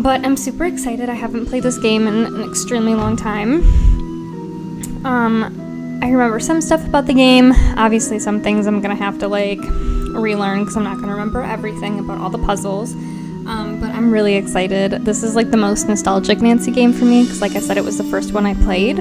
But I'm super excited. I haven't played this game in an extremely long time. I remember some stuff about the game. Obviously, some things I'm gonna have to relearn because I'm not gonna remember everything about all the puzzles. But I'm really excited. This is the most nostalgic Nancy game for me because, like I said, it was the first one I played.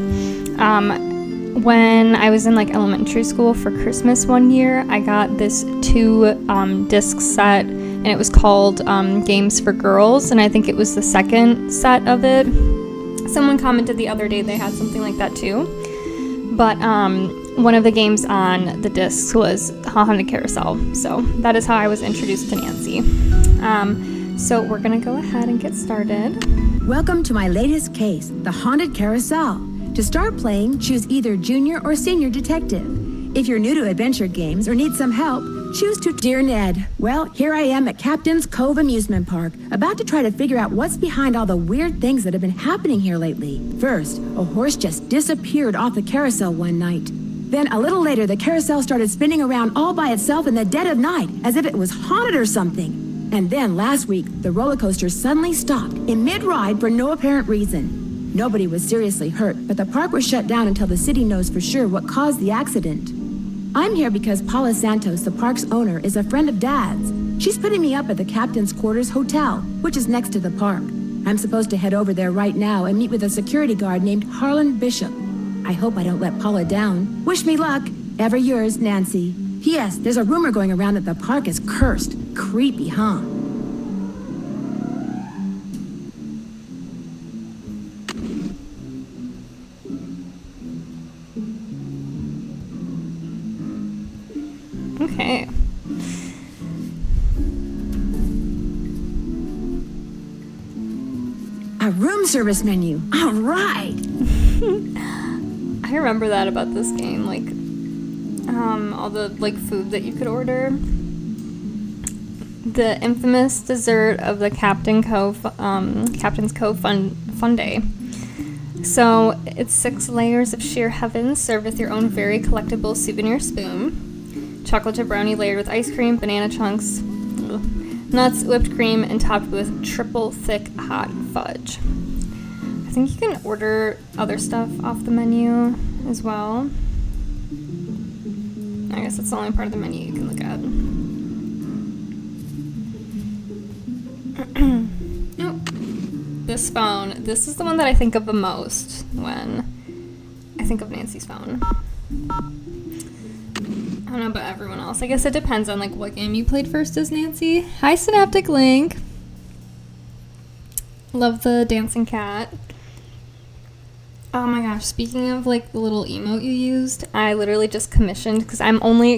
When I was in elementary school for Christmas one year, I got this 2-disc set, and it was called Games for Girls, and I think it was the second set of it. Someone commented the other day they had something like that too. But one of the games on the discs was Haunted Carousel, so that is how I was introduced to Nancy. So we're gonna go ahead and get started. Welcome to my latest case, the Haunted Carousel. To start playing, choose either Junior or Senior Detective. If you're new to adventure games or need some help, choose to Dear Ned. Well, here I am at Captain's Cove Amusement Park, about to try to figure out what's behind all the weird things that have been happening here lately. First, a horse just disappeared off the carousel one night. Then a little later, the carousel started spinning around all by itself in the dead of night, as if it was haunted or something. And then last week, the roller coaster suddenly stopped in mid-ride for no apparent reason. Nobody was seriously hurt, but the park was shut down until the city knows for sure what caused the accident. I'm here because Paula Santos, the park's owner, is a friend of Dad's. She's putting me up at the Captain's Quarters Hotel, which is next to the park. I'm supposed to head over there right now and meet with a security guard named Harlan Bishop. I hope I don't let Paula down. Wish me luck. Ever yours, Nancy. P.S. There's a rumor going around that the park is cursed. Creepy, huh? Okay. A room service menu. All right. I remember that about this game, all the food that you could order. The infamous dessert of the Captain's Cove Fun Day. So it's 6 layers of sheer heaven served with your own very collectible souvenir spoon. Chocolate chip brownie layered with ice cream, banana chunks, nuts, whipped cream, and topped with triple thick hot fudge. I think you can order other stuff off the menu as well. I guess that's the only part of the menu you can look at. Nope. This phone. This is the one that I think of the most when I think of Nancy's phone. I don't know about everyone else. I guess it depends on what game you played first as Nancy. Hi, Synaptic Link. Love the dancing cat. Oh my gosh, speaking of the little emote you used, I literally just commissioned, because I'm only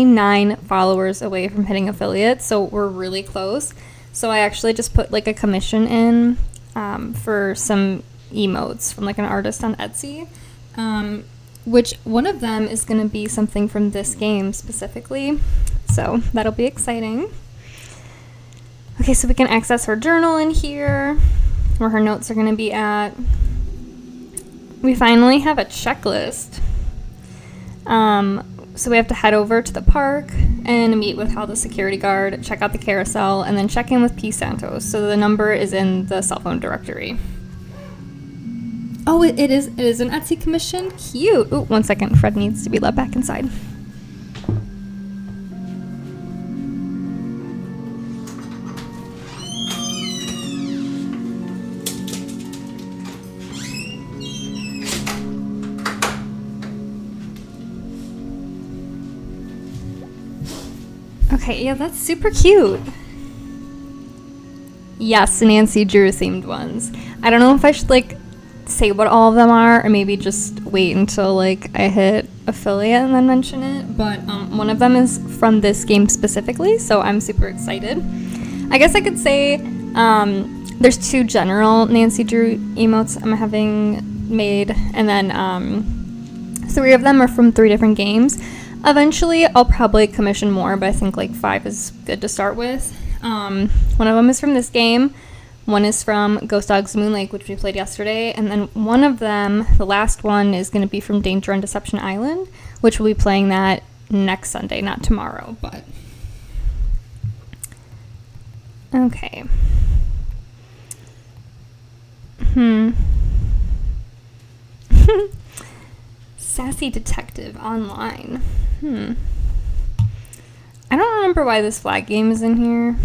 9 followers away from hitting affiliate, so we're really close. So I actually just put a commission in for some emotes from an artist on Etsy. Which one of them is going to be something from this game specifically. So that'll be exciting. Okay, so we can access her journal in here, where her notes are going to be at. We finally have a checklist. So we have to head over to the park and meet with the security guard, check out the carousel, and then check in with P. Santos. So the number is in the cell phone directory. Oh, it is an Etsy commission? Cute. Oh, 1 second. Fred needs to be let back inside. Okay, yeah, that's super cute. Yes, Nancy Drew themed ones. I don't know if I should say what all of them are, or maybe just wait until I hit affiliate and then mention it, but one of them is from this game specifically, so I'm super excited. I guess I could say there's 2 general Nancy Drew emotes I'm having made, and then 3 of them are from 3 different games. Eventually I'll probably commission more, but I think 5 is good to start with. One of them is from this game. One is from Ghost Dogs Moon Lake, which we played yesterday. And then one of them, the last one, is going to be from Danger on Deception Island, which we'll be playing that next Sunday, not tomorrow, but... Okay. Sassy detective online. I don't remember why this flag game is in here.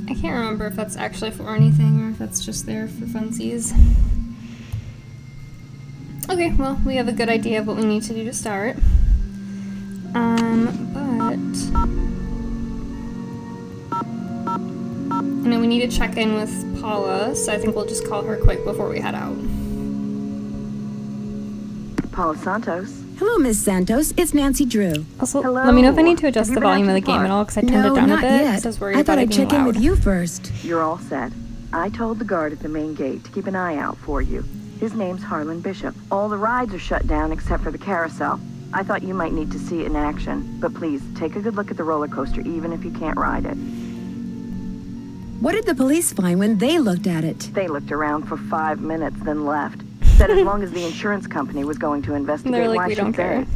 I can't remember if that's actually for anything or if that's just there for funsies. Okay, well, we have a good idea of what we need to do to start. I know we need to check in with Paula, so I think we'll just call her quick before we head out. Paula Santos. Hello, Miss Santos. It's Nancy Drew. Also, Hello. let me know if I need to adjust Have the you been volume out of to the the game park? at all, because I turned No, it down a not bit. yet. I was worried I about thought it I'd being check in loud. with you first. You're all set. I told the guard at the main gate to keep an eye out for you. His name's Harlan Bishop. All the rides are shut down except for the Carousel. I thought you might need to see it in action, but please, take a good look at the roller coaster even if you can't ride it. What did the police find when they looked at it? They looked around for 5 minutes, then left. Said as long as the insurance company was going to investigate, They're like, why we don't should they? care.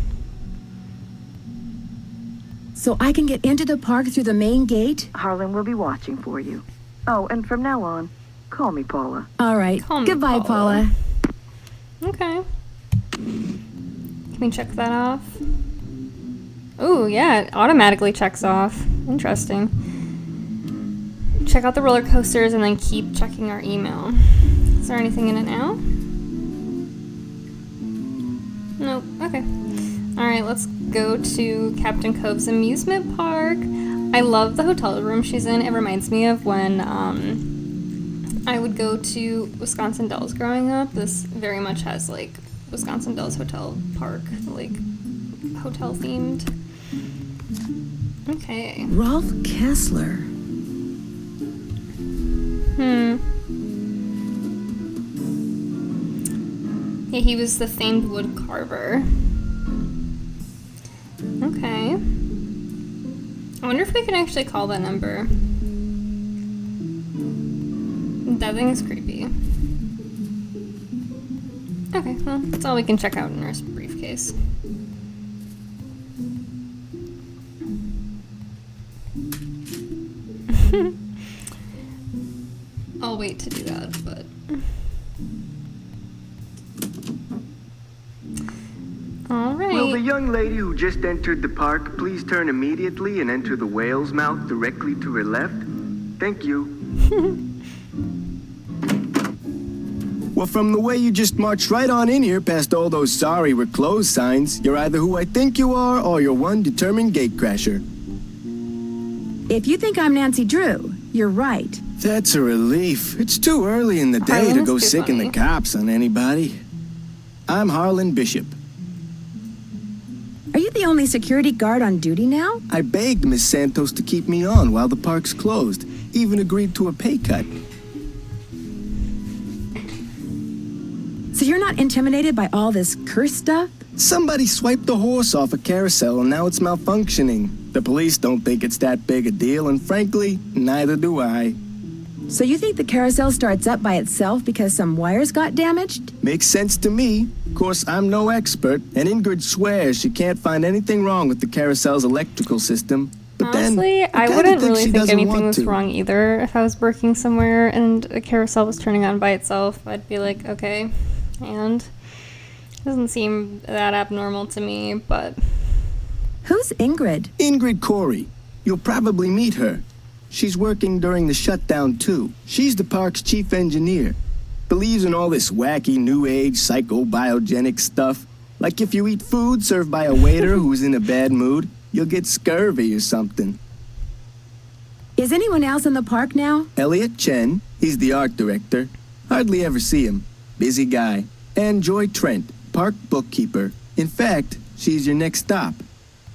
So I can get into the park through the main gate? Harlan will be watching for you. Oh, and from now on, call me Paula. All right. Call me Goodbye, Paula. Paula. Okay. Can we check that off? Oh, yeah, it automatically checks off. Interesting. Check out the roller coasters and then keep checking our email. Is there anything in it now? Nope. Okay. Alright, let's go to Captain Cove's amusement park. I love the hotel room she's in. It reminds me of when I would go to Wisconsin Dells growing up. This very much has like Wisconsin Dells Hotel Park, like hotel themed. Okay. Rolf Kessler. Yeah, he was the famed wood carver. Okay. I wonder if we can actually call that number. That thing is creepy. Okay, well, that's all we can check out in our briefcase. I'll wait to do that, but... Alright. Will the young lady who just entered the park please turn immediately and enter the whale's mouth directly to her left? Thank you. Well, from the way you just marched right on in here past all those sorry we're closed signs, you're either who I think you are or you're one determined gatecrasher. If you think I'm Nancy Drew, you're right. That's a relief. It's too early in the day Harlan to is go too sicking funny. the cops on anybody. I'm Harlan Bishop. Are you the only security guard on duty now? I begged Miss Santos to keep me on while the park's closed, even agreed to a pay cut. So you're not intimidated by all this curse stuff? Somebody swiped the horse off a carousel and now it's malfunctioning. The police don't think it's that big a deal, and frankly, neither do I. So you think the carousel starts up by itself because some wires got damaged? Makes sense to me. Of course, I'm no expert, and Ingrid swears she can't find anything wrong with the carousel's electrical system. But Honestly, then, I kinda wouldn't think really she think doesn't anything want was to. wrong either. If I was working somewhere and a carousel was turning on by itself, I'd be like, okay. And it doesn't seem that abnormal to me, but Who's Ingrid? Ingrid Corey. You'll probably meet her. She's working during the shutdown, too. She's the park's chief engineer. Believes in all this wacky, new age, psychobiogenic stuff. Like if you eat food served by a waiter who's in a bad mood, you'll get scurvy or something. Is anyone else in the park now? Elliot Chen, he's the art director. Hardly ever see him. Busy guy. And Joy Trent, park bookkeeper. In fact, she's your next stop.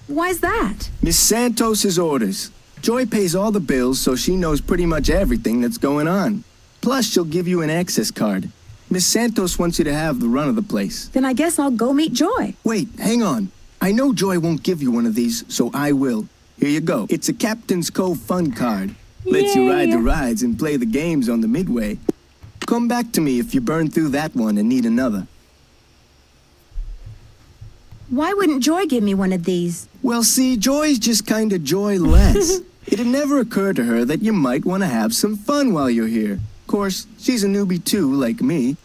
Why's that? Miss Santos's orders. Joy pays all the bills, so she knows pretty much everything that's going on. Plus, she'll give you an access card. Miss Santos wants you to have the run of the place. Then I guess I'll go meet Joy. Wait, hang on. I know Joy won't give you one of these, so I will. Here you go. It's a Captain's Cove fun card. Lets you ride Yay. the rides and play the games on the midway. Come back to me if you burn through that one and need another. Why wouldn't Joy give me one of these? Well, see, Joy's just kinda joyless. It'd never occur to her that you might want to have some fun while you're here. Of course, she's a newbie too, like me.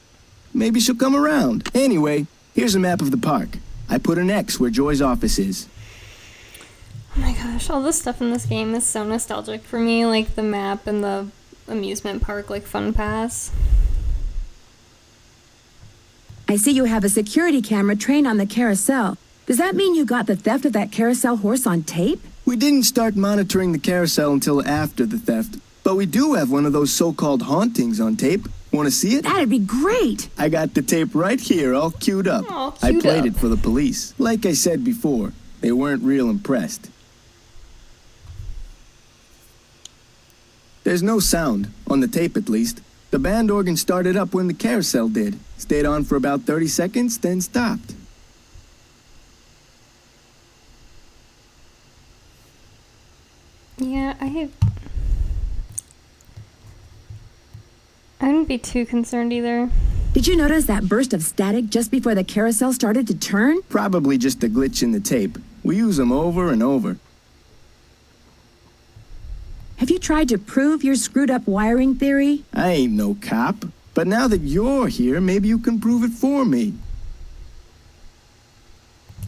Maybe she'll come around. Anyway, here's a map of the park. I put an X where Joy's office is. Oh my gosh, all the stuff in this game is so nostalgic for me, like the map and the amusement park, like Fun Pass. I see you have a security camera trained on the carousel. Does that mean you got the theft of that carousel horse on tape? We didn't start monitoring the carousel until after the theft, but we do have one of those so-called hauntings on tape. Want to see it? That'd be great! I got the tape right here, all queued up. All I queued played up. it for the police. Like I said before, they weren't real impressed. There's no sound, on the tape at least. The band organ started up when the carousel did. Stayed on for about 30 seconds, then stopped. Yeah, I wouldn't be too concerned either. Did you notice that burst of static just before the carousel started to turn? Probably just a glitch in the tape. We use them over and over. Have you tried to prove your screwed up wiring theory? I ain't no cop, but now that you're here, maybe you can prove it for me.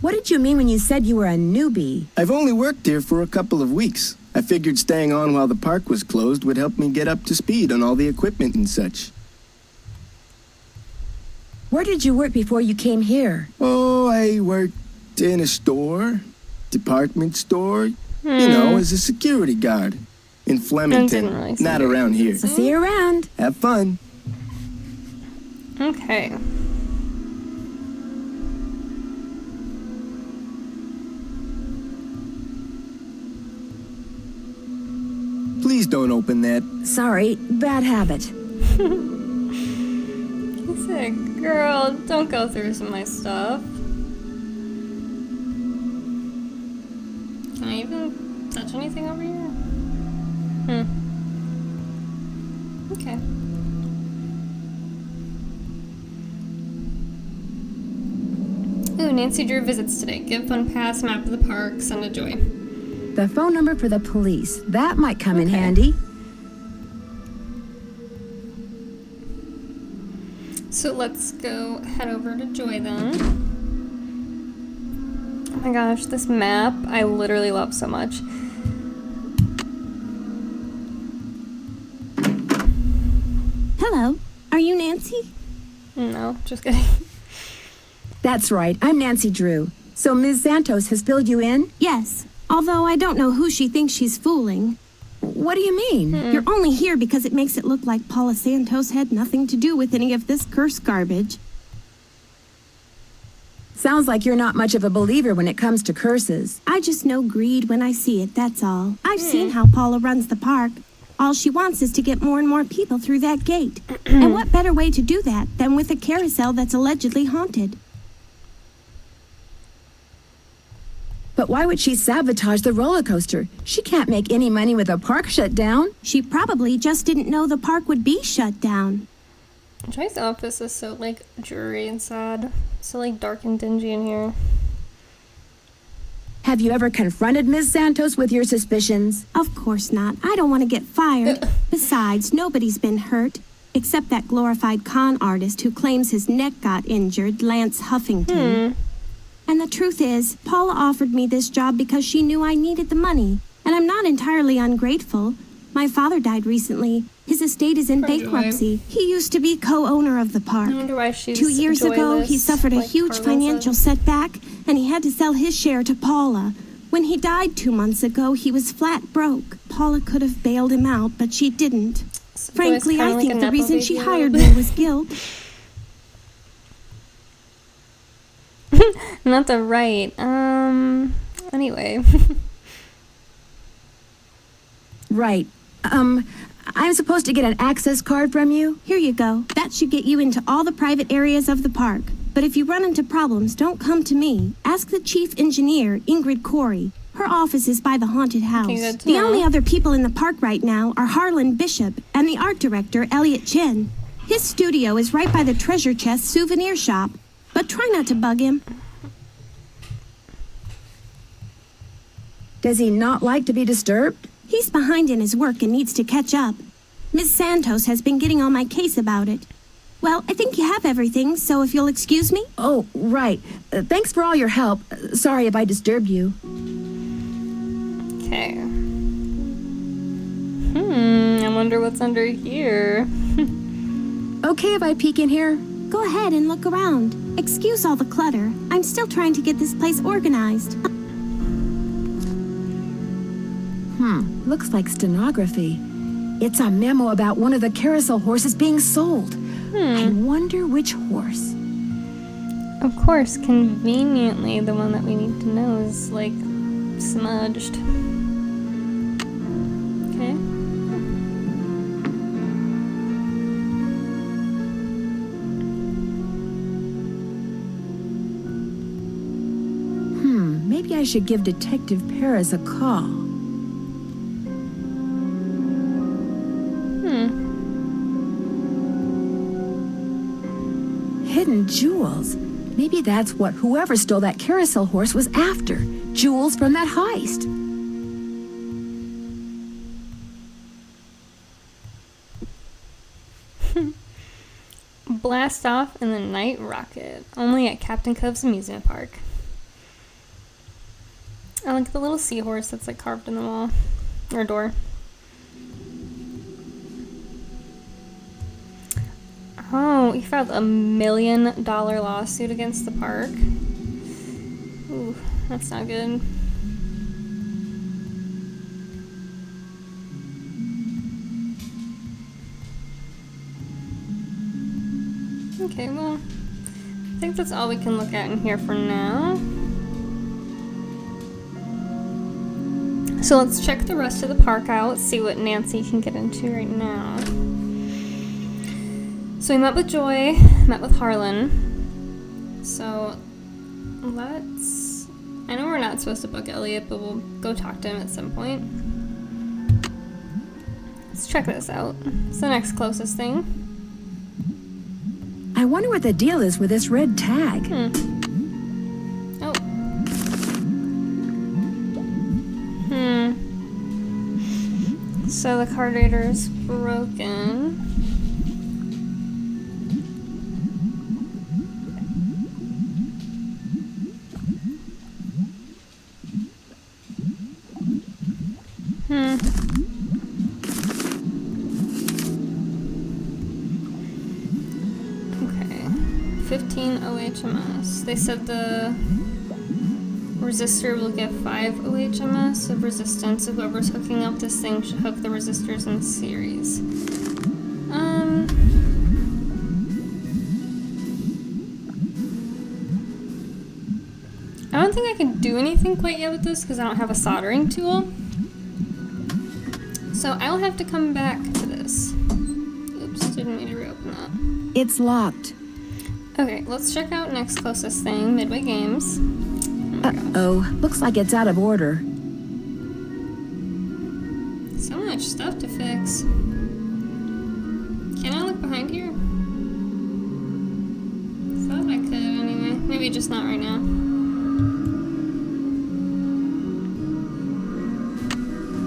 What did you mean when you said you were a newbie? I've only worked here for a couple of weeks. I figured staying on while the park was closed would help me get up to speed on all the equipment and such. Where did you work before you came here? Oh, I worked in a store, department store, you know, as a security guard. In Flemington, didn't really seem not very around here. I'll see you around. Have fun. Okay. Please don't open that. Sorry, bad habit. He said, girl, don't go through some of my stuff. Can I even touch anything over here? Okay. Ooh, Nancy Drew visits today. Give Fun Pass, map of the park, send a Joy. The phone number for the police. That might come in Okay. handy. So let's go head over to Joy then. Oh my gosh, this map I literally love so much. Hello, are you Nancy? No, just kidding. That's right, I'm Nancy Drew. So Ms. Santos has filled you in? Yes, although I don't know who she thinks she's fooling. What do you mean? You're only here because it makes it look like Paula Santos had nothing to do with any of this cursed garbage. Sounds like you're not much of a believer when it comes to curses. I just know greed when I see it, that's all. I've seen how Paula runs the park. All she wants is to get more and more people through that gate. And what better way to do that than with a carousel that's allegedly haunted? But why would she sabotage the roller coaster? She can't make any money with a park shut down. She probably just didn't know the park would be shut down. Joy's office is so like dreary and sad. So like dark and dingy in here. Have you ever confronted Ms. Santos with your suspicions? Of course not. I don't want to get fired. Besides, nobody's been hurt. Except that glorified con artist who claims his neck got injured, Lance Huffington. And the truth is, Paula offered me this job because she knew I needed the money. And I'm not entirely ungrateful. My father died recently. His estate is in Poor Joy. bankruptcy. He used to be co-owner of the park. I wonder why she's 2 years ago, he joyless, suffered a like huge Carla financial said. setback, and he had to sell his share to Paula. When he died 2 months ago, he was flat broke. Paula could have bailed him out, but she didn't. So Joy's Frankly, kinda I like think a the Nepo reason she baby a hired little me was guilt. bit. Not the right. Anyway. Right. I'm supposed to get an access card from you? Here you go. That should get you into all the private areas of the park. But if you run into problems, don't come to me. Ask the chief engineer, Ingrid Corey. Her office is by the haunted house. Okay, good to The know. only other people in the park right now are Harlan Bishop and the art director, Elliot Chin. His studio is right by the treasure chest souvenir shop. But try not to bug him. Does he not like to be disturbed? He's behind in his work and needs to catch up. Miss Santos has been getting on my case about it. Well, I think you have everything, so if you'll excuse me. Oh, right. Thanks for all your help. Sorry if I disturbed you. Okay. I wonder what's under here. Okay if I peek in here? Go ahead and look around. Excuse all the clutter. I'm still trying to get this place organized. Looks like stenography. It's a memo about one of the carousel horses being sold. I wonder which horse. Of course, conveniently, the one that we need to know is, like, smudged. Okay. Maybe I should give Detective Paris a call. Hidden jewels. Maybe that's what whoever stole that carousel horse was after. Jewels from that heist. Blast off in the night rocket. Only at Captain Cove's amusement park. I like the little seahorse that's like carved in the wall. Or door. Oh, he filed $1 million lawsuit against the park. Ooh, that's not good. Okay, well, I think that's all we can look at in here for now. So let's check the rest of the park out, see what Nancy can get into right now. So we met with Joy, met with Harlan. So I know we're not supposed to book Elliot, but we'll go talk to him at some point. Let's check this out. It's the next closest thing. I wonder what the deal is with this red tag. Oh. So the card reader is broken. Okay. 15 OHMS. They said the resistor will get 5 OHMS of resistance, so whoever's hooking up this thing should hook the resistors in series. I don't think I can do anything quite yet with this because I don't have a soldering tool. So I'll have to come back to this. Oops, didn't mean to reopen that. It's locked. Okay, let's check out next closest thing, Midway Games. Uh-oh, looks like it's out of order. So much stuff to fix. Can I look behind here? Thought I could anyway. Maybe just not right now.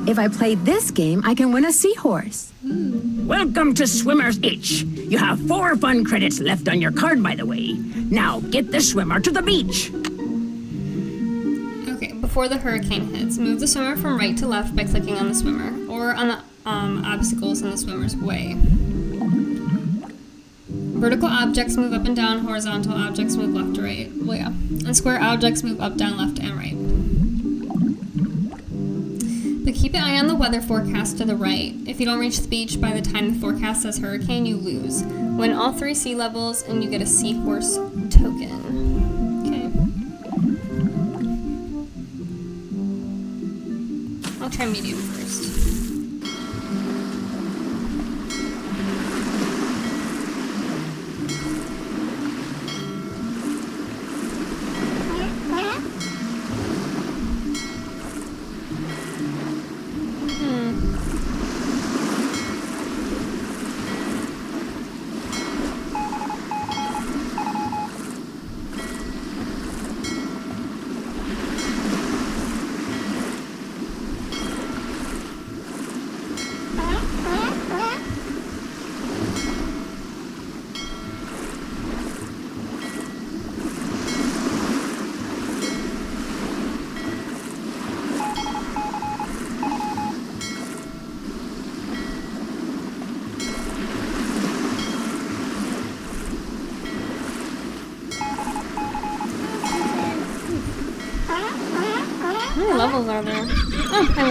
If I play this game, I can win a seahorse. Welcome to Swimmer's Itch. You have 4 fun credits left on your card, by the way. Now get the swimmer to the beach. Okay, before the hurricane hits, move the swimmer from right to left by clicking on the swimmer, or on the obstacles in the swimmer's way. Vertical objects move up and down, horizontal objects move left to right. Well, yeah. And square objects move up, down, left, and right. But keep an eye on the weather forecast to the right. If you don't reach the beach by the time the forecast says hurricane, you lose. Win all 3 sea levels, and you get a seahorse token. Okay. I'll try medium first. How many levels are there? Oh, I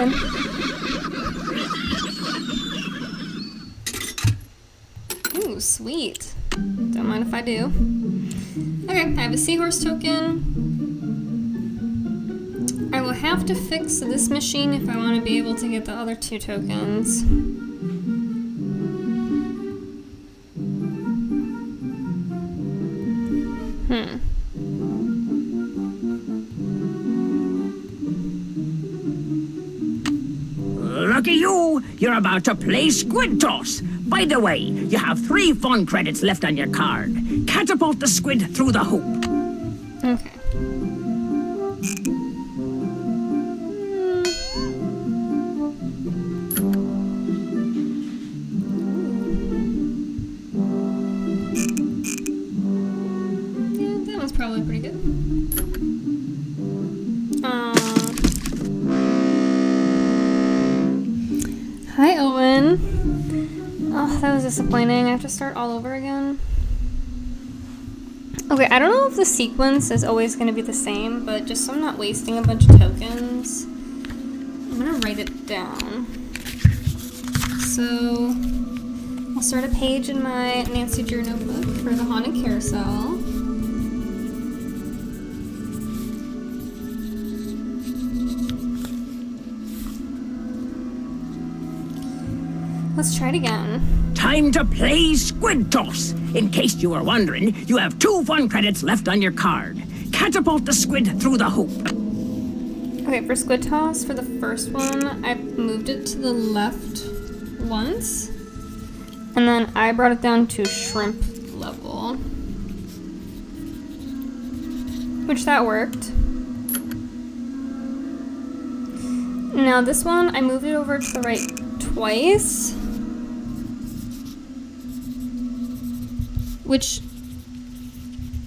win. Ooh, sweet. Don't mind if I do. Okay, I have a seahorse token. I will have to fix this machine if I want to be able to get the other 2 tokens. Lucky you! You're about to play Squid Toss. By the way, you have 3 fun credits left on your card. Catapult the squid through the hoop. Okay. Yeah, that one's probably pretty good. Hi, Owen. Oh, that was disappointing. I have to start all over again. Okay, I don't know if the sequence is always going to be the same, but just so I'm not wasting a bunch of tokens, I'm going to write it down. So, I'll start a page in my Nancy Drew notebook for the Haunted Carousel. Let's try it again. Time to play Squid Toss. In case you were wondering, you have 2 fun credits left on your card. Catapult the squid through the hoop. Okay, for Squid Toss, for the first one, I moved it to the left once. And then I brought it down to shrimp level. Which that worked. Now this one, I moved it over to the right twice. Which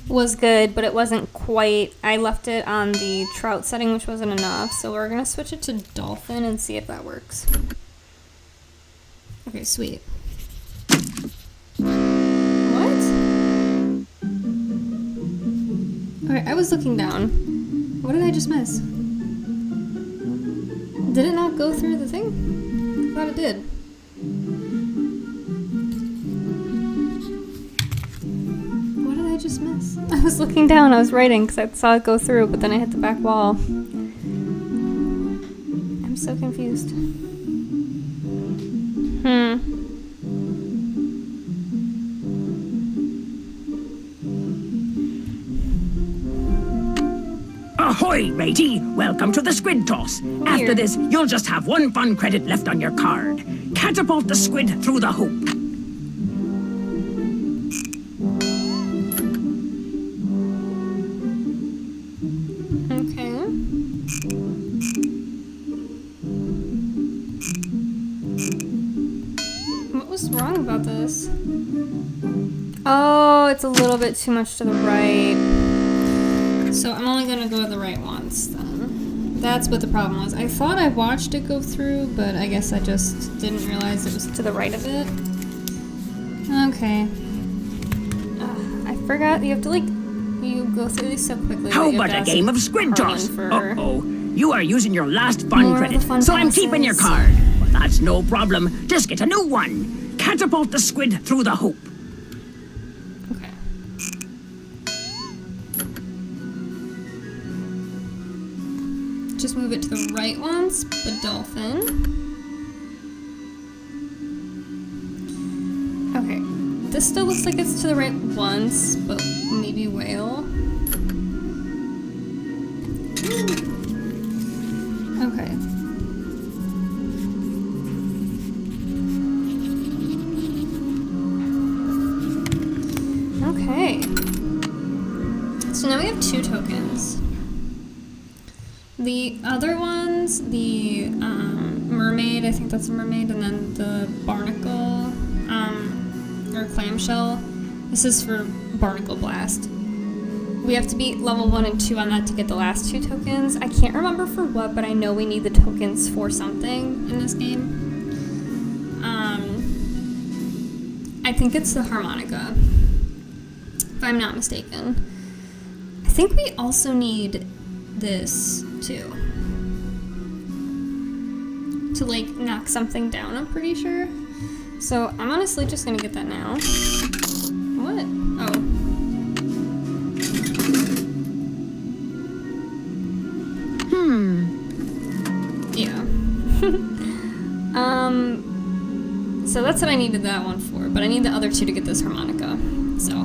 was good, but it wasn't quite. I left it on the trout setting, which wasn't enough. So we're gonna switch it to dolphin and see if that works. Okay, sweet. What? Okay, I was looking down. What did I just miss? Did it not go through the thing? I thought it did. I just missed? I was looking down, I was writing because I saw it go through, but then I hit the back wall. I'm so confused. Ahoy, matey! Welcome to the Squid Toss. Weird. After this, you'll just have 1 fun credit left on your card. Catapult the squid through the hoop. Wrong about this? Oh, it's a little bit too much to the right. So I'm only gonna go to the right once then. That's what the problem was. I thought I watched it go through, but I guess I just didn't realize it was to the right of it. Okay. I forgot, you have to you go through these so quickly. How about a game of Squid Toss? Uh-oh. You are using your last fun credit, so I'm keeping your card. Well, that's no problem. Just get a new one. Catapult the squid through the hoop. Okay. Just move it to the right once, but dolphin. Okay. This still looks like it's to the right once, but maybe whale. Okay. Okay. So now we have 2 tokens. The other ones, the mermaid, I think that's a mermaid, and then the barnacle, or clamshell. This is for barnacle blast. We have to beat level 1 and 2 on that to get the last 2 tokens. I can't remember for what, but I know we need the tokens for something in this game. I think it's the harmonica, if I'm not mistaken. I think we also need this too. to, like, knock something down, I'm pretty sure. So I'm honestly just gonna get that now. What? Oh. Yeah. So that's what I needed that one for, but I need the other two to get this harmonica, so.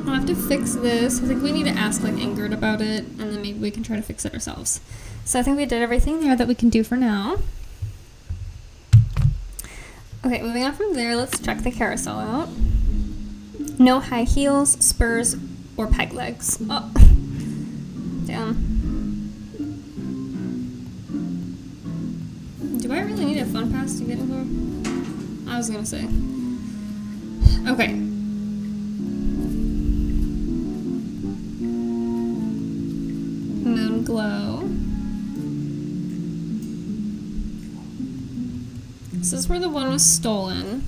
I'll have to fix this. I think we need to ask, like, Ingrid about it, and then maybe we can try to fix it ourselves. So I think we did everything there that we can do for now. Okay, moving on from there, let's check the carousel out. No high heels, spurs, or peg legs. Oh. Damn. Do I really need a fun pass to get in here? I was gonna say. Okay. Moon glow. This is where the one was stolen.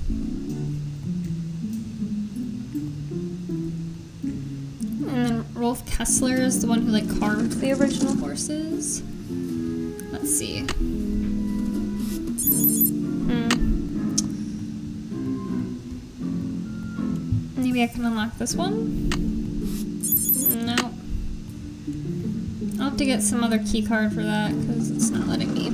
And then Rolf Kessler is the one who, like, carved the original horses. Let's see. Maybe I can unlock this one? No. I'll have to get some other key card for that because it's not letting me.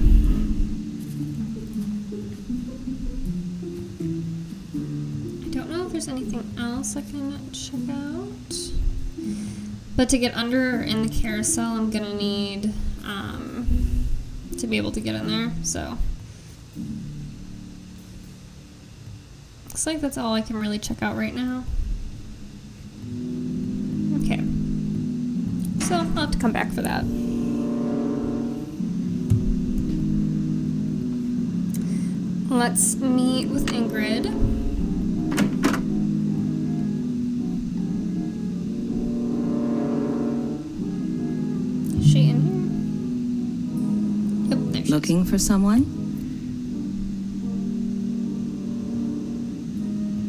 I don't know if there's anything else I can check out. But to get under in the carousel, I'm gonna need to be able to get in there, so. Looks like that's all I can really check out right now. Okay. So I'll have to come back for that. Let's meet with Ingrid. Is she in here? Yep, there she is. Looking for someone?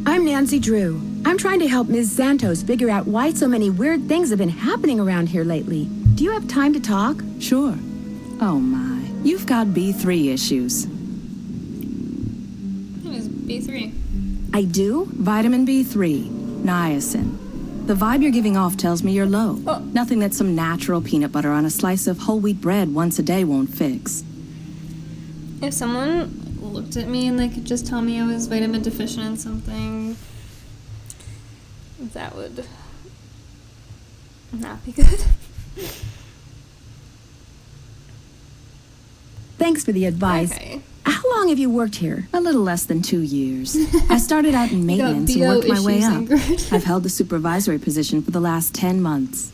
I'm Nancy Drew. I'm trying to help Ms. Santos figure out why so many weird things have been happening around here lately. Do you have time to talk? Sure. Oh my. You've got B3 issues. What is B3? I do? Vitamin B3. Niacin. The vibe you're giving off tells me you're low. Oh. Nothing that some natural peanut butter on a slice of whole wheat bread once a day won't fix. If someone looked at me and they could just tell me I was vitamin deficient in something, that would not be good. Thanks for the advice. Okay. How long have you worked here? A little less than 2 years. I started out in maintenance and BO worked my way issues, up. Ingrid. I've held the supervisory position for the last 10 months.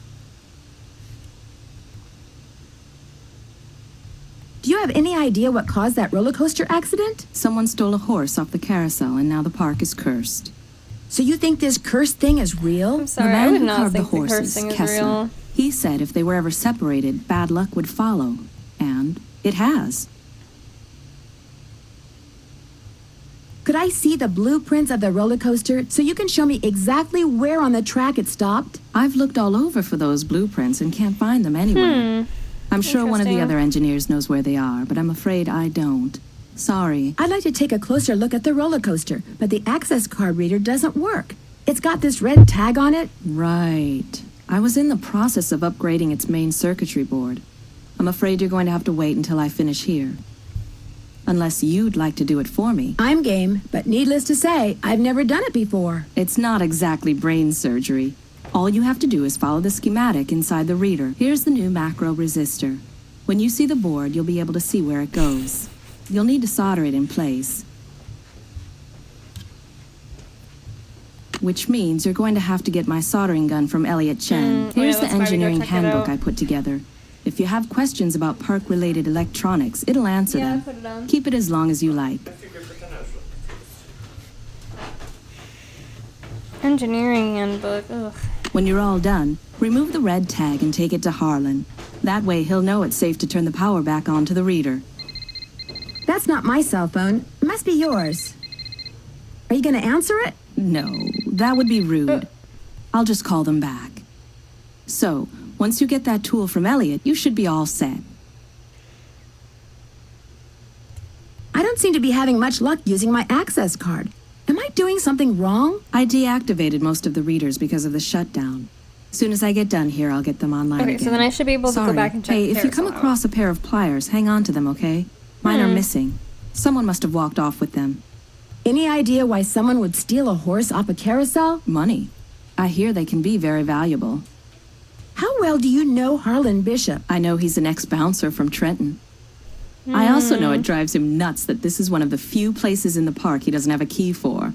Do you have any idea what caused that roller coaster accident? Someone stole a horse off the carousel and now the park is cursed. So you think this cursed thing is real? I'm sorry, the I man would who not carved the think the horses, cursing is Kessler, real. he said if they were ever separated, bad luck would follow. And it has. Could I see the blueprints of the roller coaster so you can show me exactly where on the track it stopped? I've looked all over for those blueprints and can't find them anywhere. I'm sure one of the Interesting. other engineers knows where they are, but I'm afraid I don't. Sorry. I'd like to take a closer look at the roller coaster, but the access card reader doesn't work. It's got this red tag on it. Right. I was in the process of upgrading its main circuitry board. I'm afraid you're going to have to wait until I finish here. Unless you'd like to do it for me. I'm game, but needless to say, I've never done it before. It's not exactly brain surgery. All you have to do is follow the schematic inside the reader. Here's the new macro resistor. When you see the board, you'll be able to see where it goes. You'll need to solder it in place. Which means you're going to have to get my soldering gun from Elliot Chen. Here's the let's probably go engineering check it handbook out. I put together. If you have questions about park-related electronics, it'll answer Yeah, them. put it on. Keep it as long as you like. Engineering handbook. Ugh. When you're all done, remove the red tag and take it to Harlan. That way he'll know it's safe to turn the power back on to the reader. That's not my cell phone. It must be yours. Are you going to answer it? No, that would be rude. I'll just call them back. So, once you get that tool from Elliot, you should be all set. I don't seem to be having much luck using my access card. Am I doing something wrong? I deactivated most of the readers because of the shutdown. Soon as I get done here, I'll get them online Okay, again. so then I should be able to go back and check Hey, the if you come carousel across a pair of pliers, hang on to them, okay? Mine are missing. Someone must have walked off with them. Any idea why someone would steal a horse off a carousel? Money. I hear they can be very valuable. How well do you know Harlan Bishop? I know he's an ex-bouncer from Trenton. I also know it drives him nuts that this is one of the few places in the park he doesn't have a key for.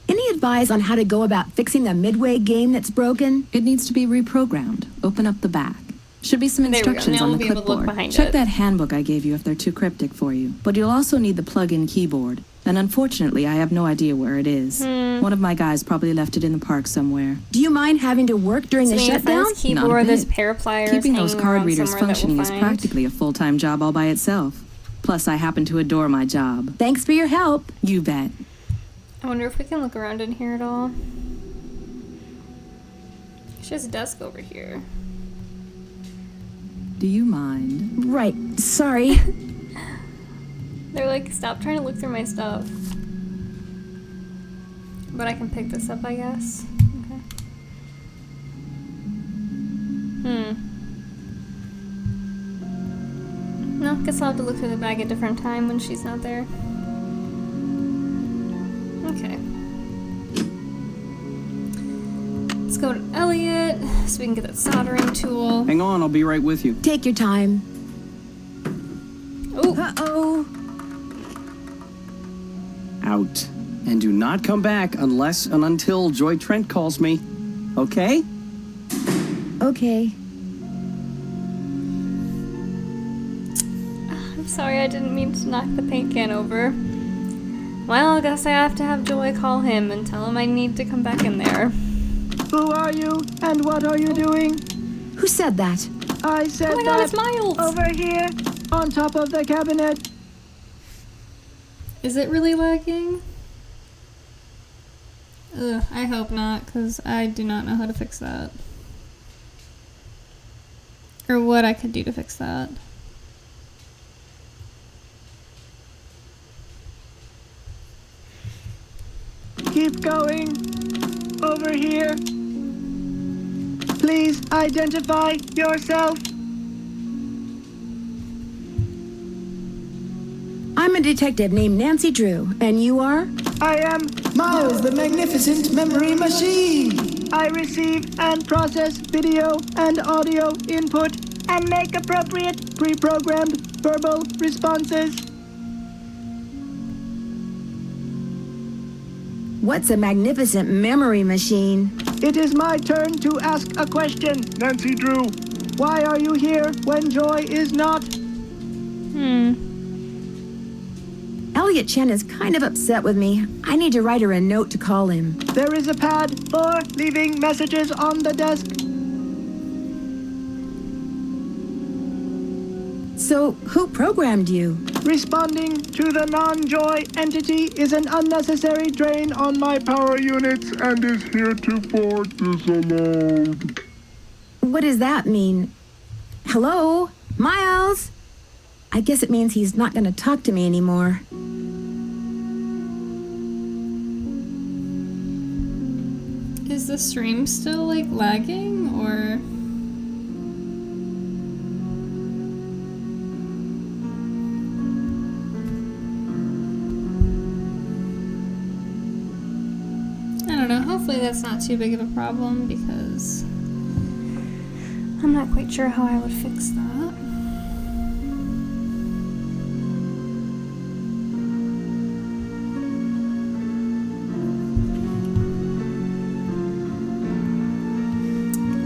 Any advice on how to go about fixing the Midway game that's broken? It needs to be reprogrammed. Open up the back. Should be some There we go. instructions Now on we'll the be able to look clipboard. behind Check it. that handbook I gave you if they're too cryptic for you. But you'll also need the plug-in keyboard. And unfortunately, I have no idea where it is. One of my guys probably left it in the park somewhere. Do you mind having to work during the So we need to shutdown? find this keyboard, Not a this bit. pair of pliers Keeping those hanging card around readers somewhere that we'll functioning is find. practically a full-time job all by itself. Plus, I happen to adore my job. Thanks for your help. You bet. I wonder if we can look around in here at all. She has a desk over here. Do you mind? Right, sorry. They're like, stop trying to look through my stuff. But I can pick this up, I guess. Okay. No, guess I'll have to look through the bag at a different time when she's not there. Okay. Let's go to Elliot so we can get that soldering tool. Hang on, I'll be right with you. Take your time. Oh, Uh-oh. Out. And do not come back unless and until Joy Trent calls me. Okay? Okay. I'm sorry, I didn't mean to knock the paint can over. Well, I guess I have to have Joy call him and tell him I need to come back in there. Who are you, and what are you doing? Who said that? I said Oh my god, that it's Miles! over here, on top of the cabinet. Is it really lagging? Ugh, I hope not, because I do not know how to fix that. Or what I could do to fix that. Keep going. Over here. Please identify yourself. I'm a detective named Nancy Drew, and you are? I am Miles, the magnificent memory machine. I receive and process video and audio input and make appropriate pre-programmed verbal responses. What's a magnificent memory machine? It is my turn to ask a question. Nancy Drew, why are you here when Joy is not? Elliot Chen is kind of upset with me. I need to write her a note to call him. There is a pad for leaving messages on the desk. So, who programmed you? Responding to the non-Joy entity is an unnecessary drain on my power units and is heretofore disallowed. What does that mean? Hello? Miles? I guess it means he's not going to talk to me anymore. Is the stream still, like, lagging, or...? I don't know, hopefully that's not too big of a problem, because I'm not quite sure how I would fix that.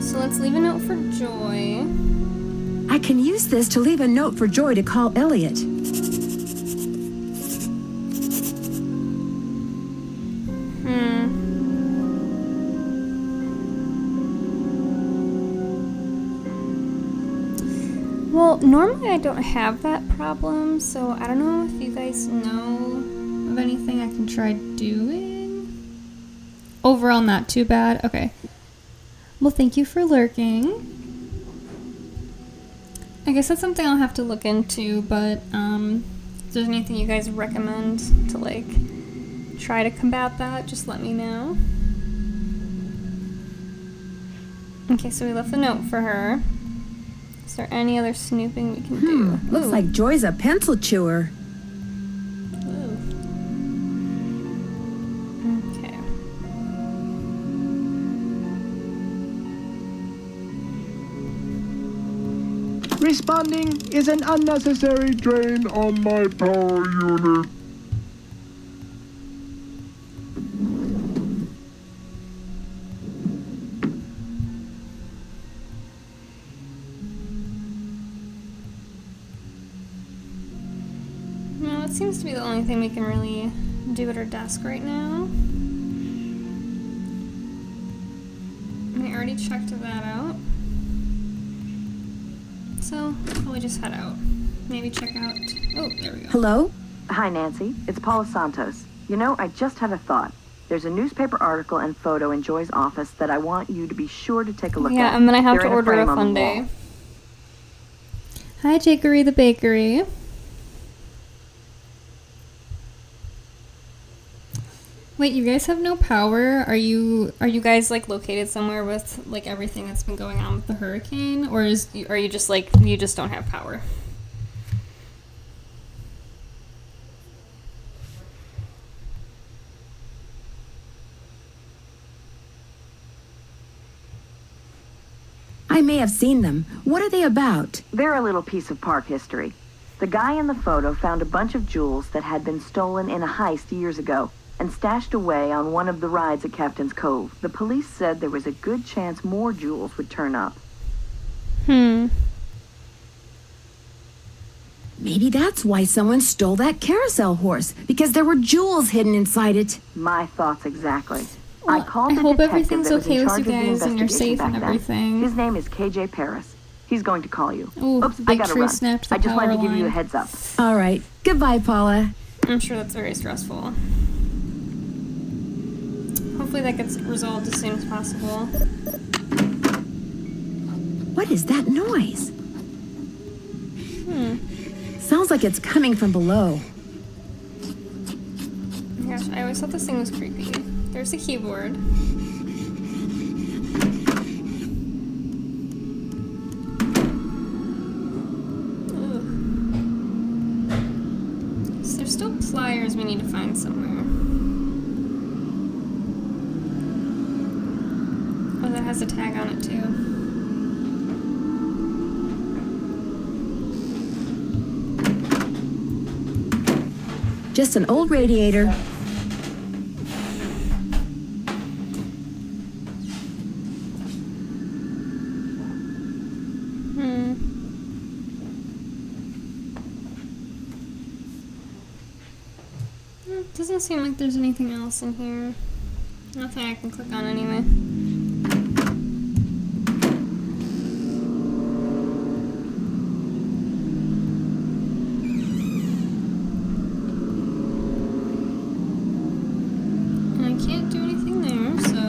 So let's leave a note for Joy. I can use this to leave a note for Joy to call Elliot. Well, normally I don't have that problem, so I don't know if you guys know of anything I can try doing. Overall, not too bad. Okay. Well, thank you for lurking. I guess that's something I'll have to look into, but if there's anything you guys recommend to, like, try to combat that, just let me know. Okay, so we left a note for her. Is there any other snooping we can do? Looks like Joy's a pencil chewer. Okay. Responding is an unnecessary drain on my power unit. No, it seems to be the only thing we can really do at her desk right now. We already checked that out. So, probably just head out. Maybe check out... Oh, there we go. Hello? Hi, Nancy. It's Paula Santos. You know, I just had a thought. There's a newspaper article and photo in Joy's office that I want you to be sure to take a look at. Yeah, and then I have They're to in order a frame on the sundae. wall. Hi, Jakery the Bakery. Wait, you guys have no power? Are you guys like located somewhere with like everything that's been going on with the hurricane, or are you just like you just don't have power? I may have seen them. What are they about? They're a little piece of park history. The guy in the photo found a bunch of jewels that had been stolen in a heist years ago and stashed away on one of the rides at Captain's Cove. The police said there was a good chance more jewels would turn up. Maybe that's why someone stole that carousel horse, because there were jewels hidden inside it. My thoughts exactly. Well, I called the hope detective everything's that was okay in with charge you of the guys and you're investigation safe and back then. everything. His name is KJ Paris. He's going to call you. Ooh, Oops, I big gotta tree run. snapped the I just wanted to power give you a line. heads up. All right. Goodbye, Paula. I'm sure that's very stressful. Hopefully that gets resolved as soon as possible. What is that noise? Sounds like it's coming from below. Oh my gosh, I always thought this thing was creepy. There's a keyboard. Ugh. So there's still pliers we need to find somewhere. Oh, that has a tag on it too. Just an old radiator. It doesn't seem like there's anything else in here. Nothing I can click on anyway. And I can't do anything there, so...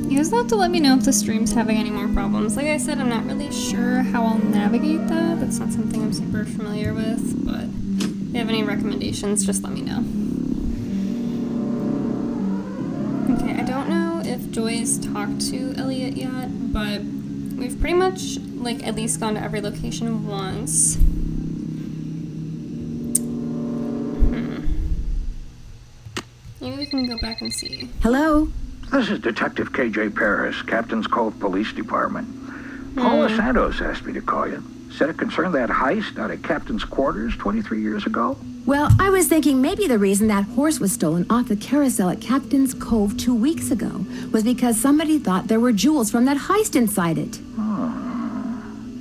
You guys will have to let me know if the stream's having any more problems. Like I said, I'm not really sure how I'll navigate that. That's not something I'm super familiar with, but if you have any recommendations, just let me know. Okay, I don't know if Joy's talked to Elliot yet, but we've pretty much, like, at least gone to every location once. Maybe we can go back and see. Hello? This is Detective KJ Paris, Captain's Cove Police Department. Paula Santos asked me to call you. Said it concerned that heist out at Captain's quarters 23 years ago. Well, I was thinking maybe the reason that horse was stolen off the carousel at Captain's Cove 2 weeks ago was because somebody thought there were jewels from that heist inside it.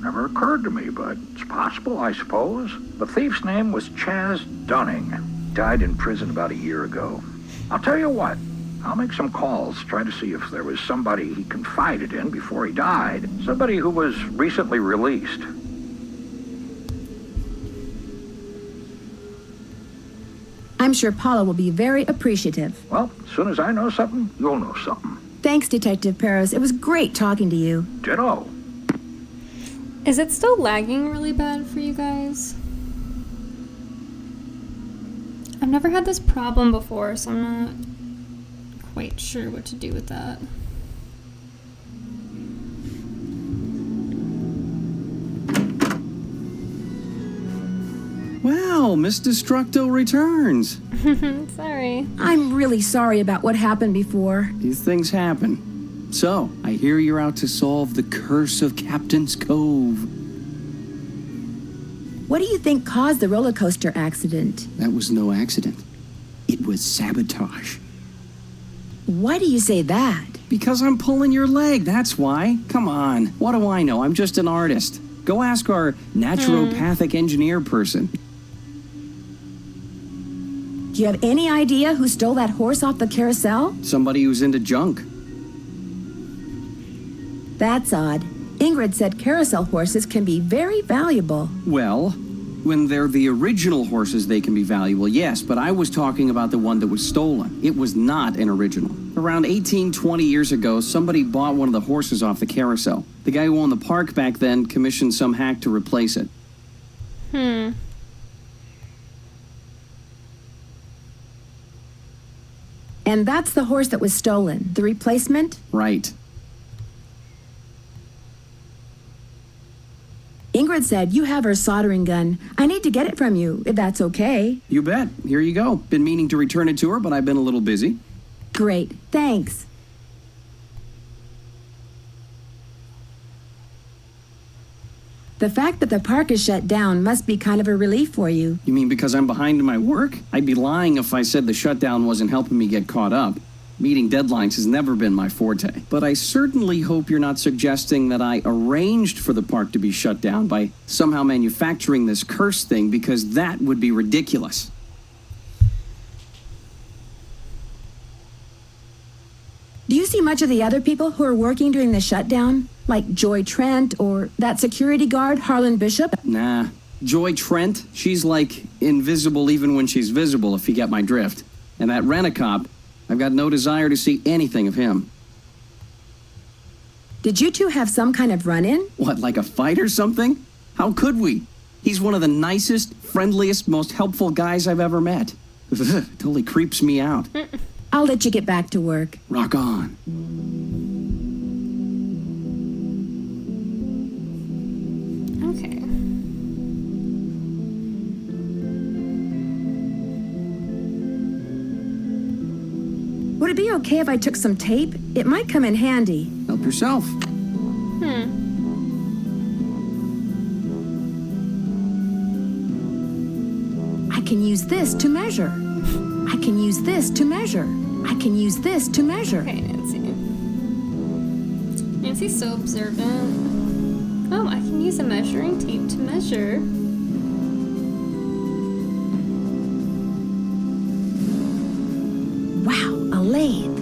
Never occurred to me, but it's possible, I suppose. The thief's name was Chaz Dunning. Died in prison about a year ago. I'll tell you what, I'll make some calls, try to see if there was somebody he confided in before he died. Somebody who was recently released. I'm sure Paula will be very appreciative. Well, as soon as I know something, you'll know something. Thanks, Detective Paris. It was great talking to you. Ditto. Is it still lagging really bad for you guys? I've never had this problem before, so I'm not quite sure what to do with that. Wow, Miss Destructo returns. Sorry. I'm really sorry about what happened before. These things happen. So, I hear you're out to solve the curse of Captain's Cove. What do you think caused the roller coaster accident? That was no accident. It was sabotage. Why do you say that? Because I'm pulling your leg, that's why. Come on, what do I know? I'm just an artist. Go ask our naturopathic engineer person. Do you have any idea who stole that horse off the carousel? Somebody who's into junk. That's odd. Ingrid said carousel horses can be very valuable. Well, when they're the original horses, they can be valuable, yes, but I was talking about the one that was stolen. It was not an original. Around 20 years ago, somebody bought one of the horses off the carousel. The guy who owned the park back then commissioned some hack to replace it. And that's the horse that was stolen, the replacement? Right. Ingrid said you have her soldering gun. I need to get it from you, if that's okay. You bet. Here you go. Been meaning to return it to her, but I've been a little busy. Great, thanks. The fact that the park is shut down must be kind of a relief for you. You mean because I'm behind in my work? I'd be lying if I said the shutdown wasn't helping me get caught up. Meeting deadlines has never been my forte. But I certainly hope you're not suggesting that I arranged for the park to be shut down by somehow manufacturing this curse thing, because that would be ridiculous. Do you see much of the other people who are working during the shutdown? Like Joy Trent or that security guard, Harlan Bishop? Nah. Joy Trent, she's like invisible even when she's visible, if you get my drift. And that rent-a-cop, I've got no desire to see anything of him. Did you two have some kind of run-in? What, like a fight or something? How could we? He's one of the nicest, friendliest, most helpful guys I've ever met. Totally creeps me out. I'll let you get back to work. Rock on. Okay. Would it be okay if I took some tape? It might come in handy. Help yourself. I can use this to measure. I can use this to measure. I can use this to measure. Okay, Nancy. Nancy's so observant. Oh, I can use a measuring tape to measure. Wow, a lathe.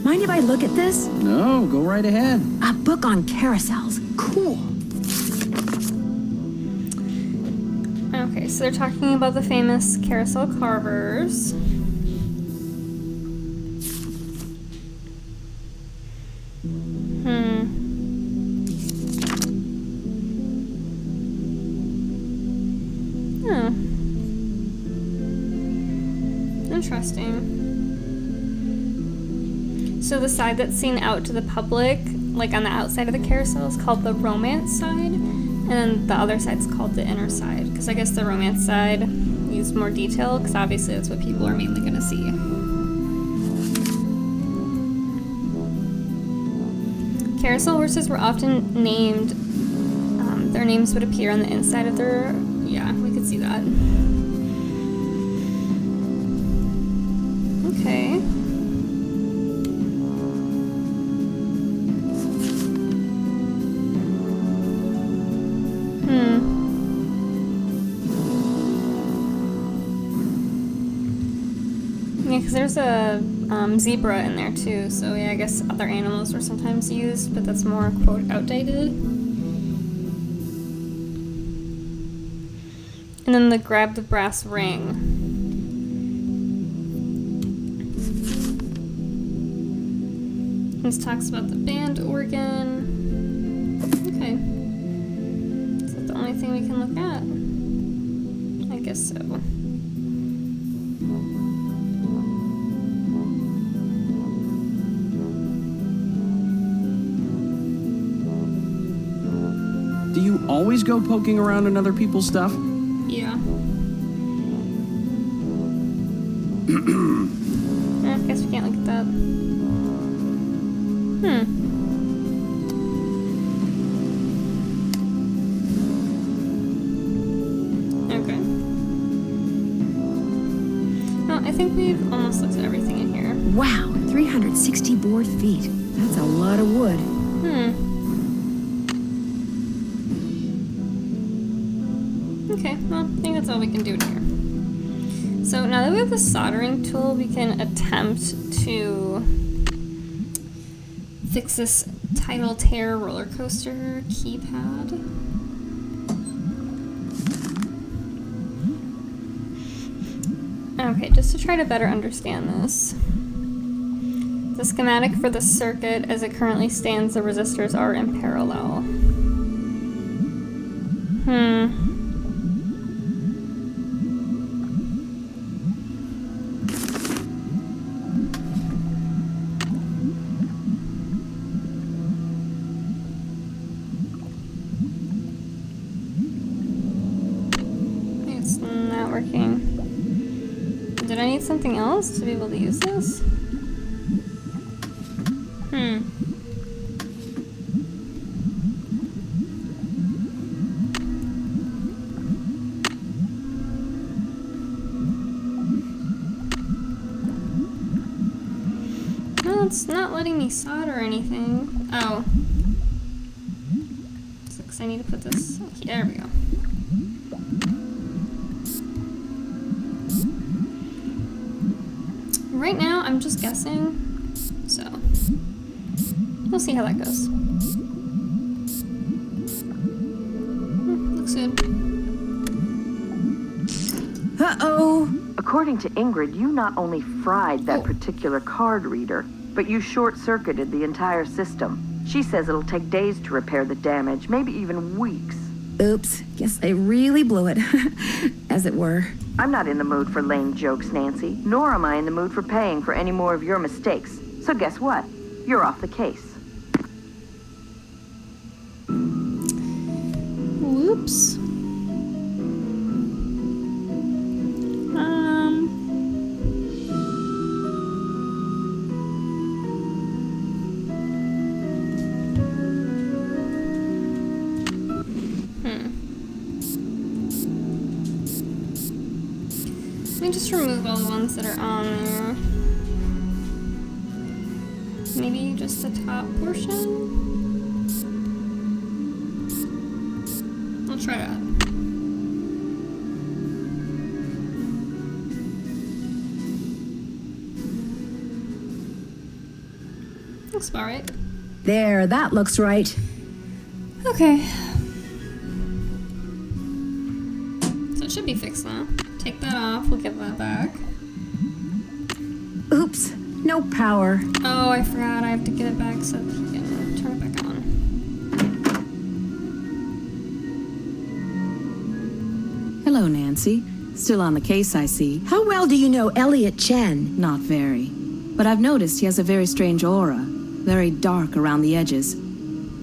Mind if I look at this? No, go right ahead. A book on carousels. Cool. Okay, so they're talking about the famous carousel carvers. Oh. Interesting. So the side that's seen out to the public, like on the outside of the carousel, is called the romance side, and then the other side's called the inner side, because I guess the romance side needs more detail, because obviously that's what people are mainly going to see. Carousel horses were often named, their names would appear on the inside of their, yeah, we could see that. Okay. Yeah, because there's a zebra in there too, so yeah, I guess other animals were sometimes used, but that's more, quote, outdated. And then the grab the brass ring. This talks about the band organ. Okay. Is that the only thing we can look at? I guess so. Do you always go poking around in other people's stuff? Yeah. I guess we can't look at that. Okay. Well, I think we've almost looked at everything in here. Wow, 360 board feet. That's a lot of wood. Okay, well, I think that's all we can do in here. So now that we have the soldering tool, we can attempt to fix this Tidal Tear roller coaster keypad. Okay, just to try to better understand this. The schematic for the circuit, as it currently stands, the resistors are in parallel. It's not working. Did I need something else to be able to use this? No, it's not letting me solder anything. Oh. It's because I need to put this. Okay, there we go. Right now, I'm just guessing, so we'll see how that goes. Looks good. Uh-oh. According to Ingrid, you not only fried that particular card reader, but you short-circuited the entire system. She says it'll take days to repair the damage, maybe even weeks. Oops, guess I really blew it, as it were. I'm not in the mood for lame jokes, Nancy, nor am I in the mood for paying for any more of your mistakes. So guess what? You're off the case. Whoops. Let me just remove all the ones that are on there. Maybe just the top portion? I'll try that. Looks about right. There, that looks right. Okay. So it should be fixed now. Take that off, we'll give that back. Oops, no power. Oh, I forgot, I have to get it back so that he can turn it back on. Hello, Nancy. Still on the case, I see. How well do you know Elliot Chen? Not very. But I've noticed he has a very strange aura. Very dark around the edges.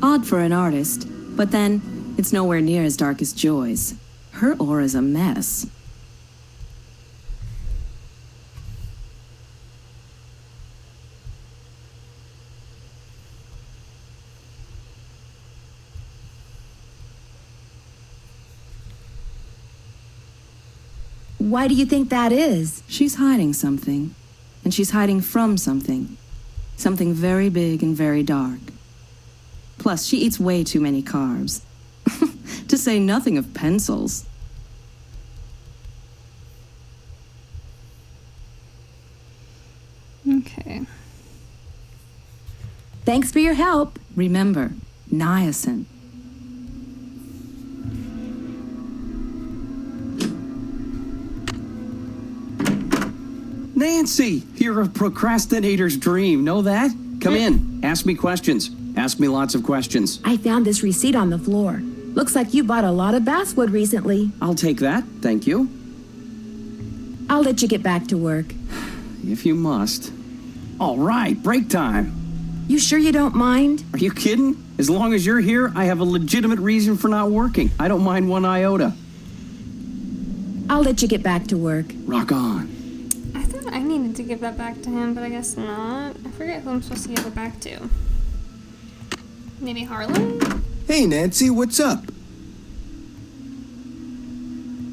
Odd for an artist, but then it's nowhere near as dark as Joy's. Her aura's a mess. Why do you think that is? She's hiding something. And she's hiding from something. Something very big and very dark. Plus, she eats way too many carbs. To say nothing of pencils. Thanks for your help. Remember, niacin. Nancy, you're a procrastinator's dream. Know that? Come in. Ask me questions. Ask me lots of questions. I found this receipt on the floor. Looks like you bought a lot of basswood recently. I'll take that. Thank you. I'll let you get back to work. If you must. All right, break time. You sure you don't mind? Are you kidding? As long as you're here, I have a legitimate reason for not working. I don't mind one iota. I'll let you get back to work. Rock on. I thought I needed to give that back to him, but I guess not. I forget who I'm supposed to give it back to. Maybe Harlan? Hey, Nancy, what's up?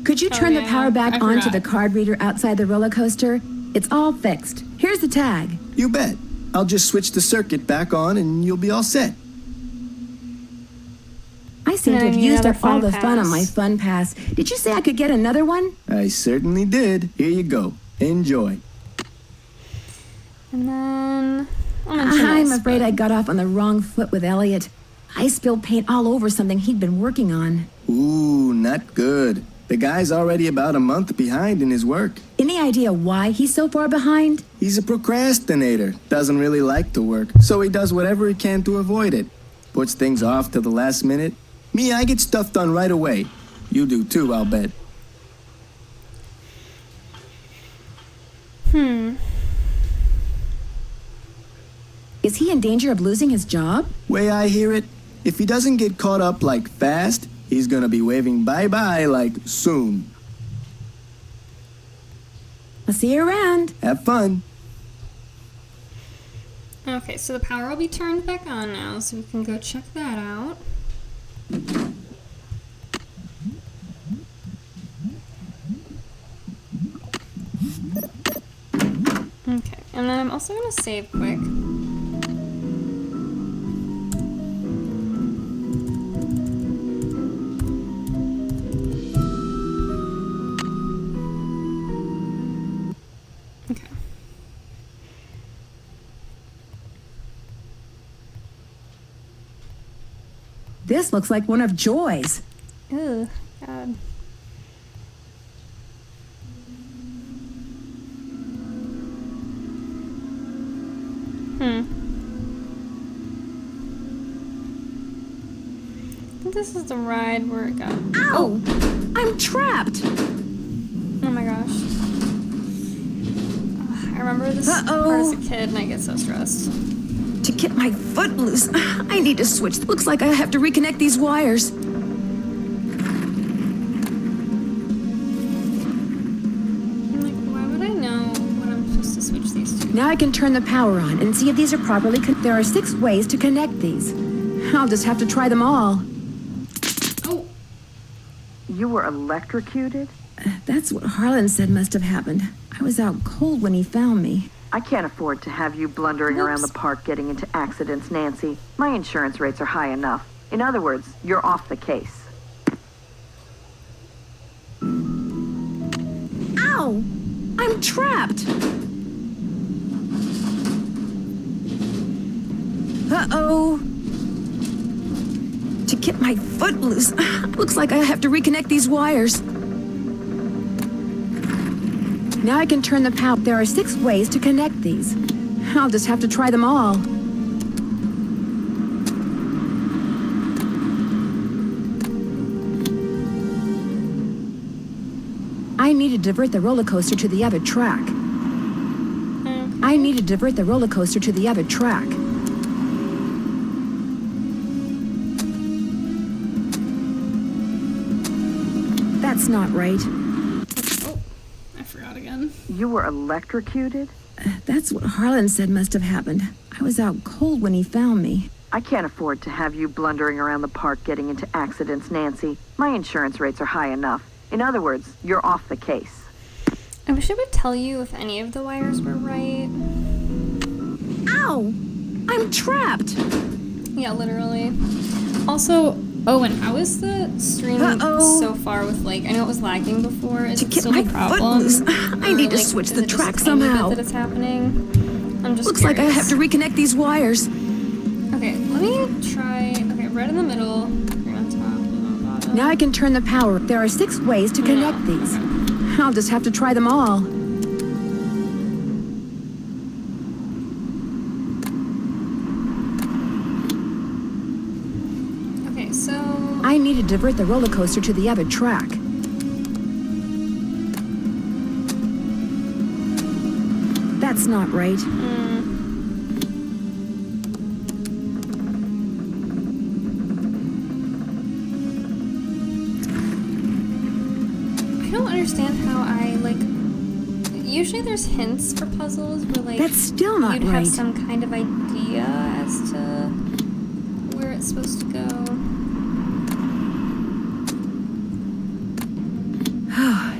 Could you turn the power back on to forgot. the card reader outside the roller coaster? It's all fixed. Here's the tag. You bet. I'll just switch the circuit back on and you'll be all set. I seem No, to have you need used another up all fun the fun on pass. my fun pass. Did you say I could get another one? I certainly did. Here you go. Enjoy. And then... I'll mention I'm this, afraid but- I got off on the wrong foot with Elliot. I spilled paint all over something he'd been working on. Ooh, not good. The guy's already about a month behind in his work. Any idea why he's so far behind? He's a procrastinator. Doesn't really like to work, so he does whatever he can to avoid it. Puts things off to the last minute. Me, I get stuff done right away. You do too, I'll bet. Is he in danger of losing his job? Way I hear it, if he doesn't get caught up like fast, he's gonna be waving bye-bye like soon. I'll see you around. Have fun. Okay, so the power will be turned back on now, so we can go check that out. Okay, and then I'm also gonna save quick. Okay. This looks like one of Joy's. Ugh, God. I think this is the ride where it got. Ow! I'm trapped! Oh my gosh. Ugh, I remember this part as a kid and I get so stressed. To get my foot loose, I need to switch. Looks like I have to reconnect these wires. I'm like, why would I know what I'm supposed to switch these to? Now I can turn the power on and see if these are properly there are 6 ways to connect these. I'll just have to try them all. Oh! You were electrocuted? That's what Harlan said must have happened. I was out cold when he found me. I can't afford to have you blundering around the park getting into accidents, Nancy. My insurance rates are high enough. In other words, you're off the case. Ow! I'm trapped! Uh-oh! To get my foot loose, looks like I have to reconnect these wires. Now I can turn the power. There are 6 ways to connect these. I'll just have to try them all. I need to divert the roller coaster to the other track. I need to divert the roller coaster to the other track. That's not right. Oh, I forgot again. You were electrocuted? That's what Harlan said must have happened. I was out cold when he found me. I can't afford to have you blundering around the park getting into accidents, Nancy. My insurance rates are high enough. In other words, you're off the case. I wish I would tell you if any of the wires were right. Ow! I'm trapped! Yeah, literally. Also, oh, and how is the stream so far with, like, I know it was lagging before. Is it still a problem? I need to switch the track somehow. That it's happening? I'm just Looks like I have to reconnect these wires. let me try. Okay, red in the middle, green on top, blue on bottom. Now I can turn the power. There are 6 ways to connect these. I'll just have to try them all. Okay, so... I need to divert the roller coaster to the other track. That's not right. I don't understand how I, like... Usually there's hints for puzzles where, like... That's still not you'd right. have some kind of idea as to where it's supposed to go.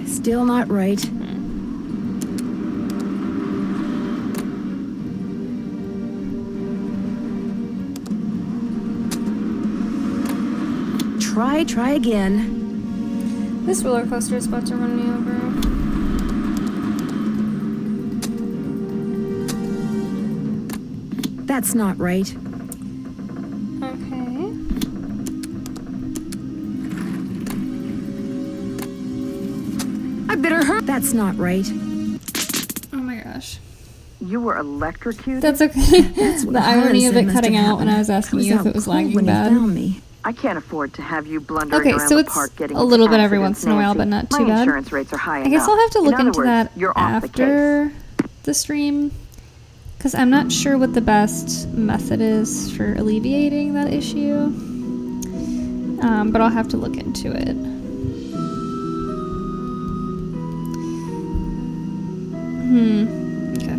Still not right. Try again. This roller coaster is about to run me over. That's not right. Okay. I better hurry. That's not right. Oh my gosh. You were electrocuted? That's okay. The irony of it cutting out when I was asking you if it was lagging bad. I can't afford to have you blundering Okay, around so the it's park getting a little into bit every accidents, once in a while, Nancy. but not too My bad. insurance rates are high I guess enough. I'll have to look In other into words, that you're off the after the stream, because I'm not sure what the best method is for alleviating that issue. But I'll have to look into it. Okay.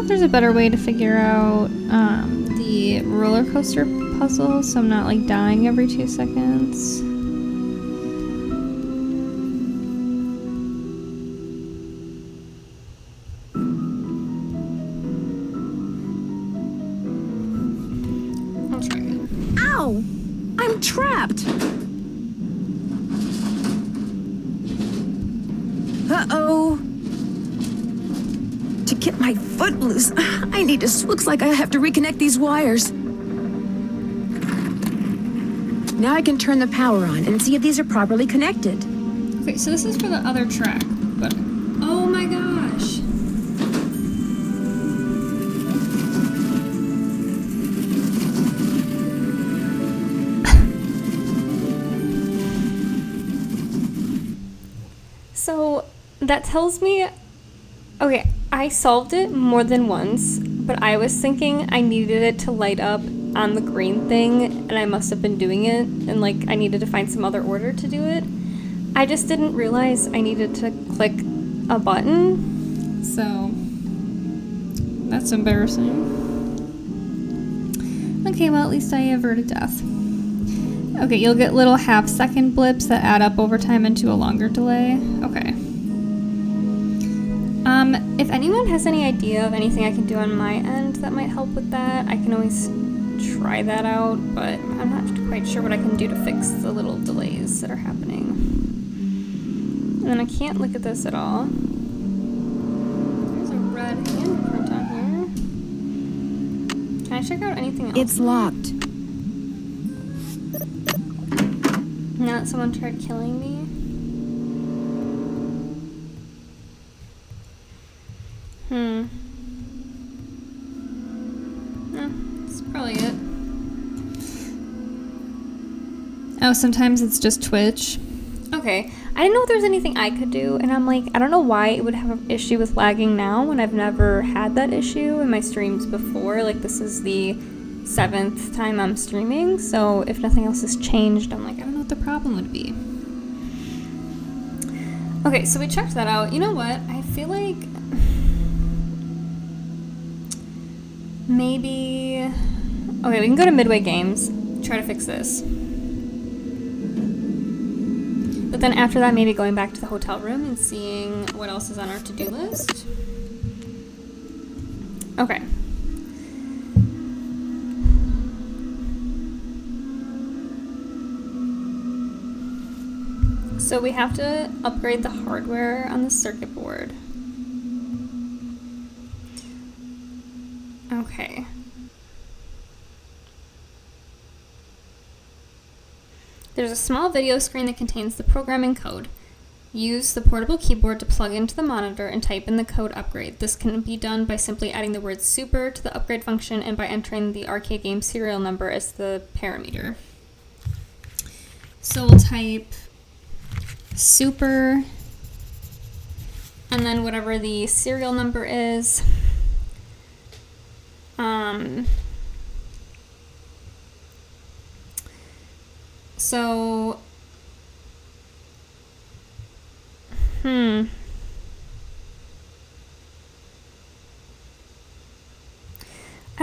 There's a better way to figure out the roller coaster puzzle so I'm not like dying every 2 seconds. I'll try it. Ow! I'm trapped! Uh-oh! To get my foot loose, I need to... Looks like I have to reconnect these wires. Now I can turn the power on and see if these are properly connected. Okay, so this is for the other track, but... Oh my gosh! So, that tells me... Okay, I solved it more than once, but I was thinking I needed it to light up on the green thing, and I must have been doing it, and like I needed to find some other order to do it. I just didn't realize I needed to click a button, so that's embarrassing. Okay, well at least I averted death. Okay, you'll get little half-second blips that add up over time into a longer delay. Okay. If anyone has any idea of anything I can do on my end that might help with that, I can always try that out, but I'm not quite sure what I can do to fix the little delays that are happening. And then I can't look at this at all. There's a red handprint on here. Can I check out anything else? It's locked. Now that someone tried killing me. That's probably it. Oh, sometimes it's just Twitch. Okay, I didn't know if there was anything I could do, and I'm like, I don't know why it would have an issue with lagging now when I've never had that issue in my streams before. Like, this is the 7th time I'm streaming, so if nothing else has changed, I'm like, I don't know what the problem would be. Okay, so we checked that out. You know what? I feel like Maybe... Okay, we can go to Midway Games, try to fix this. But then after that, maybe going back to the hotel room and seeing what else is on our to-do list. Okay. So we have to upgrade the hardware on the circuit board. Okay. There's a small video screen that contains the programming code. Use the portable keyboard to plug into the monitor and type in the code upgrade. This can be done by simply adding the word super to the upgrade function and by entering the arcade game serial number as the parameter. So we'll type super and then whatever the serial number is. So, I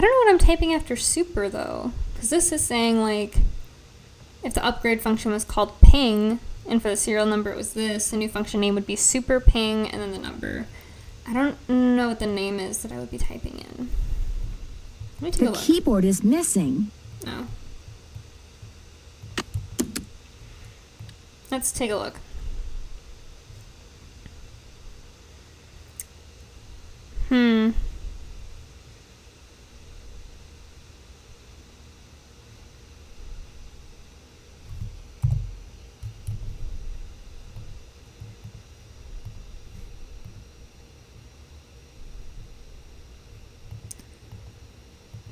don't know what I'm typing after super though, because this is saying like if the upgrade function was called ping and for the serial number it was this, the new function name would be super ping and then the number. I don't know what the name is that I would be typing in. Let me take a look. The keyboard is missing. Oh. Let's take a look.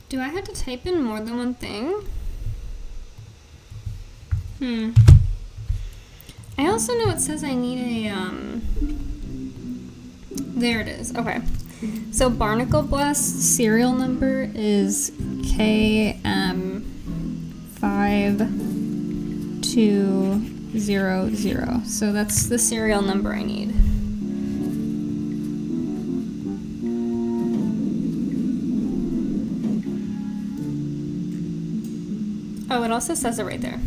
Do I have to type in more than one thing? I also know it says I need a, there it is, okay. So Barnacle Blast serial number is KM5200. So that's the serial number I need. Oh, it also says it right there.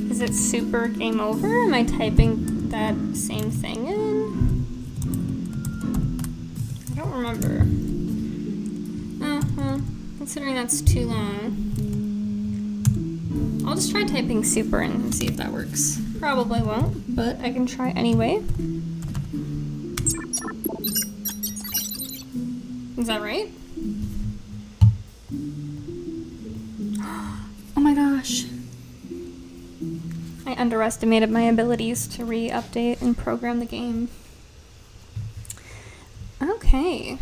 Is it super game over? Am I typing that same thing in? I don't remember. Oh, well, considering that's too long. I'll just try typing super in and see if that works. Probably won't, but I can try anyway. Is that right? Oh my gosh. I underestimated my abilities to re-update and program the game. Okay.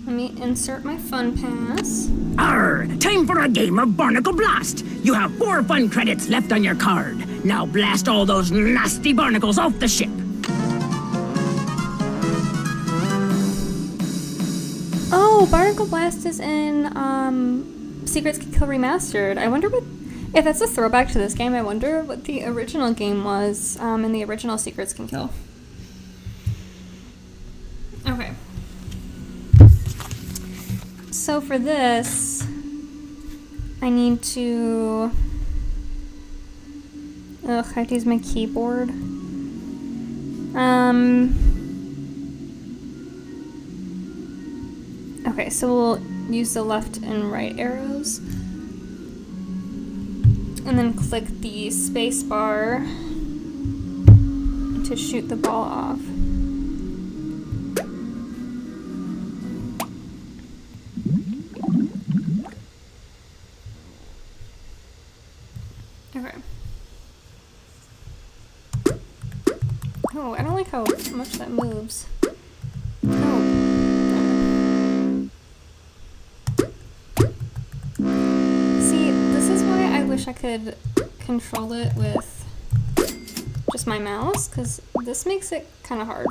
Let me insert my fun pass. Arr! Time for a game of Barnacle Blast! You have 4 fun credits left on your card. Now blast all those nasty barnacles off the ship! Oh, Barnacle Blast is in Secrets Can Kill Remastered. I wonder what... If that's a throwback to this game, I wonder what the original game was in the original Secrets Can Kill. Okay. So for this, I need to... Ugh, I have to use my keyboard. Okay, so we'll use the left and right arrows. And then click the space bar to shoot the ball off. Okay. Oh, I don't like how much that moves. Oh. See, this is why I wish I could control it with just my mouse, because this makes it kind of hard.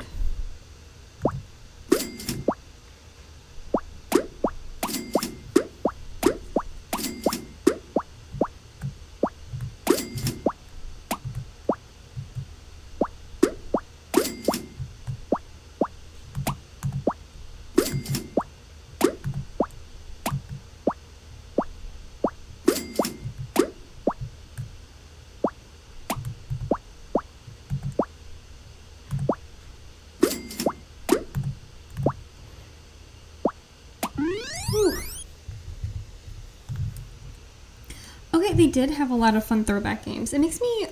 Okay, they did have a lot of fun throwback games. It makes me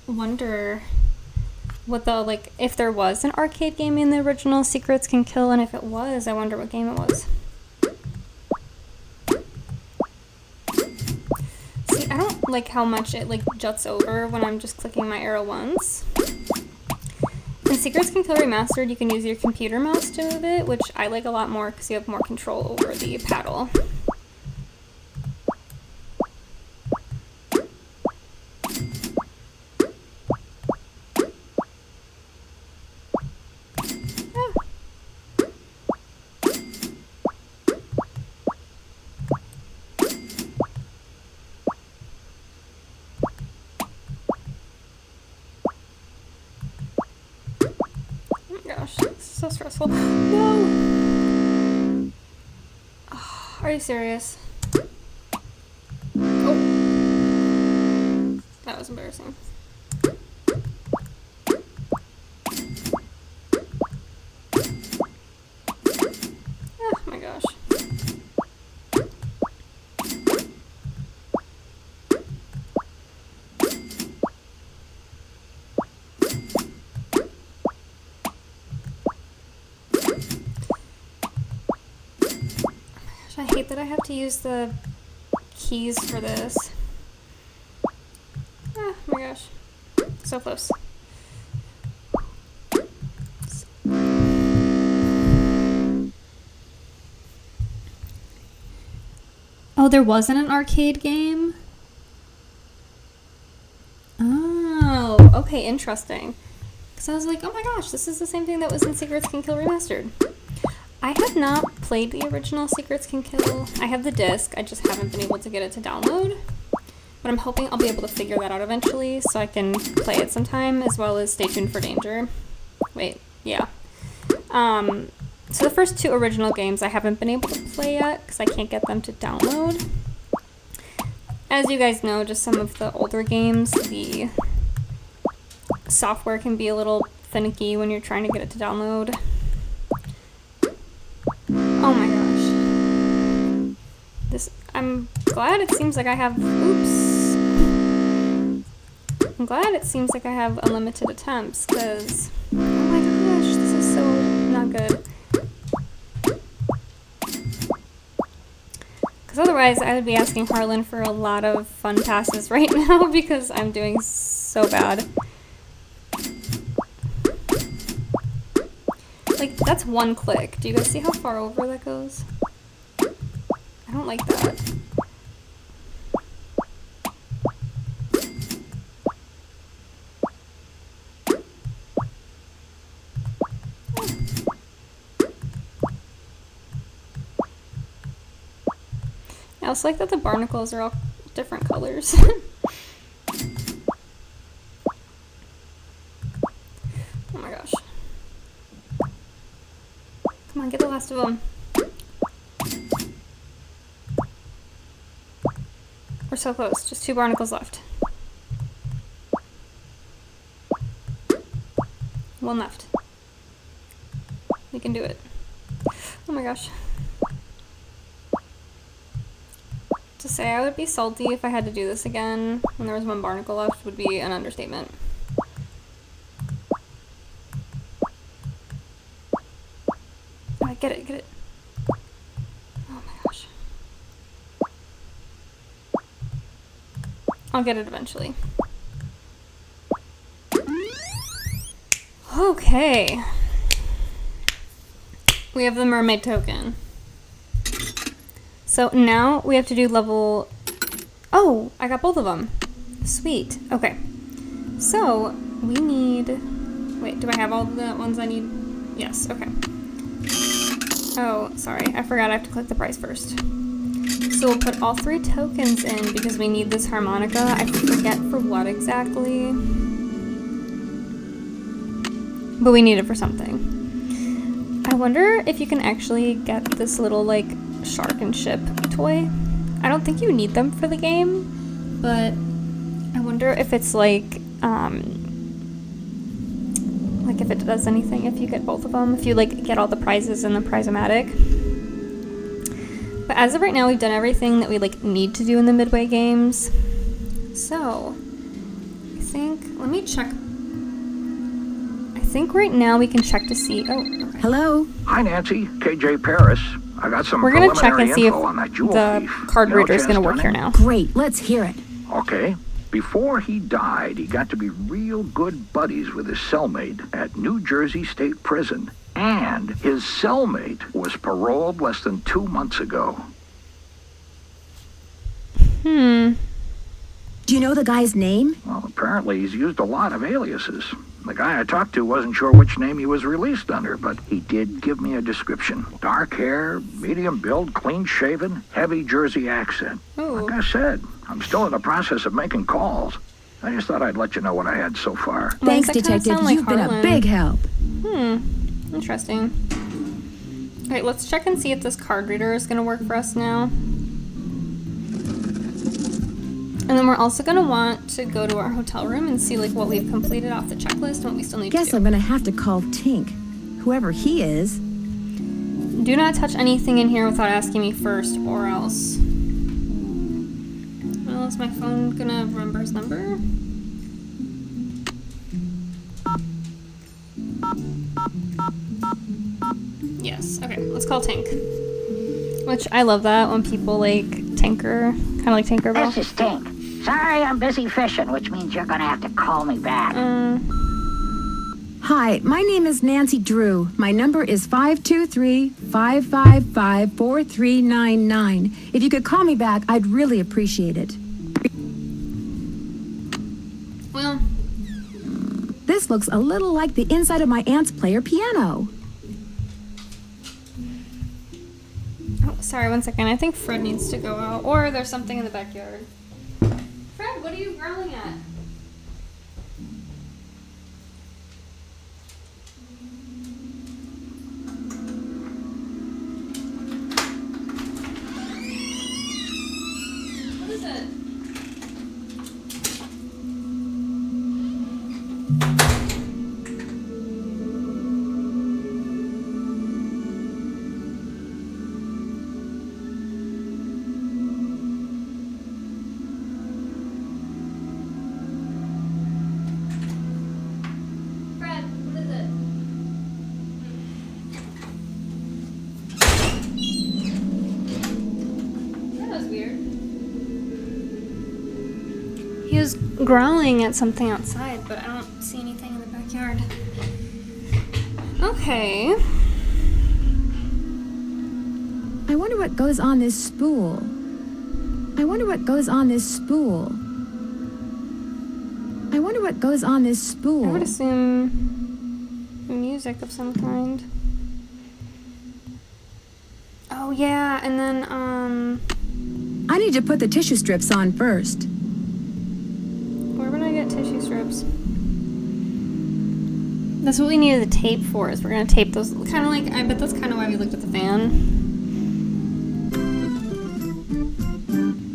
wonder what the, like, if there was an arcade game in the original Secrets Can Kill, and if it was, I wonder what game it was. See, I don't like how much it, like, juts over when I'm just clicking my arrow once. In Secrets Can Kill Remastered, you can use your computer mouse to move it, which I like a lot more because you have more control over the paddle. Gosh, this is so stressful. No! Oh, are you serious? Oh. That was embarrassing. Oh my gosh. I hate that I have to use the keys for this. Oh my gosh. So close. Oh, there wasn't an arcade game? Oh, okay, interesting. Because I was like, oh my gosh, this is the same thing that was in Secrets Can Kill Remastered. I have not played the original Secrets Can Kill. I have the disc, I just haven't been able to get it to download. But I'm hoping I'll be able to figure that out eventually so I can play it sometime, as well as stay tuned for Danger. Wait, yeah. So the first two original games I haven't been able to play yet because I can't get them to download. As you guys know, just some of the older games, the software can be a little finicky when you're trying to get it to download. Oh my gosh. I'm glad it seems like I have, oops. I'm glad it seems like I have unlimited attempts, because, oh my gosh, this is so not good. Because otherwise I would be asking Harlan for a lot of fun passes right now, because I'm doing so bad. Like, that's one click. Do you guys see how far over that goes? I don't like that. I also like that the barnacles are all different colors. Oh my gosh. Come on, get the last of them. We're so close. Just 2 barnacles left. 1 left. We can do it. Oh my gosh. To say I would be salty if I had to do this again when there was 1 barnacle left would be an understatement. Alright, get it, get it. Oh my gosh. I'll get it eventually. Okay. We have the mermaid token. So now we have to do level... Oh, I got both of them. Sweet. Okay. So we need... Wait, do I have all the ones I need? Yes, okay. Oh, sorry. I forgot I have to click the price first. So we'll put all 3 tokens in because we need this harmonica. I forget for what exactly. But we need it for something. I wonder if you can actually get this little, like, shark and ship toy. I don't think you need them for the game, but I wonder if it's like if it does anything if you get both of them, if you like get all the prizes in the prize-o-matic. But as of right now, we've done everything that we like need to do in the Midway games. So, let me check. I think right now we can check to see. Oh, okay. Hello? Hi, Nancy. KJ Paris. I got some We're gonna check preliminary and see if info on that jewel the thief. card You know reader is gonna Chance work here Dunning? now. Great, let's hear it. Okay. Before he died, he got to be real good buddies with his cellmate at New Jersey State Prison. And his cellmate was paroled less than 2 months ago. Do you know the guy's name? Well, apparently he's used a lot of aliases. The guy I talked to wasn't sure which name he was released under, but he did give me a description. Dark hair, medium build, clean-shaven, heavy Jersey accent. Ooh. Like I said, I'm still in the process of making calls. I just thought I'd let you know what I had so far. Thanks, does that kinda Detective. sound like You've been a Harlan? big help. Interesting. Alright, let's check and see if this card reader is gonna work for us now. And then we're also gonna want to go to our hotel room and see like what we've completed off the checklist and what we still need Guess to do. I'm gonna have to call Tink. Whoever he is. Do not touch anything in here without asking me first, or else. Well, is my phone gonna remember his number? Yes. Okay, let's call Tink. Which I love that when people like tinker, kind of like Tinkerbell. This is Tink. Sorry, I'm busy fishing, which means you're gonna have to call me back. Hi, my name is Nancy Drew. My number is 523-555-4399. If you could call me back, I'd really appreciate it. Well, this looks a little like the inside of my aunt's player piano. oh, sorry, one second. I think Fred needs to go out, or there's something in the backyard. Fred, what are you growling at? What is it? Fred, what is it? That was weird. He was growling at something outside, but I don't see anything in the backyard. Okay. I wonder what goes on this spool. I wonder what goes on this spool. I wonder what goes on this spool. I would assume music of some kind. Oh yeah, and then I need to put the tissue strips on first. where would I get tissue strips? That's what we needed the tape for, is we're gonna tape those, kind of like, I bet that's kind of why we looked at the fan.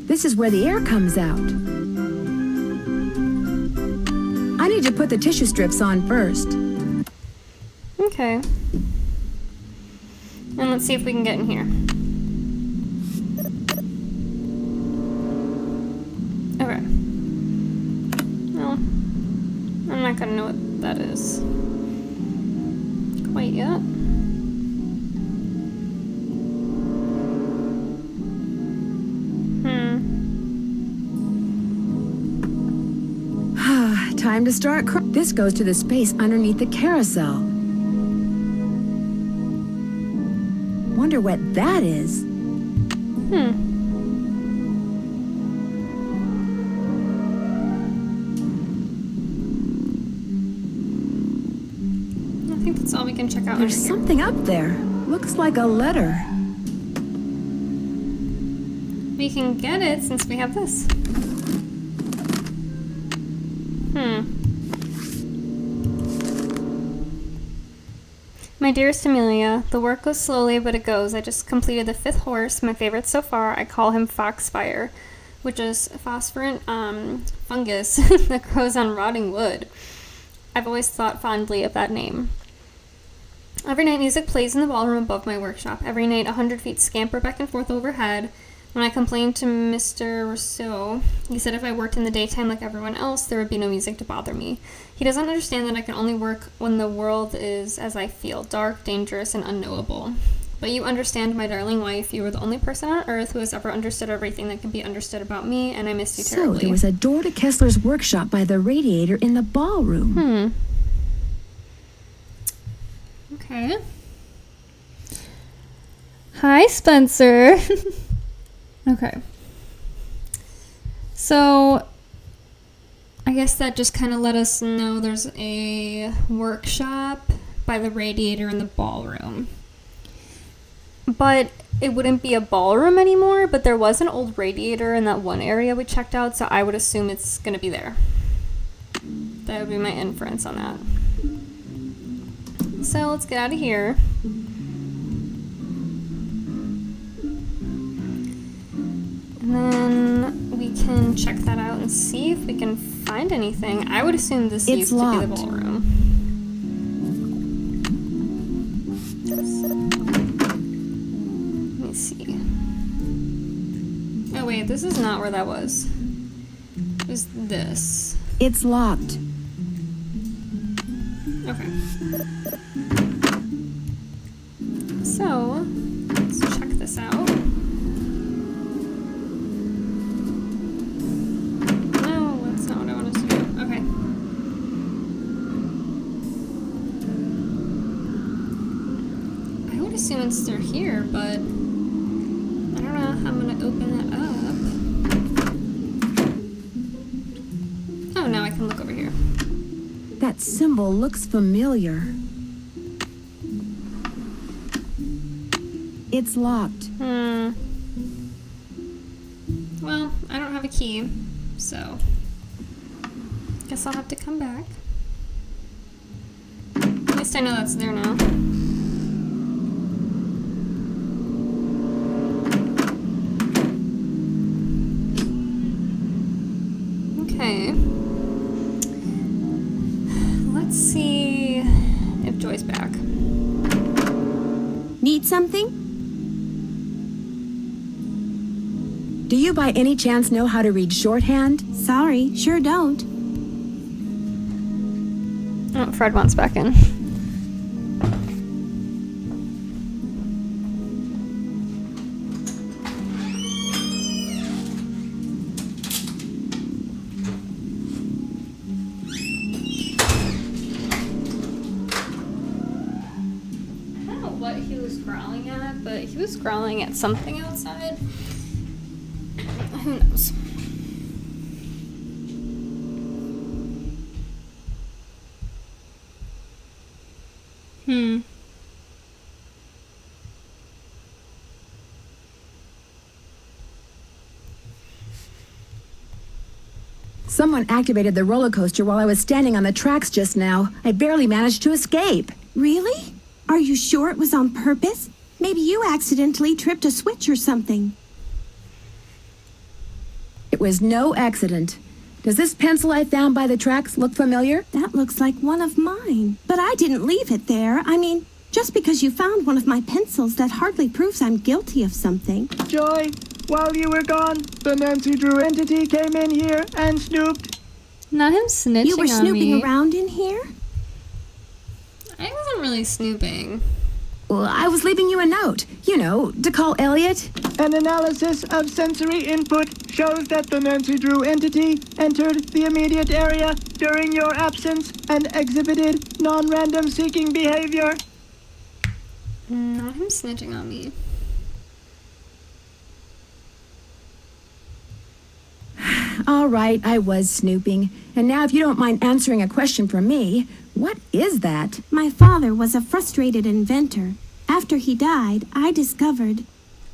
This is where the air comes out. I need to put the tissue strips on first. Okay. And let's see if we can get in here. Okay. Well, I'm not gonna know what that is quite yet. Time to start. This goes to the space underneath the carousel. Wonder what that is. I think that's all we can check out. There's under here. something up there. Looks like a letter. We can get it since we have this. My dearest Amelia, the work goes slowly, but it goes. I just completed the 5th horse, my favorite so far. I call him Foxfire, which is a phosphorant fungus that grows on rotting wood. I've always thought fondly of that name. Every night music plays in the ballroom above my workshop. Every night 100 feet scamper back and forth overhead. When I complained to Mr. Rousseau, he said if I worked in the daytime like everyone else, there would be no music to bother me. He doesn't understand that I can only work when the world is as I feel, dark, dangerous, and unknowable. But you understand, my darling wife. You were the only person on earth who has ever understood everything that can be understood about me, and I miss you terribly. So there was a door to Kessler's workshop by the radiator in the ballroom. Okay. Hi, Spencer. Okay. So, I guess that just kind of let us know there's a workshop by the radiator in the ballroom. But it wouldn't be a ballroom anymore, but there was an old radiator in that one area we checked out, so I would assume it's going to be there. That would be my inference on that. So, let's get out of here. And then we can check that out and see if we can find anything. I would assume this used to be the ballroom. Let me see. Oh wait, this is not where that was. It was this. It's locked. Okay. So, let's check this out. Assume it's through here, but I don't know how I'm gonna open that up. Oh, now I can look over here. That symbol looks familiar. It's locked. Well, I don't have a key, so guess I'll have to come back. At least I know that's there now. Okay. Let's see if Joy's back. Need something? Do you by any chance know how to read shorthand? Sorry, sure don't. Oh, Fred wants back in. But he was growling at something outside. Who knows? Someone activated the roller coaster while I was standing on the tracks just now. I barely managed to escape. Really? Are you sure it was on purpose? Maybe you accidentally tripped a switch or something. It was no accident. Does this pencil I found by the tracks look familiar? That looks like one of mine. But I didn't leave it there. I mean, just because you found one of my pencils, that hardly proves I'm guilty of something. Joy, while you were gone, the Nancy Drew entity came in here and snooped. Not him snitching on me. You were snooping around in here? I wasn't really snooping. Well, I was leaving you a note, you know, to call Elliot. An analysis of sensory input shows that the Nancy Drew entity entered the immediate area during your absence and exhibited non-random seeking behavior. Not him snitching on me. All right, I was snooping. And now if you don't mind answering a question from me, what is that? My father was a frustrated inventor. After he died, I discovered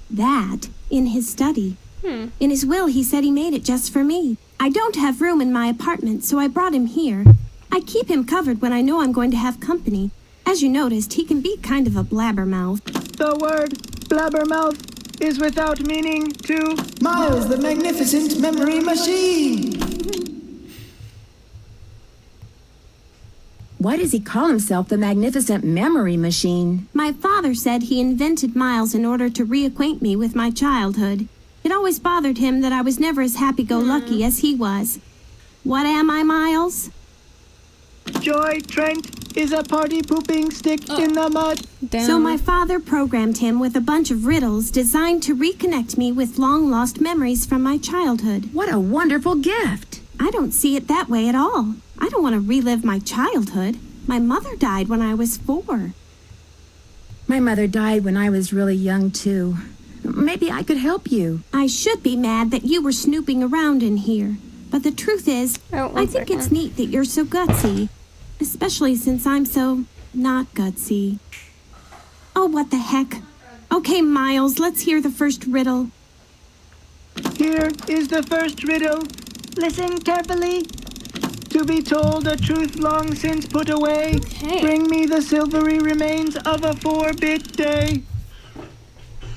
that in his study. In his will, he said he made it just for me. I don't have room in my apartment, so I brought him here. I keep him covered when I know I'm going to have company. As you noticed, he can be kind of a blabbermouth. The word blabbermouth is without meaning to Miles, the magnificent memory machine. Why does he call himself the magnificent memory machine? My father said he invented Miles in order to reacquaint me with my childhood. It always bothered him that I was never as happy-go-lucky as he was. What am I, Miles? Joy Trent is a party-pooping stick in the mud. Damn. So my father programmed him with a bunch of riddles designed to reconnect me with long-lost memories from my childhood. What a wonderful gift. I don't see it that way at all. I don't want to relive my childhood. My mother died when I was 4. My mother died when I was really young, too. Maybe I could help you. I should be mad that you were snooping around in here. But the truth is, I think it's neat that you're so gutsy. Especially since I'm so not gutsy. Oh, what the heck. Okay, Miles, let's hear the first riddle. Here is the first riddle. Listen carefully. To be told a truth long since put away. Bring me the silvery remains of a 4-bit day.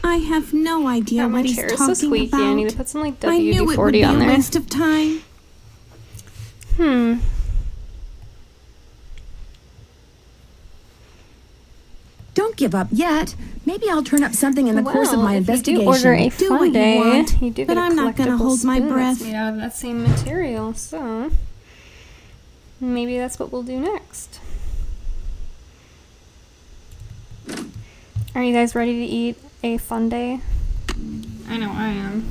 I have no idea what he's talking so squeaky. about. I need to put some like WD-40 I knew it would be on a there. waste of time. Don't give up yet. Maybe I'll turn up something in the course of my investigation. If you do order a Do what you Funday, want, you do but get a I'm not gonna collectible hold my spoon that's breath. made out of that same material, so maybe that's what we'll do next. Are you guys ready to eat a Funday? I know I am.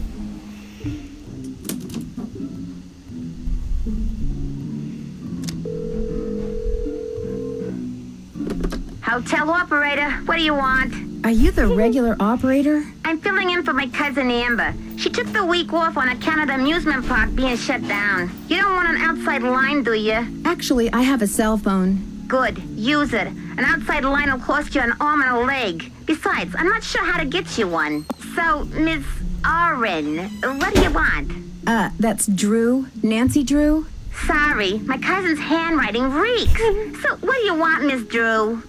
Hotel operator, what do you want? Are you the regular operator? I'm filling in for my cousin Amber. She took the week off on account of the amusement park being shut down. You don't want an outside line, do you? Actually, I have a cell phone. Good, use it. An outside line will cost you an arm and a leg. Besides, I'm not sure how to get you one. So, Miss Oren, what do you want? That's Drew. Nancy Drew? Sorry, my cousin's handwriting reeks. So, what do you want, Miss Drew?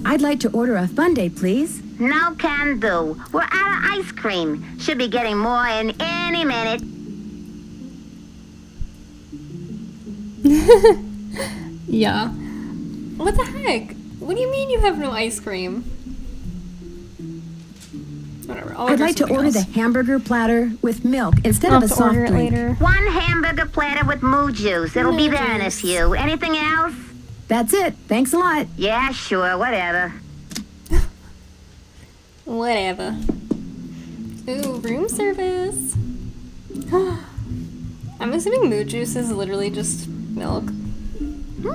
I'd like to order a Funday, please. No can do. We're out of ice cream. Should be getting more in any minute. Yeah. What the heck? What do you mean you have no ice cream? Whatever. I'd like to order the hamburger platter with milk instead of a soft drink. One hamburger platter with moo juice. It'll be there in a few. Anything else? That's it. Thanks a lot. Yeah, sure. Whatever. Whatever. Ooh, room service. I'm assuming moo juice is literally just milk. I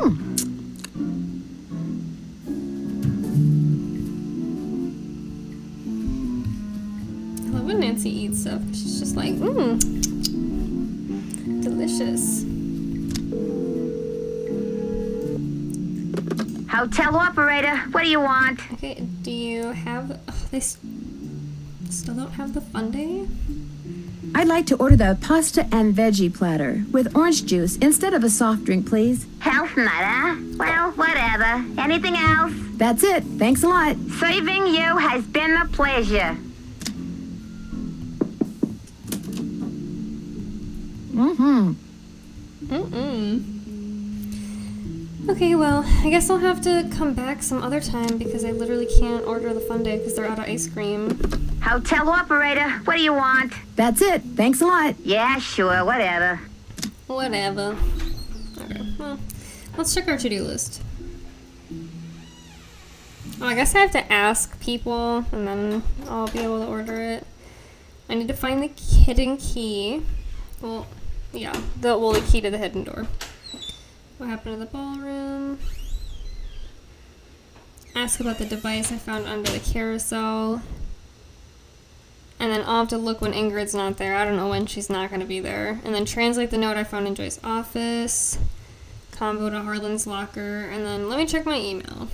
love when Nancy eats stuff. She's just like, delicious. Hotel operator, what do you want? Okay, do you have... they still don't have the Funday? I'd like to order the pasta and veggie platter with orange juice instead of a soft drink, please. Health nut, huh? Well, whatever. Anything else? That's it. Thanks a lot. Serving you has been a pleasure. Okay, well, I guess I'll have to come back some other time because I literally can't order the Funday because they're out of ice cream. Hotel operator, what do you want? That's it. Thanks a lot. Yeah, sure, whatever. Whatever. Okay, well, let's check our to-do list. Oh, I guess I have to ask people and then I'll be able to order it. I need to find the hidden key. Well, yeah, the key to the hidden door. What happened to the ballroom? Ask about the device I found under the carousel. And then I'll have to look when Ingrid's not there. I don't know when she's not going to be there. And then translate the note I found in Joy's office. Combo to Harlan's locker. And then let me check my email.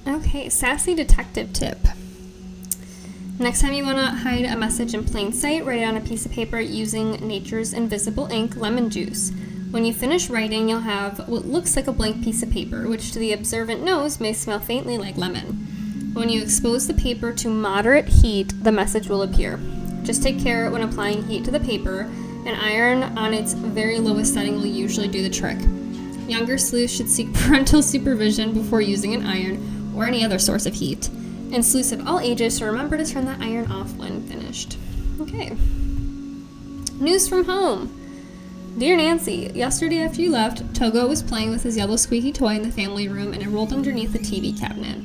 Okay, sassy detective tip. Next time you want to hide a message in plain sight, write it on a piece of paper using Nature's Invisible Ink lemon juice. When you finish writing, you'll have what looks like a blank piece of paper, which to the observant nose may smell faintly like lemon. When you expose the paper to moderate heat, the message will appear. Just take care when applying heat to the paper. An iron on its very lowest setting will usually do the trick. Younger sleuths should seek parental supervision before using an iron or any other source of heat. Inclusive all ages, so remember to turn that iron off when finished. Okay. News from home. Dear Nancy, yesterday after you left, Togo was playing with his yellow squeaky toy in the family room and it rolled underneath the TV cabinet.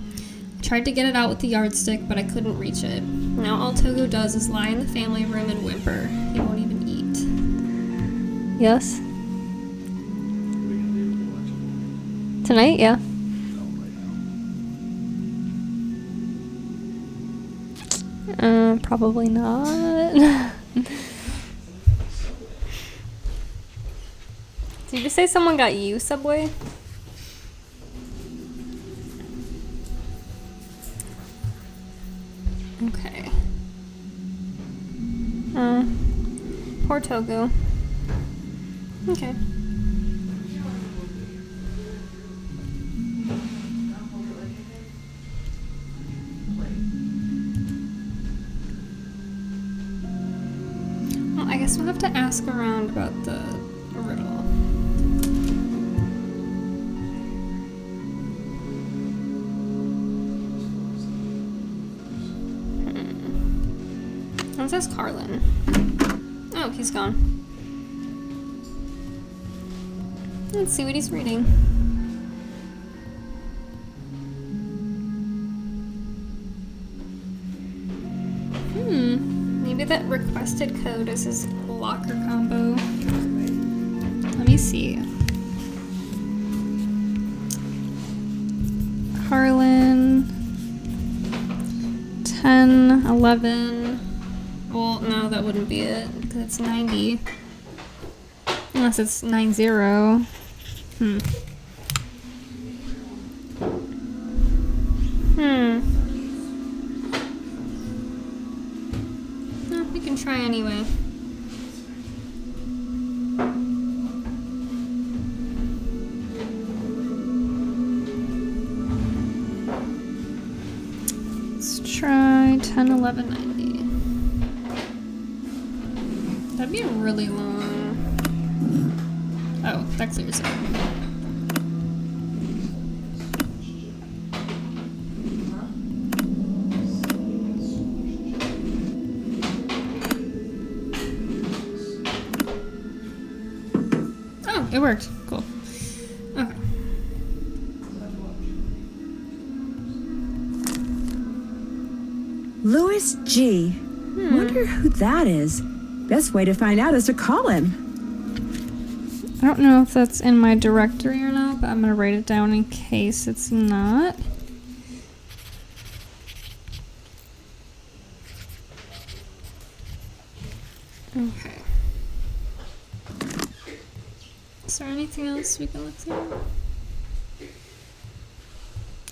I tried to get it out with the yardstick, but I couldn't reach it. Now all Togo does is lie in the family room and whimper. He won't even eat. Yes? Tonight? Yeah. Probably not. Did you just say someone got you, Subway? Okay. Poor Togo. Okay. Well, I guess we'll have to ask around about the riddle. It says Carlin. Oh, he's gone. Let's see what he's reading. Maybe that requested code is his locker combo. Let me see. Carlin. 10, 11. Well, no, that wouldn't be it, because it's 90. Unless it's 90. Well, we can try anyway. Let's try 10, 11, 90. That'd be really long. Oh, that clears it. Oh, it worked. Cool. Okay. Louis G. Wonder who that is. Best way to find out is to call him. I don't know if that's in my directory or not, but I'm gonna write it down in case it's not. Okay. Is there anything else we can look through?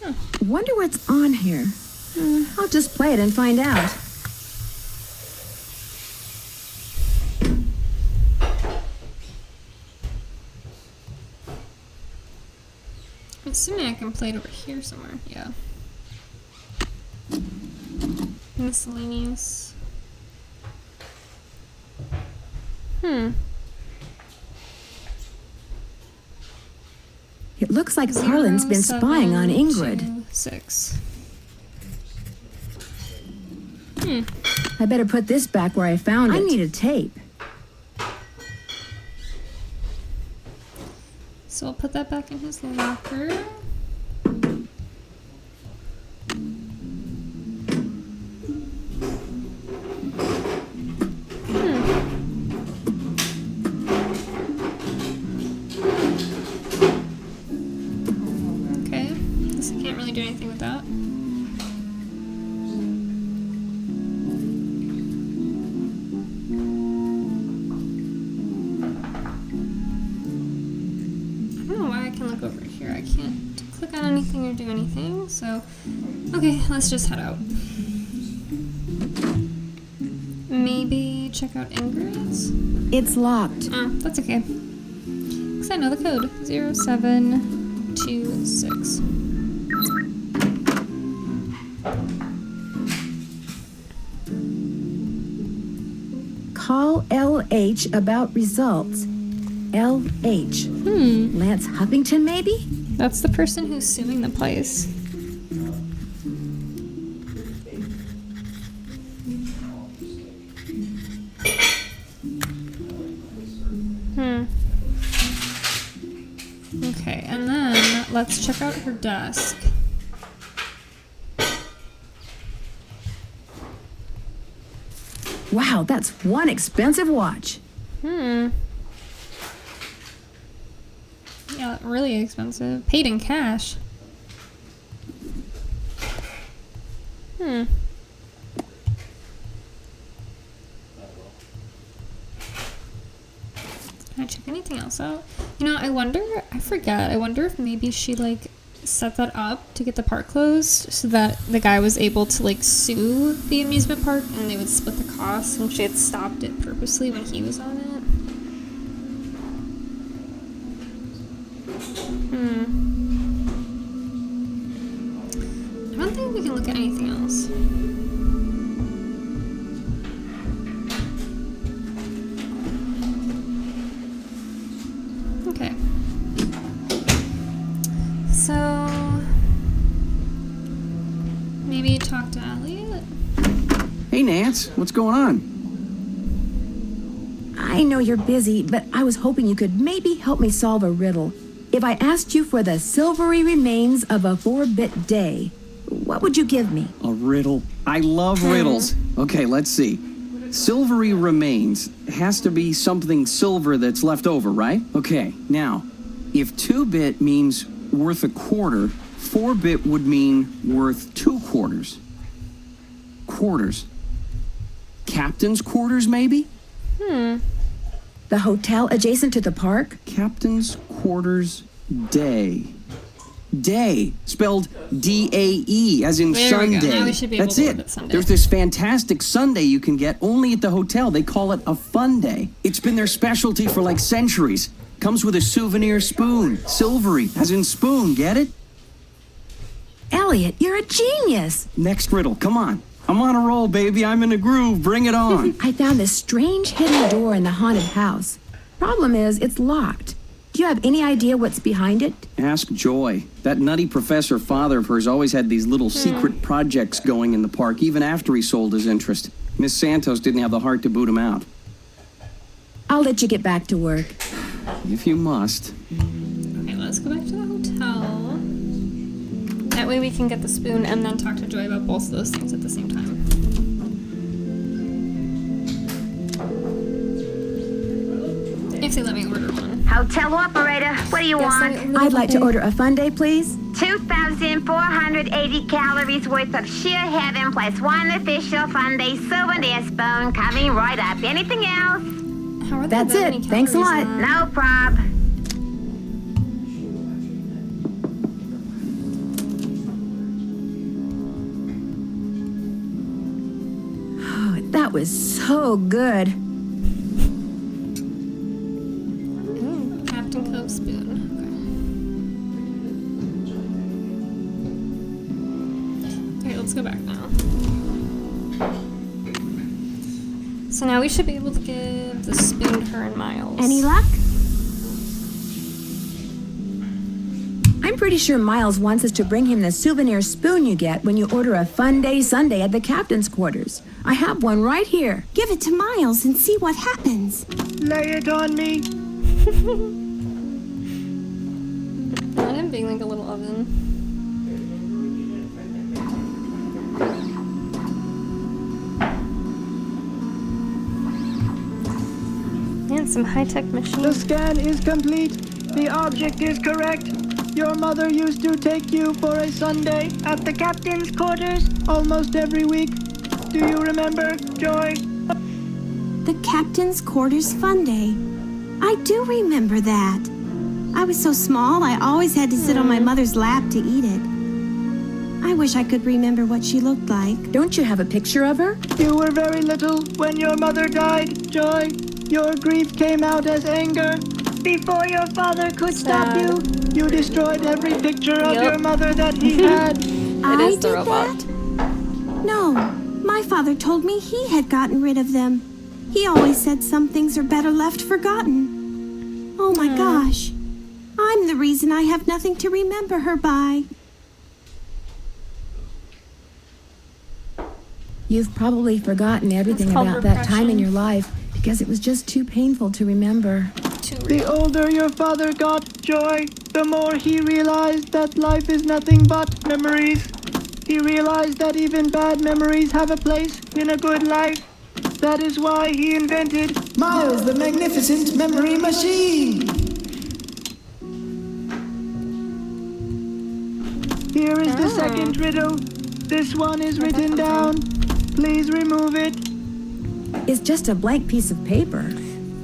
Oh. Wonder what's on here. I'll just play it and find out. I'm assuming I can play it over here somewhere. Yeah. Miscellaneous. It looks like Harlan's been spying on Ingrid. 6. I better put this back where I found it. I need a tape. So I'll put that back in his locker. Okay, guess I can't really do anything with that. Over here, I can't click on anything or do anything, so okay, let's just head out. Maybe check out Ingrid's? It's locked. Oh, that's okay. Because I know the code. 0726. Call LH about results. LH. Lance Huffington, maybe? That's the person who's suing the place. Okay, and then let's check out her desk. Wow, that's one expensive watch. Yeah, really expensive. Paid in cash. Can I check anything else out? You know, I wonder if maybe she, like, set that up to get the park closed so that the guy was able to, like, sue the amusement park and they would split the costs, and she had stopped it purposely when he was on it. I don't think we can look at anything else. Okay. So maybe talk to Elliot. Hey, Nance, what's going on? I know you're busy, but I was hoping you could maybe help me solve a riddle. If I asked you for the silvery remains of a 4-bit day, what would you give me? A riddle. I love riddles. Okay, let's see. Silvery remains has to be something silver that's left over, right? Okay, now, if 2-bit means worth a quarter, 4-bit would mean worth 2 quarters. Quarters. Captain's quarters, maybe? The hotel adjacent to the park? Captain's quarters day. Day, spelled D-A-E, as in There Sunday. we go. Now we should be able That's to it. look at Sunday. There's this fantastic Sunday you can get only at the hotel. They call it a fun day. It's been their specialty for like centuries. Comes with a souvenir spoon. Silvery, as in spoon, get it? Elliot, you're a genius. Next riddle, come on. I'm on a roll, baby. I'm in a groove. Bring it on. I found this strange hidden door in the haunted house. Problem is, it's locked. Do you have any idea what's behind it? Ask Joy. That nutty professor father of hers always had these little secret projects going in the park, even after he sold his interest. Miss Santos didn't have the heart to boot him out. I'll let you get back to work. If you must. Okay, let's go back to the hotel. That way we can get the spoon and then talk to Joy about both of those things at the same time. If they let me order one. Hotel operator, what do you want? I'd like to order a fun day, please. 2,480 calories worth of sheer heaven plus one official fun day souvenir spoon coming right up. Anything else? How are That's it. Thanks a lot. No prob. Oh, that was so good. Ooh, Captain Coke spoon. Okay. Okay, let's go back now. So now we should be able to give the spoon to her and Miles. Any luck? I'm pretty sure Miles wants us to bring him the souvenir spoon you get when you order a fun day sundae at the captain's quarters. I have one right here. Give it to Miles and see what happens. Lay it on me. Not him being like a little oven. And some high-tech machines. The scan is complete. The object is correct. Your mother used to take you for a Sunday at the captain's quarters almost every week. Do you remember, Joy? The captain's quarters fun day. I do remember that. I was so small, I always had to sit on my mother's lap to eat it. I wish I could remember what she looked like. Don't you have a picture of her? You were very little when your mother died, Joy. Your grief came out as anger. Before your father could stop you, you destroyed every picture of your mother that he had. I did that? No, my father told me he had gotten rid of them. He always said some things are better left forgotten. Oh my gosh. I'm the reason I have nothing to remember her by. You've probably forgotten everything about that time in your life because it was just too painful to remember. too real. The older your father got, Joy, the more he realized that life is nothing but memories. He realized that even bad memories have a place in a good life. That is why he invented Miles the Magnificent Memory Machine. Here is the second riddle. This one is written down. Please remove it. It's just a blank piece of paper.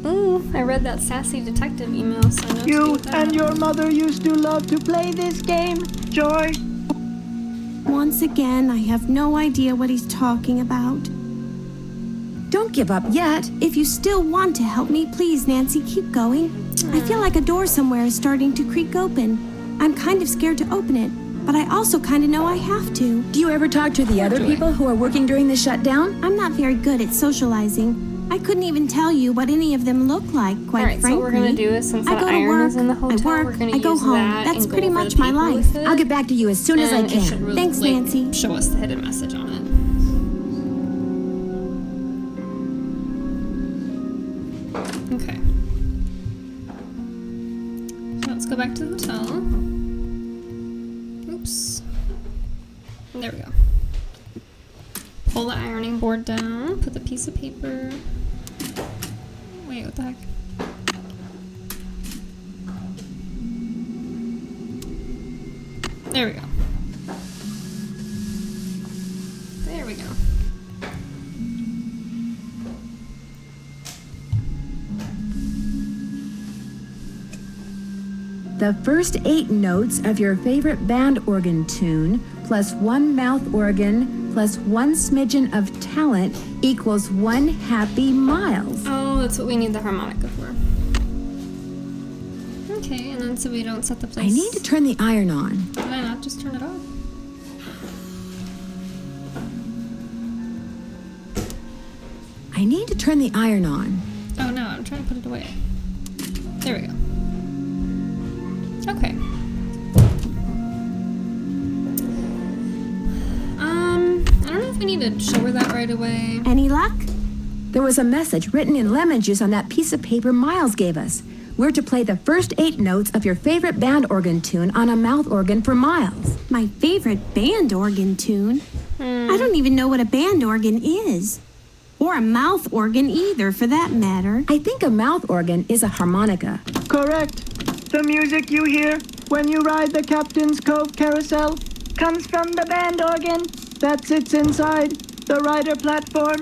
Ooh, I read that sassy detective email, so I know what to do You with that. and your mother used to love to play this game, Joy. Once again, I have no idea what he's talking about. Don't give up yet. If you still want to help me, please, Nancy, keep going. I feel like a door somewhere is starting to creak open. I'm kind of scared to open it, but I also kind of know I have to. Do you ever talk to the other people who are working during the shutdown? I'm not very good at socializing. I couldn't even tell you what any of them look like, quite Alright, frankly. so what we're gonna do is, since I that go to iron work, is in the hotel, I we're work, gonna I go use home. that That's and go pretty over much the my people life. with it. I'll get back to you as soon as I And it should can. really, Thanks, like, Nancy. show us the hidden message on it. Okay. So let's go back to the hotel. Oops. There we go. Pull the ironing board down, put the piece of paper. Wait, what the heck? There we go. There we go. The first 8 notes of your favorite band organ tune, plus 1 mouth organ, plus 1 smidgen of talent, equals 1 happy Miles. Oh, that's what we need the harmonica for. Okay, and then so we don't set the place. I need to turn the iron on. Did I not just turn it off? I need to turn the iron on. Oh no, I'm trying to put it away. There we go. Okay. I don't know if we need to show her that right away. Any luck? There was a message written in lemon juice on that piece of paper Miles gave us. We're to play the first 8 notes of your favorite band organ tune on a mouth organ for Miles. My favorite band organ tune? I don't even know what a band organ is. Or a mouth organ either, for that matter. I think a mouth organ is a harmonica. Correct. The music you hear when you ride the Captain's Cove Carousel comes from the band organ that sits inside the rider platform.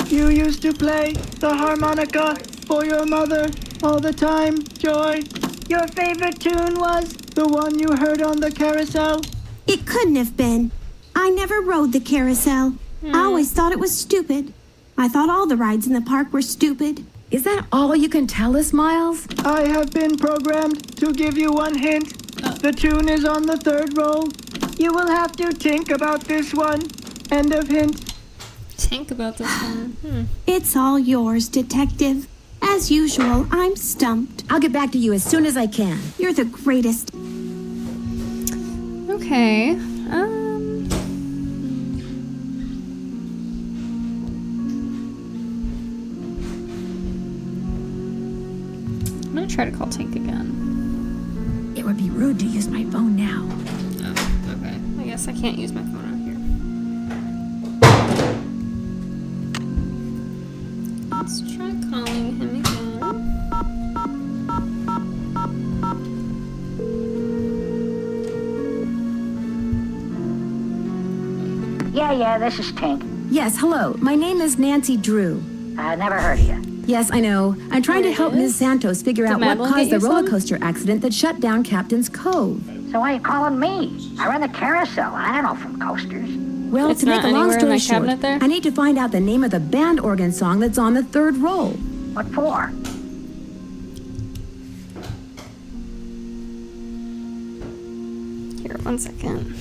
You used to play the harmonica for your mother all the time, Joy. Your favorite tune was the one you heard on the carousel. It couldn't have been. I never rode the carousel. I always thought it was stupid. I thought all the rides in the park were stupid. Is that all you can tell us, Miles? I have been programmed to give you one hint. The tune is on the 3rd roll. You will have to think about this one. End of hint. Think about this one. It's all yours, Detective. As usual, I'm stumped. I'll get back to you as soon as I can. You're the greatest. Okay. I'm gonna try to call Tink again. It would be rude to use my phone now. Oh, okay. I guess I can't use my phone out here. Let's try calling him again. Yeah, this is Tink. Yes, hello. My name is Nancy Drew. I never heard of you. Yes, I know. I'm trying to help Ms. Santos figure out what Madeline caused get the you roller some? coaster accident that shut down Captain's Cove. So why are you calling me? I run the carousel. I don't know from coasters. Well, It's to make not a long anywhere in story that short, cabinet there? I need to find out the name of the band organ song that's on the 3rd roll. What for? Here, 1 second.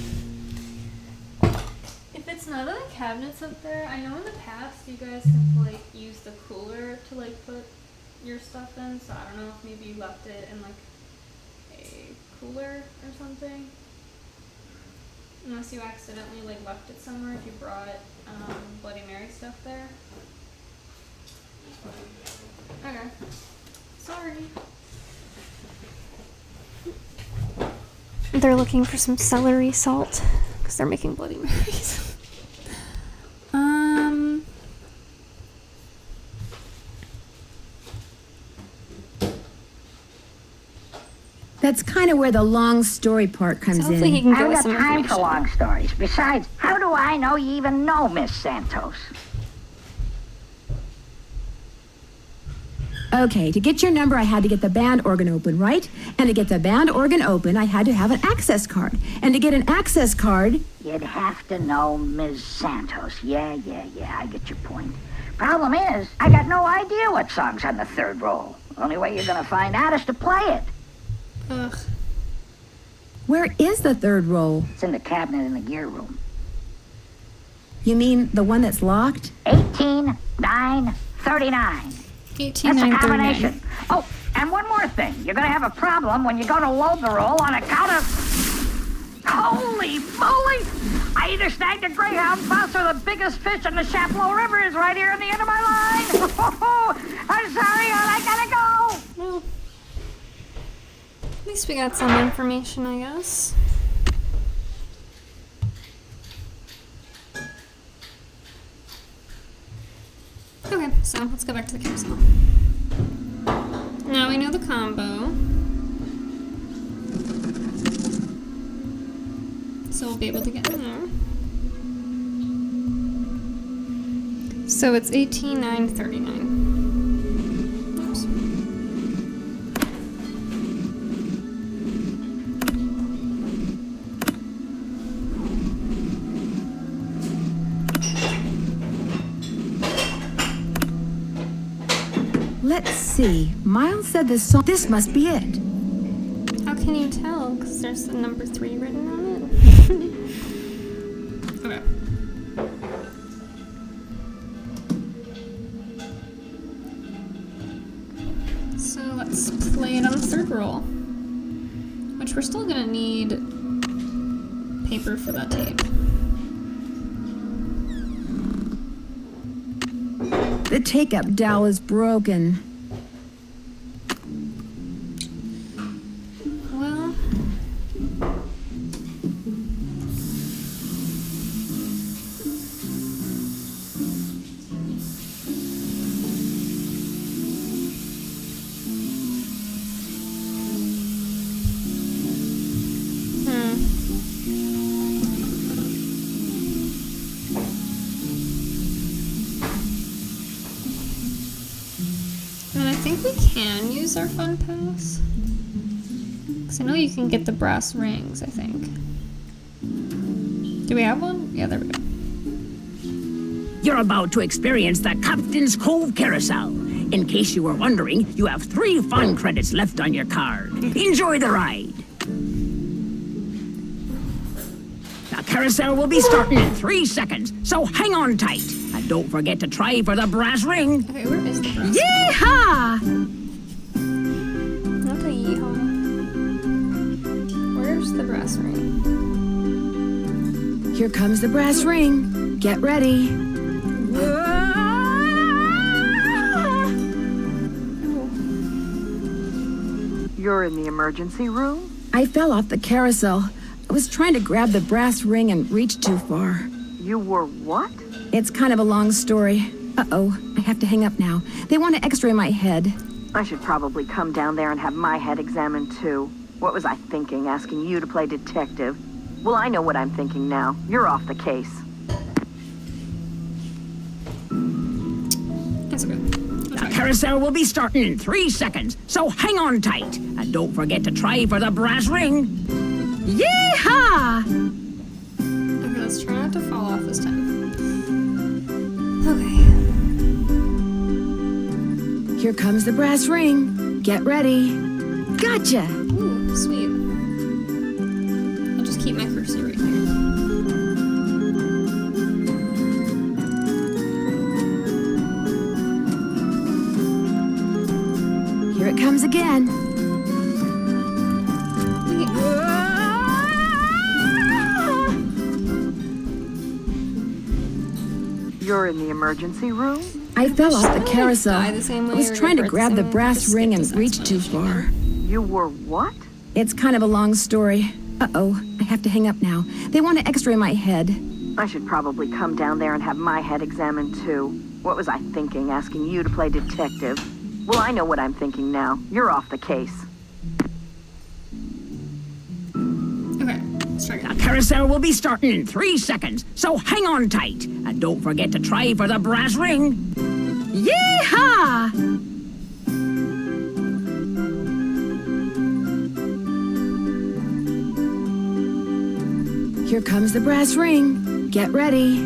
If it's not in the cabinets up there, I know in the past you guys have like used the cooler to like put your stuff in, so I don't know if maybe you left it in like a cooler or something. Unless you accidentally like left it somewhere if you brought Bloody Mary stuff there. Okay. Sorry. They're looking for some celery salt because they're making Bloody Marys. That's kind of where the long story part comes hopefully he in. can I give don't us got some time for information. long stories. Besides, how do I know you even know Miss Santos? Okay, to get your number, I had to get the band organ open, right? And to get the band organ open, I had to have an access card. And to get an access card... You'd have to know Ms. Santos. Yeah, I get your point. Problem is, I got no idea what song's on the third roll. Only way you're gonna find out is to play it. Ugh. Where is the third roll? It's in the cabinet in the gear room. You mean the one that's locked? 18, 9, 39. 18, That's a 9, 39. combination. Oh, and one more thing. You're gonna have a problem when you go to load the roll on account of... Holy moly! I either snagged a greyhound bus or the biggest fish in the Chapleau River is right here at the end of my line. I'm sorry, I gotta go. Well, at least we got some information, I guess. Okay, so let's go back to the carousel. Now we know the combo. So we'll be able to get in there. So it's 18, 9, 39. Oops. Let's see. Miles said this song... This must be it. How can you tell? Because there's the number 3 written on it. Okay. So let's play it on the third roll. Which we're still gonna need paper for that tape. The take-up dowel is broken. Well... And I think we can use our fun pass. Because I know you can get the brass rings, I think. Do we have one? Yeah, there we go. You're about to experience the Captain's Cove Carousel. In case you were wondering, you have 3 fun credits left on your card. Enjoy the ride. The carousel will be starting in 3 seconds, so hang on tight. And don't forget to try for the brass ring. Okay, where is the brass Yeehaw! ring? Not a yeehaw. Where's the brass ring? Here comes the brass ring. Get ready. You're in the emergency room? I fell off the carousel. I was trying to grab the brass ring and reached too far. You were what? It's kind of a long story. Uh-oh, I have to hang up now. They want to x-ray my head. I should probably come down there and have my head examined too. What was I thinking, asking you to play detective? Well, I know what I'm thinking now. You're off the case. That's okay. The carousel will be starting in 3 seconds, so hang on tight. And don't forget to try for the brass ring. Yeehaw! Okay, let's try not to fall off this time. Okay. Here comes the brass ring. Get ready. Gotcha! Ooh, sweet. I'll just keep my cursor right here. Here it comes again. You're in the emergency room? I fell off the carousel. Die the same way I was or trying to birth the grab the same way? brass Just ring skip and this reached too explanation far. You were what? It's kind of a long story. Uh-oh, I have to hang up now. They want to x-ray my head. I should probably come down there and have my head examined too. What was I thinking, asking you to play detective? Well, I know what I'm thinking now. You're off the case. Okay, let's try again. The carousel will be starting in 3 seconds, so hang on tight. And don't forget to try for the brass ring. Yeehaw! Here comes the brass ring. Get ready.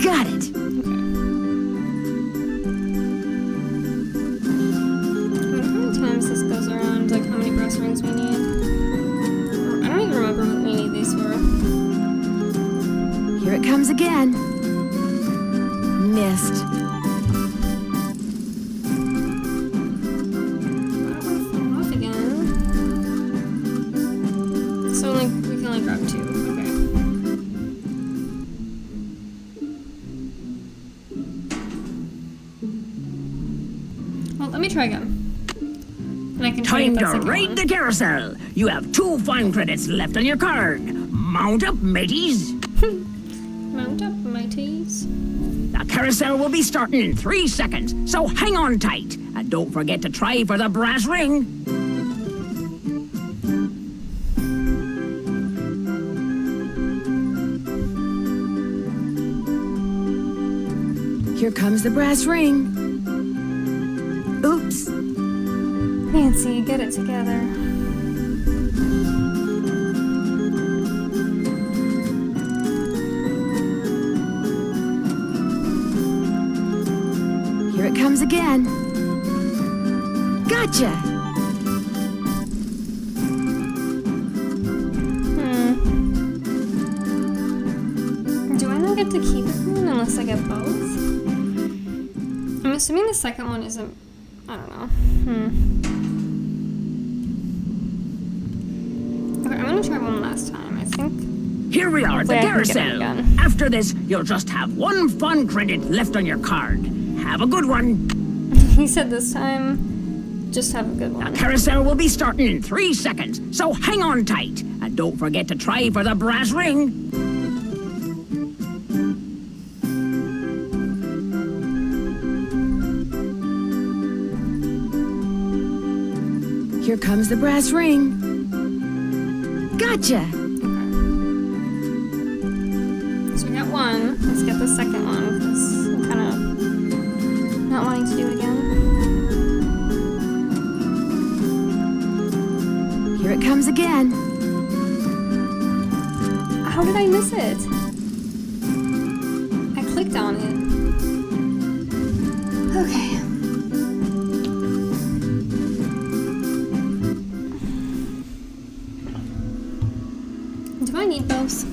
Got it. This goes around, like how many brass rings we need. I don't even remember what we need these for. Here it comes again. Missed. I don't want to fall off again. So like we can only grab 2. Okay. Well, let me try again. Time to raid the carousel. You have 2 fun credits left on your card. Mount up, mateys. Mount up, mateys. The carousel will be starting in 3 seconds, so hang on tight. And don't forget to try for the brass ring. Here comes the brass ring. Oops. Nancy, get it together. Here it comes again. Gotcha! Do I not get to keep one unless I get both? I'm assuming the second one isn't... I don't know. Okay, I'm gonna try one last time, I think. Here we are at the carousel. After this, you'll just have 1 fun credit left on your card. Have a good one. He said this time, just have a good one. The carousel will be starting in 3 seconds, so hang on tight. And don't forget to try for the brass ring. Here comes the brass ring. Gotcha! So we got 1. Let's get the second one, because I'm kind of not wanting to do it again. Here it comes again. How did I miss it? I clicked on it. Okay. Do I need those?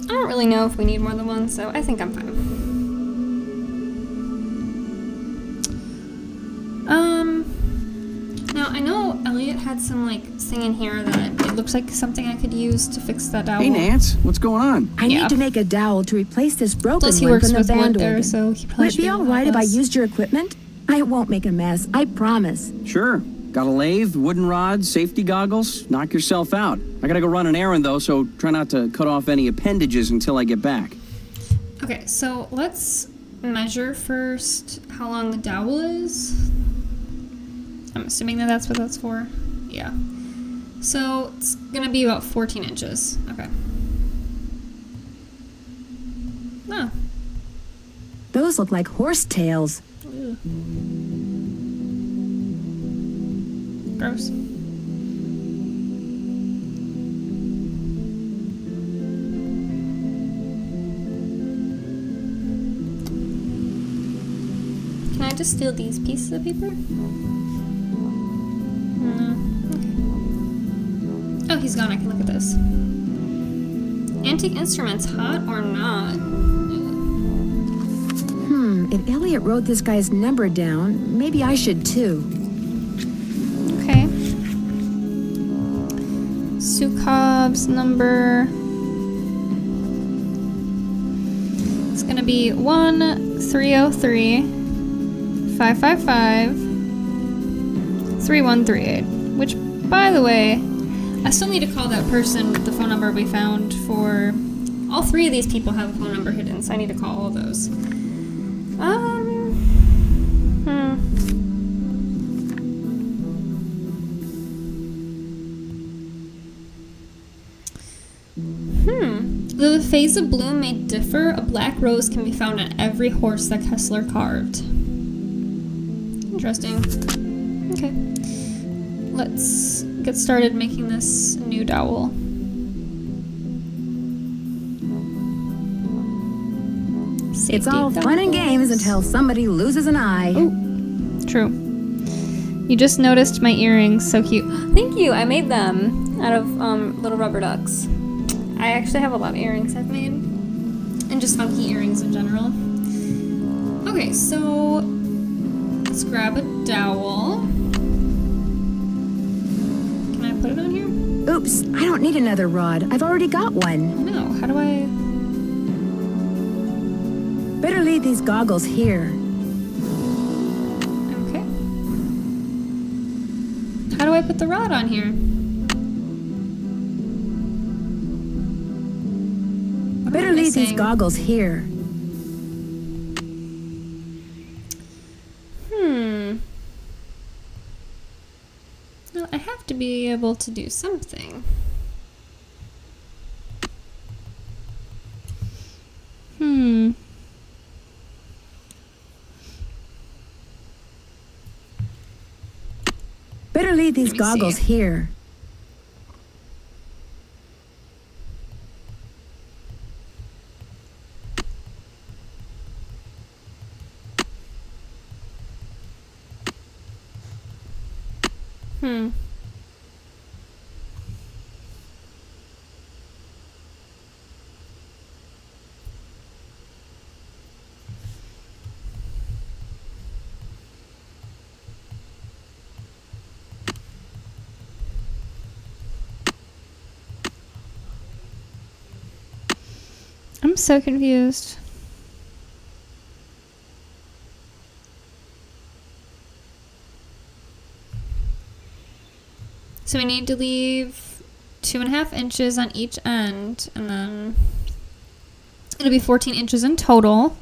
I don't really know if we need more than one, so I think I'm fine. Now I know Elliot had some like thing in here that it looks like something I could use to fix that dowel. Hey Nance, what's going on? I need to make a dowel to replace this broken Plus he one works from the with wood band there, organ. so he probably Would it be all right if I used your equipment? I won't make a mess, I promise. Sure. Got a lathe, wooden rods, safety goggles. Knock yourself out. I gotta go run an errand though, so try not to cut off any appendages until I get back. Okay, so let's measure first how long the dowel is. I'm assuming that that's what that's for. Yeah. So it's gonna be about 14 inches. Okay. Oh. Those look like horse tails. Ew. Gross. Can I just steal these pieces of paper? No. Okay. Oh, he's gone. I can look at this. Antique instruments, hot or not? If Elliot wrote this guy's number down, maybe I should too. Okay. Sukhab's number. It's gonna be 1303 555-3138. Which, by the way, I still need to call that person with the phone number we found for... All three of these people have a phone number hidden, so I need to call all those. Though the phase of bloom may differ, a black rose can be found on every horse that Kessler carved. Interesting. Okay. Let's get started making this new dowel. Safety It's all fun and games until somebody loses an eye. Oh, true. You just noticed my earrings, so cute. Thank you, I made them out of little rubber ducks. I actually have a lot of earrings I've made, and just funky earrings in general. Okay, so let's grab a dowel. Can I put it on here? Oops, I don't need another rod. I've already got one. No, how do I... Better leave these goggles here. Okay. How do I put the rod on here? Better leave these goggles here. Well, I have to be able to do something. Better leave these goggles here. I'm so confused. So we need to leave 2.5 inches on each end, and then it'll be 14 inches in total.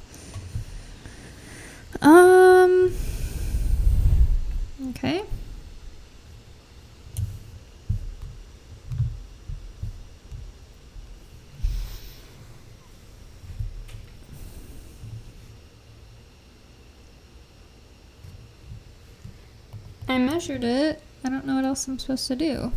Okay. I measured it. I don't know what else I'm supposed to do.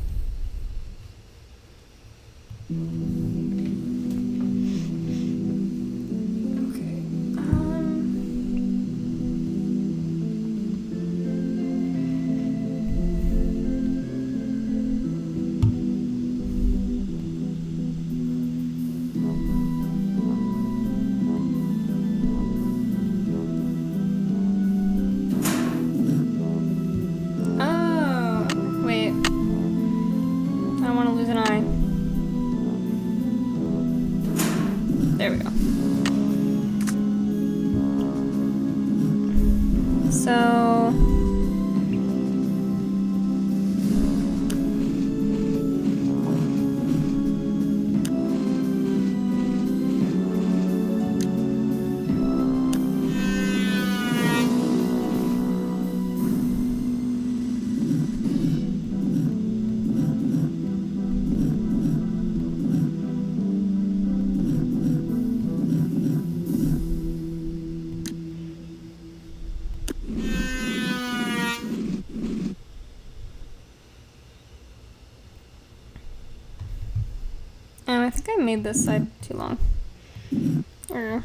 There we go. So I think I made this side too long. Or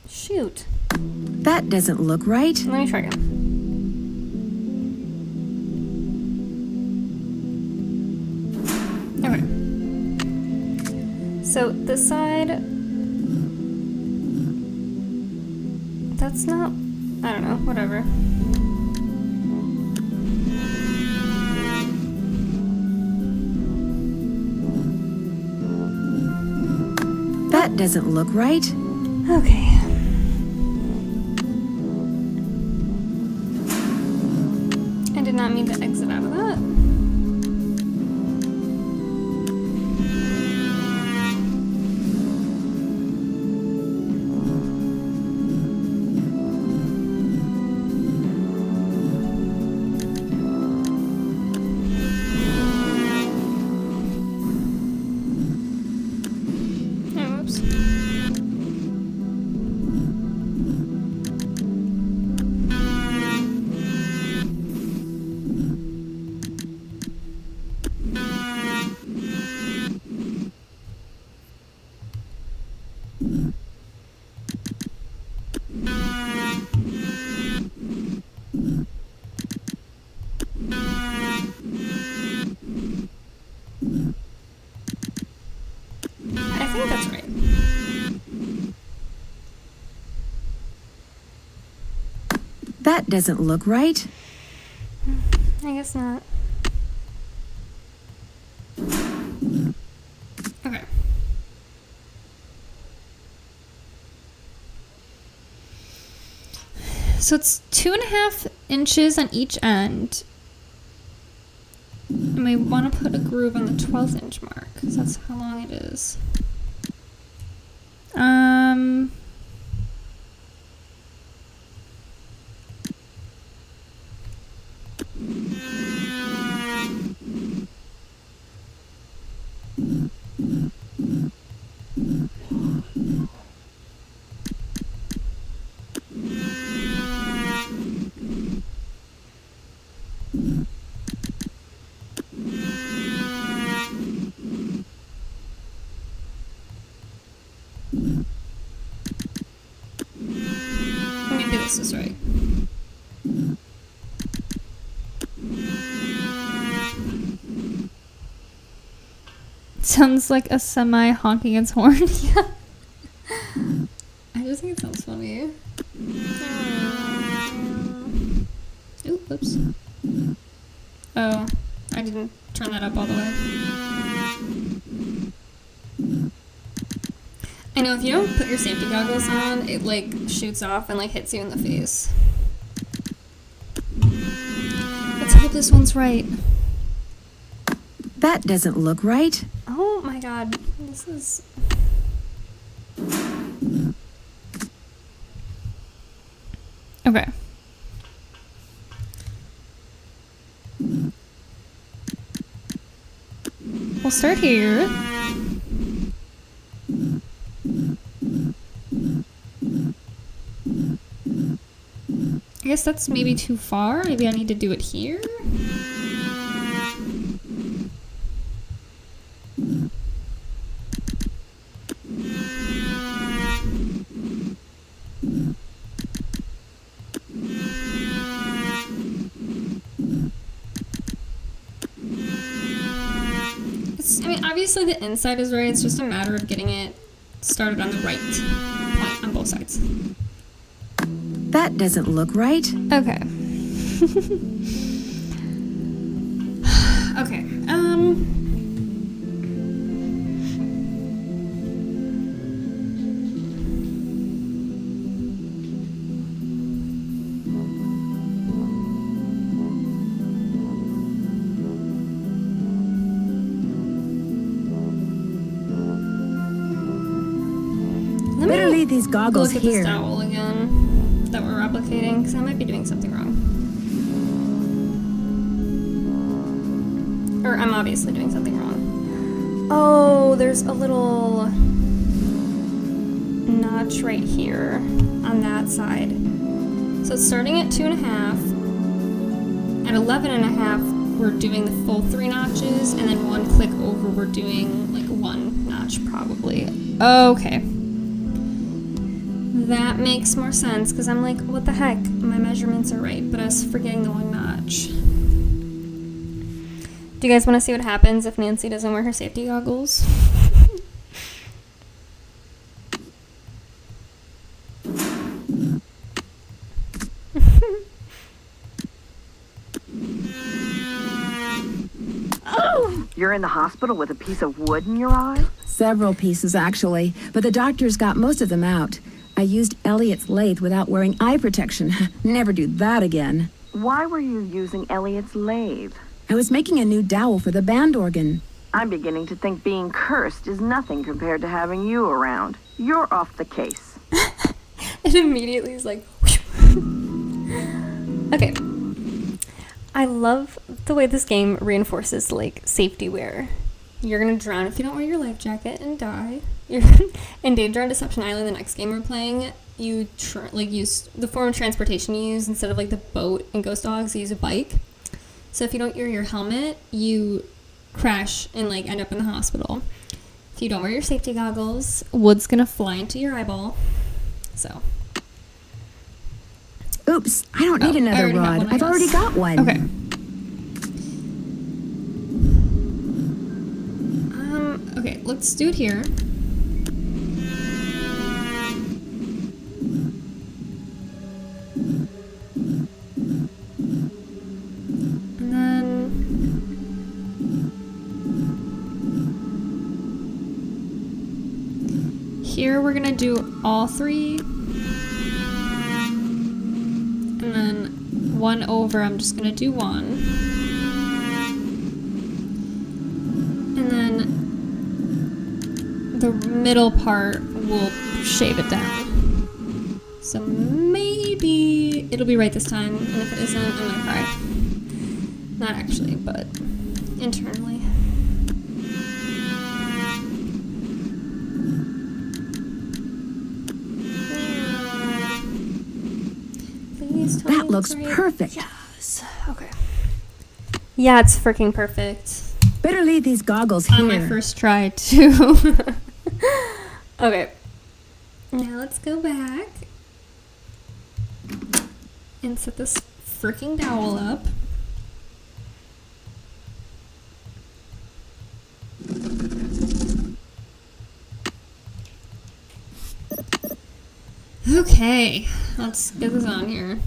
shoot. That doesn't look right. Let me try again. Okay. So this side, that's not, I don't know, whatever. That doesn't look right. Okay. not mean to exit out of that. I think that's right. That doesn't look right. I guess not. Okay. So it's 2.5 inches on each end. And we want to put a groove on the 12th inch mark, because that's how long it is. Maybe this is right. Sounds like a semi honking its horn. Yeah. I just think it sounds funny. Ooh, oops. Oh, I didn't turn that up all the way. I know if you don't put your safety goggles on, it like shoots off and like hits you in the face. Let's hope this one's right. That doesn't look right. Oh my god, this is... Okay. We'll start here. I guess that's maybe too far. Maybe I need to do it here. I mean, obviously the inside is right. It's just a matter of getting it started on the right point on both sides. That doesn't look right. Okay. Okay. Better leave these goggles look at here. this dowel again that we're replicating, because I might be doing something wrong. Or I'm obviously doing something wrong. Oh, there's a little notch right here on that side. So it's starting at 2.5. At 11.5, we're doing the full 3 notches, and then 1 click over, we're doing like 1 notch probably. Okay. That makes more sense, because I'm like, what the heck? My measurements are right, but I was forgetting the 1 notch. Do you guys want to see what happens if Nancy doesn't wear her safety goggles? Oh! You're in the hospital with a piece of wood in your eye? Several pieces, actually, but the doctors got most of them out. I used Elliot's lathe without wearing eye protection. Never do that again. Why were you using Elliot's lathe? I was making a new dowel for the band organ. I'm beginning to think being cursed is nothing compared to having you around. You're off the case. It immediately is like... Okay. I love the way this game reinforces, like, safety wear. You're gonna drown if you don't wear your life jacket and die. You're in Danger on Deception Island, the next game we're playing, you use the form of transportation you use instead of like the boat in Ghost Dogs, you use a bike. So if you don't wear your helmet, you crash and like end up in the hospital. If you don't wear your safety goggles, wood's gonna fly into your eyeball. So. Oops, I don't need another rod. I've already got one. Okay. Okay, let's do it here. And then here we're gonna do all three. And then one over, I'm just gonna do one. And then the middle part, we'll shave it down. So maybe it'll be right this time, and if it isn't, I'm gonna cry. Not actually, but internally. Please tell me That looks it's right. perfect. Yes. Okay. Yeah, it's freaking perfect. Better leave these goggles here. On my first try, too. Okay. Now let's go back and set this freaking dowel up. Okay, let's get this on here.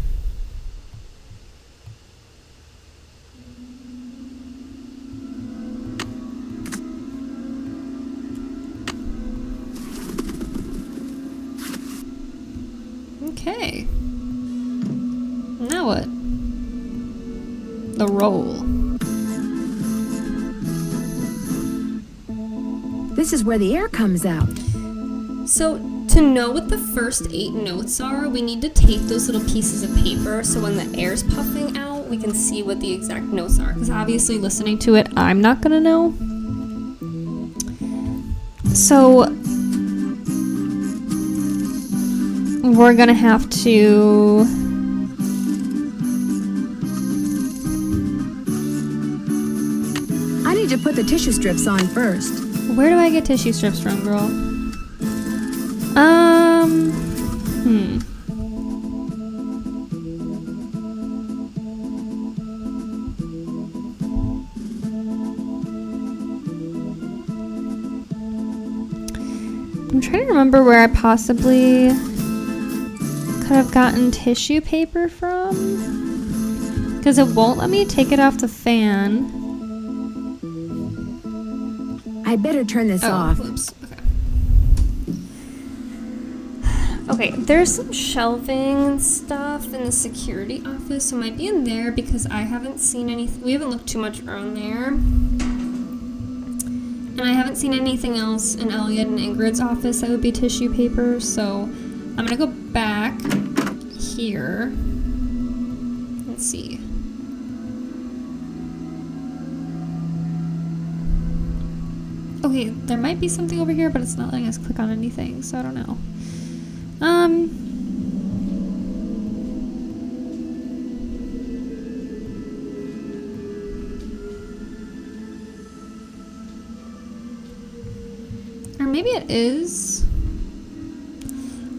Okay. Now what? The roll. This is where the air comes out. So, to know what the first 8 notes are, we need to tape those little pieces of paper so when the air's puffing out, we can see what the exact notes are. Because obviously, listening to it, I'm not gonna know. So, we're gonna have to... I need to put the tissue strips on first. Where do I get tissue strips from, girl? I'm trying to remember where I possibly could have gotten tissue paper from. Because it won't let me take it off the fan. I better turn this off. Whoops. Okay, there's some shelving and stuff in the security office, so it might be in there because I haven't seen anything. We haven't looked too much around there. And I haven't seen anything else in Elliot and Ingrid's office that would be tissue paper, so I'm gonna go back here. Let's see. Okay, there might be something over here, but it's not letting us click on anything, so I don't know. Or maybe it is.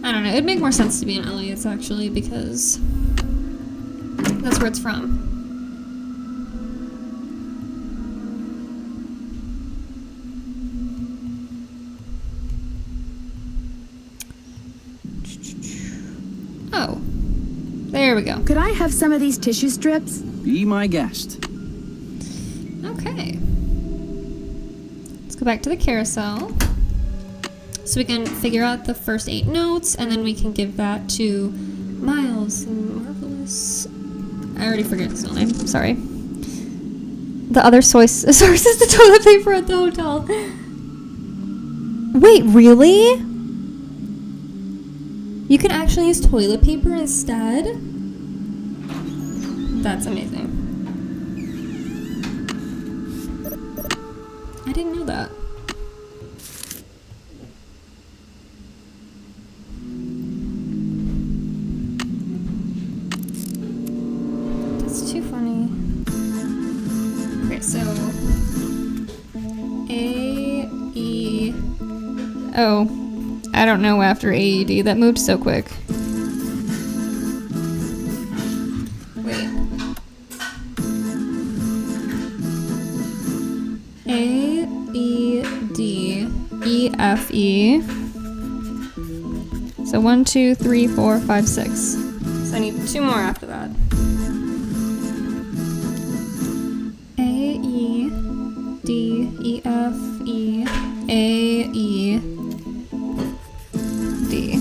I don't know. It'd make more sense to be in Elliot's actually because that's where it's from. Oh, there we go. Could I have some of these tissue strips? Be my guest. Okay. Let's go back to the carousel. So we can figure out the first 8 notes, and then we can give that to Miles and Marvelous. I already forget his name. Sorry. The other source is the toilet paper at the hotel. Wait, really? You can actually use toilet paper instead? That's amazing. I didn't know that. That's too funny. Okay, so A, E, oh, I don't know after AED. That moved so quick. Wait. A, E, D, E, F, E. So 1, 2, 3, 4, 5, 6. So I need 2 more after that. A, E, D, E, F, E, A, E, D.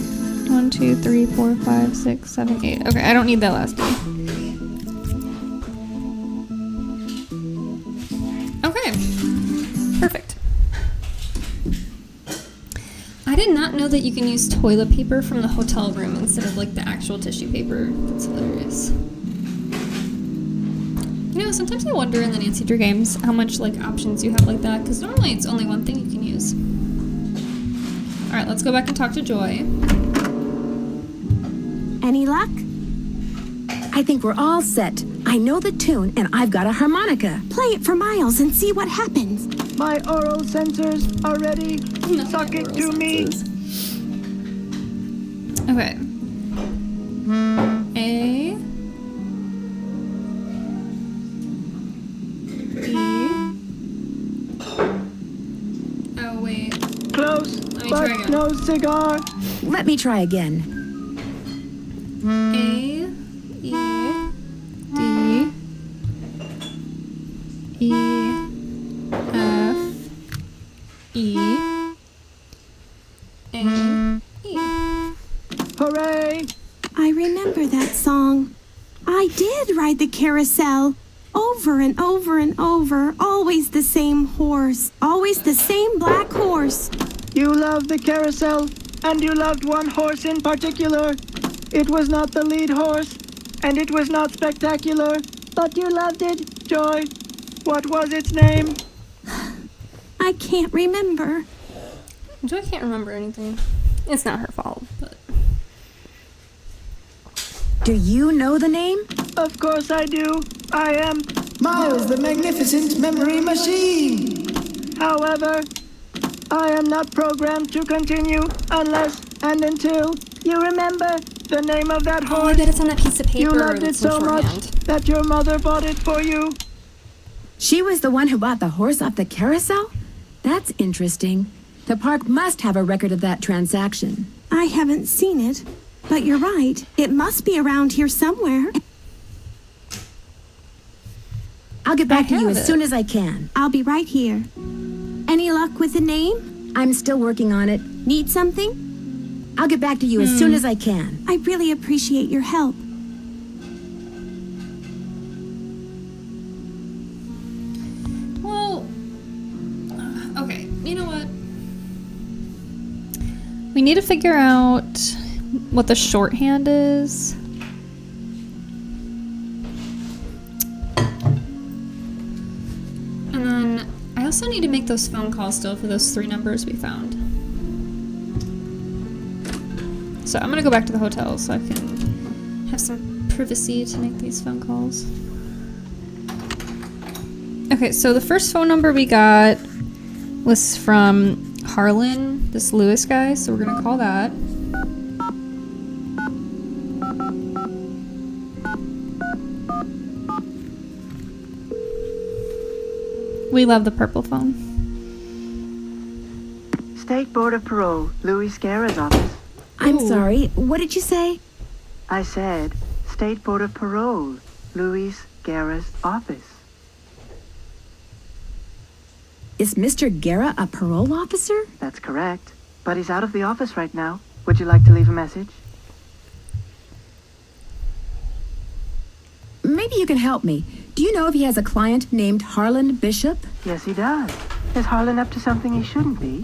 1, 2, 3, 4, 5, 6, 7, 8. Okay, I don't need that last D. Okay, perfect. I did not know that you can use toilet paper from the hotel room instead of like the actual tissue paper. That's hilarious. You know, sometimes I wonder in the Nancy Drew games how much like options you have like that, because normally it's only one thing you can use. Alright, let's go back and talk to Joy. Any luck? I think we're all set. I know the tune, and I've got a harmonica. Play it for Miles and see what happens. My oral sensors are ready. Suck it to me. Okay. A, E. Oh wait. Close, Let me try but again. no cigar. Let me try again. A, E, D, E, F, E, A, E. Hooray! I remember that song. I did ride the carousel. Over and over and over. Always the same horse. Always the same black horse. You loved the carousel, and you loved one horse in particular. It was not the lead horse, and it was not spectacular, but you loved it, Joy. What was its name? I can't remember. Joy can't remember anything. It's not her fault, but... Do you know the name? Of course I do. I am Miles the Magnificent Memory Machine. However, I am not programmed to continue unless and until you remember the name of that horse. Oh, I bet it's on that piece of paper. You loved it that's in so much shorthand. that your mother bought it for you. She was the one who bought the horse off the carousel? That's interesting. The park must have a record of that transaction. I haven't seen it, but you're right. It must be around here somewhere. I'll get back to you as soon as I can. I'll be right here. Any luck with the name? I'm still working on it. Need something? I'll get back to you as soon as I can. I really appreciate your help. Well, okay, you know what? We need to figure out what the shorthand is. And then I also need to make those phone calls still for those 3 numbers we found. So I'm gonna go back to the hotel so I can have some privacy to make these phone calls. Okay, so the first phone number we got was from Harlan, this Lewis guy, so we're gonna call that. We love the purple phone. State Board of Parole, Louis Guerra's office. I'm sorry, what did you say? I said, State Board of Parole, Louis Guerra's office. Is Mr. Guerra a parole officer? That's correct. But he's out of the office right now. Would you like to leave a message? Maybe maybe you can help me. Do you know if he has a client named Harlan Bishop? Yes, he does. Is Harlan up to something he shouldn't be?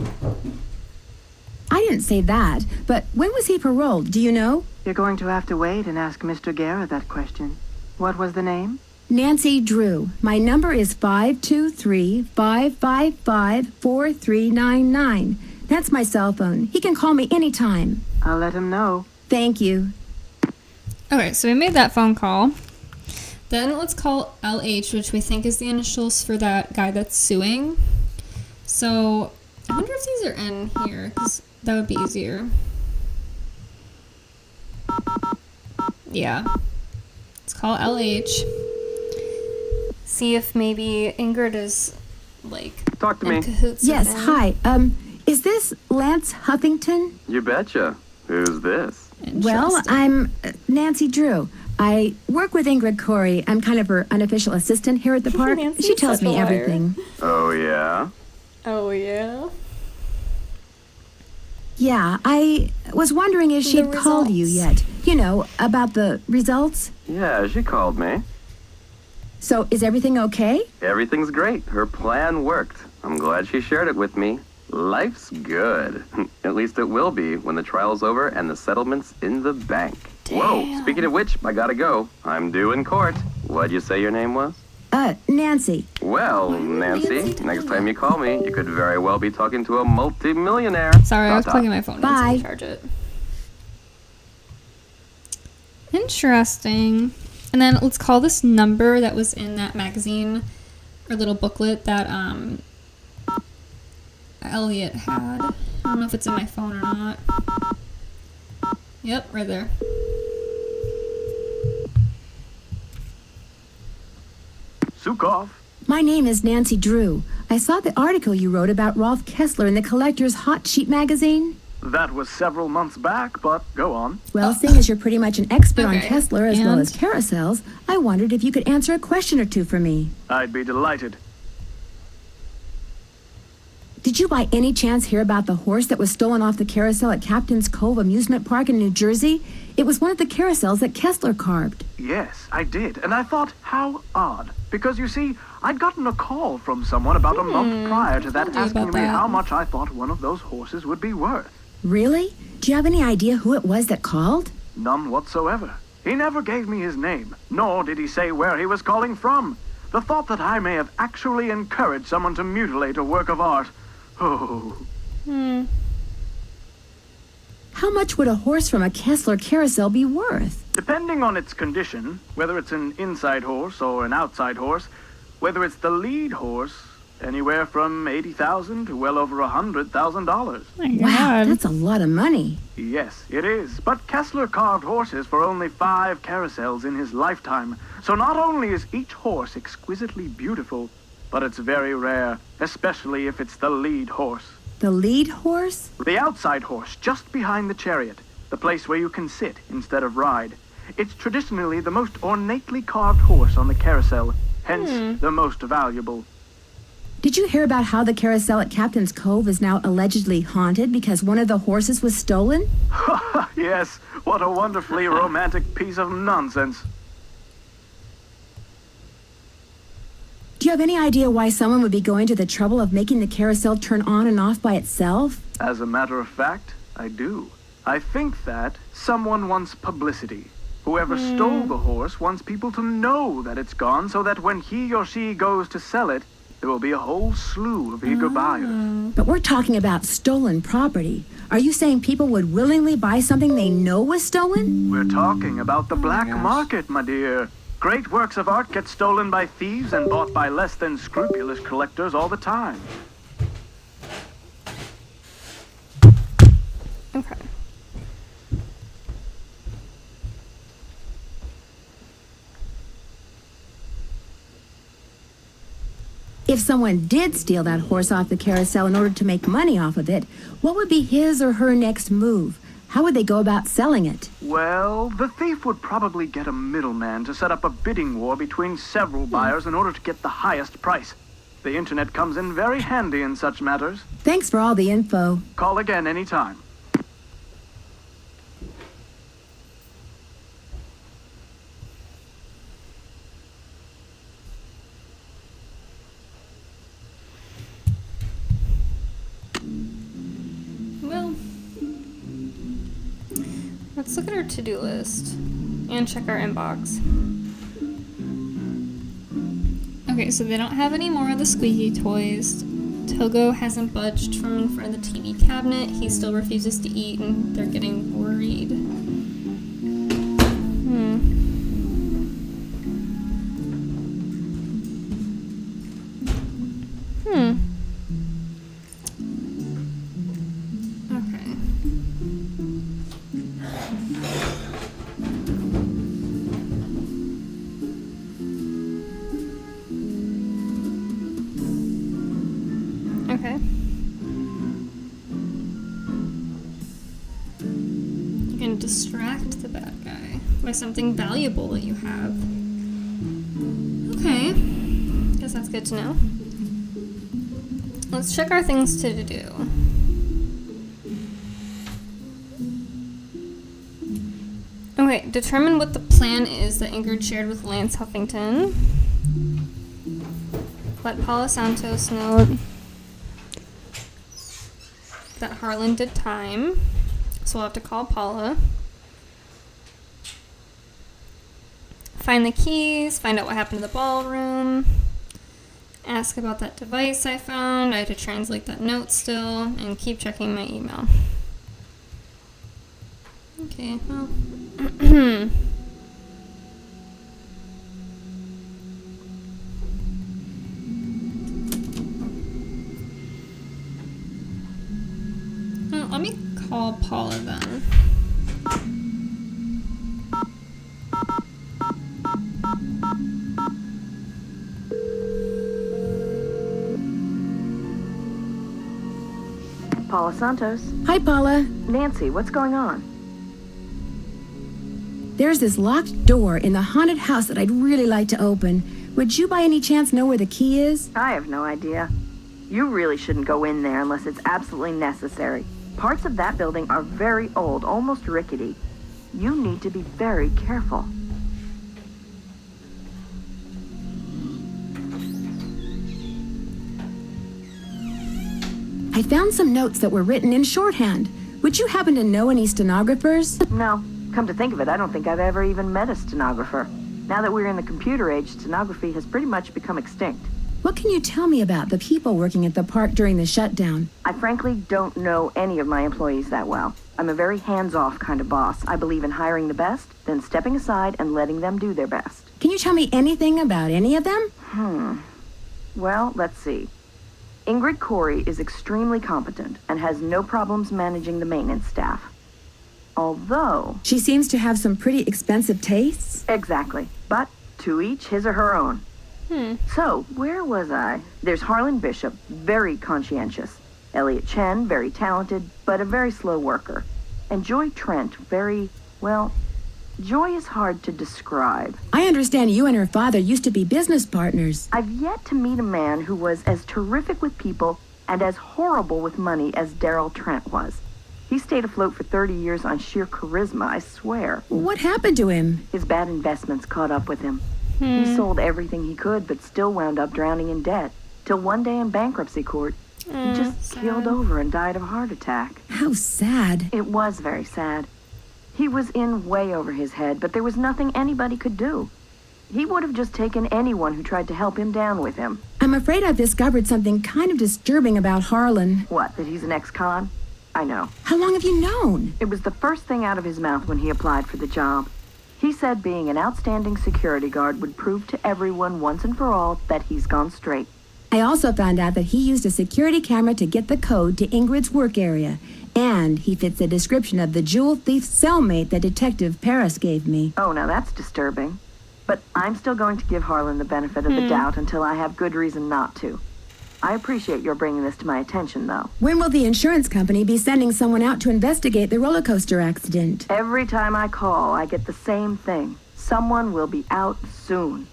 I didn't say that, but when was he paroled? Do you know? You're going to have to wait and ask Mr. Guerra that question. What was the name? Nancy Drew. My number is 523-555-4399. That's my cell phone. He can call me anytime. I'll let him know. Thank you. Okay, so we made that phone call. Then let's call LH, which we think is the initials for that guy that's suing. So I wonder if these are in here, because that would be easier. Yeah. Let's call LH. See if maybe Ingrid is, like, talk to in me. cahoots Yes, with him. hi. Is this Lance Huffington? You betcha. Who's this? Well, I'm Nancy Drew. I work with Ingrid Corey. I'm kind of her unofficial assistant here at the park. Nancy's She tells such a me liar. everything. Oh, yeah? Oh, yeah? Yeah, I was wondering if she'd called you yet. You know, about the results. Yeah, she called me. So, is everything okay? Everything's great. Her plan worked. I'm glad she shared it with me. Life's good. At least it will be when the trial's over and the settlement's in the bank. Damn. Whoa, speaking of which, I gotta go. I'm due in court. What'd you say your name was? Nancy. Well, Nancy, next time you call me, you could very well be talking to a multi-millionaire. Sorry, I was Ta-ta. plugging my phone in so I Bye. can charge it. Interesting. And then let's call this number that was in that magazine or little booklet that Elliot had. I don't know if it's in my phone or not. Yep, right there. Sukov. My name is Nancy Drew. I saw the article you wrote about Rolf Kessler in the Collector's Hot Sheet magazine. That was several months back, but go on. Well, seeing as you're pretty much an expert on Okay, Kessler as well and? as carousels, I wondered if you could answer a question or two for me. I'd be delighted. Did you by any chance hear about the horse that was stolen off the carousel at Captain's Cove Amusement Park in New Jersey? It was one of the carousels that Kessler carved. Yes, I did, and I thought, how odd. Because you see, I'd gotten a call from someone about a month prior to that told you asking about me that. how much I thought one of those horses would be worth. Really? Do you have any idea who it was that called? None whatsoever. He never gave me his name, nor did he say where he was calling from. The thought that I may have actually encouraged someone to mutilate a work of art. Oh. How much would a horse from a Kessler carousel be worth? Depending on its condition, whether it's an inside horse or an outside horse, whether it's the lead horse, anywhere from $80,000 to well over $100,000. Wow, that's a lot of money. Yes, it is. But Kessler carved horses for only 5 carousels in his lifetime. So not only is each horse exquisitely beautiful, but it's very rare, especially if it's the lead horse. The lead horse? The outside horse, just behind the chariot, the place where you can sit instead of ride. It's traditionally the most ornately carved horse on the carousel, hence the most valuable. Did you hear about how the carousel at Captain's Cove is now allegedly haunted because one of the horses was stolen? Yes, what a wonderfully romantic piece of nonsense. Do you have any idea why someone would be going to the trouble of making the carousel turn on and off by itself? As a matter of fact, I do. I think that someone wants publicity. Whoever stole the horse wants people to know that it's gone so that when he or she goes to sell it, there will be a whole slew of eager buyers. But we're talking about stolen property. Are you saying people would willingly buy something they know was stolen? We're talking about the black market, my dear. Great works of art get stolen by thieves and bought by less than scrupulous collectors all the time. Okay. If someone did steal that horse off the carousel in order to make money off of it, what would be his or her next move? How would they go about selling it? Well, the thief would probably get a middleman to set up a bidding war between several buyers in order to get the highest price. The internet comes in very handy in such matters. Thanks for all the info. Call again anytime. Let's look at our to-do list and check our inbox. Okay, so they don't have any more of the squeaky toys. Togo hasn't budged from in front of the TV cabinet. He still refuses to eat, and they're getting worried. Okay. You can distract the bad guy by something valuable that you have. Okay. Guess that's good to know. Let's check our things to do. Okay, determine what the plan is that Ingrid shared with Lance Huffington. Let Paula Santos know that Harlan did time, so we'll have to call Paula. Find the keys, find out what happened to the ballroom, ask about that device I found. I had to translate that note still, and keep checking my email. Okay, well. Well, let me call Paula then. Paula Santos. Hi, Paula. Nancy, what's going on? There's this locked door in the haunted house that I'd really like to open. Would you by any chance know where the key is? I have no idea. You really shouldn't go in there unless it's absolutely necessary. Parts of that building are very old, almost rickety. You need to be very careful. I found some notes that were written in shorthand. Would you happen to know any stenographers? No. Come to think of it, I don't think I've ever even met a stenographer. Now that we're in the computer age, stenography has pretty much become extinct. What can you tell me about the people working at the park during the shutdown? I frankly don't know any of my employees that well. I'm a very hands-off kind of boss. I believe in hiring the best, then stepping aside and letting them do their best. Can you tell me anything about any of them? Well, let's see. Ingrid Corey is extremely competent and has no problems managing the maintenance staff. Although... She seems to have some pretty expensive tastes. Exactly. But to each his or her own. So, where was I? There's Harlan Bishop, very conscientious. Elliot Chen, very talented, but a very slow worker. And Joy Trent, very, well, Joy is hard to describe. I understand you and her father used to be business partners. I've yet to meet a man who was as terrific with people and as horrible with money as Daryl Trent was. He stayed afloat for 30 years on sheer charisma, I swear. What happened to him? His bad investments caught up with him. He sold everything he could, but still wound up drowning in debt. Till one day in bankruptcy court, he just keeled over and died of a heart attack. How sad. It was very sad. He was in way over his head, but there was nothing anybody could do. He would have just taken anyone who tried to help him down with him. I'm afraid I've discovered something kind of disturbing about Harlan. What, that he's an ex-con? I know. How long have you known? It was the first thing out of his mouth when he applied for the job. He said being an outstanding security guard would prove to everyone once and for all that he's gone straight. I also found out that he used a security camera to get the code to Ingrid's work area. And he fits the description of the jewel thief cellmate that Detective Paris gave me. Oh, now that's disturbing. But I'm still going to give Harlan the benefit of the doubt until I have good reason not to. I appreciate your bringing this to my attention, though. When will the insurance company be sending someone out to investigate the roller coaster accident? Every time I call, I get the same thing. Someone will be out soon.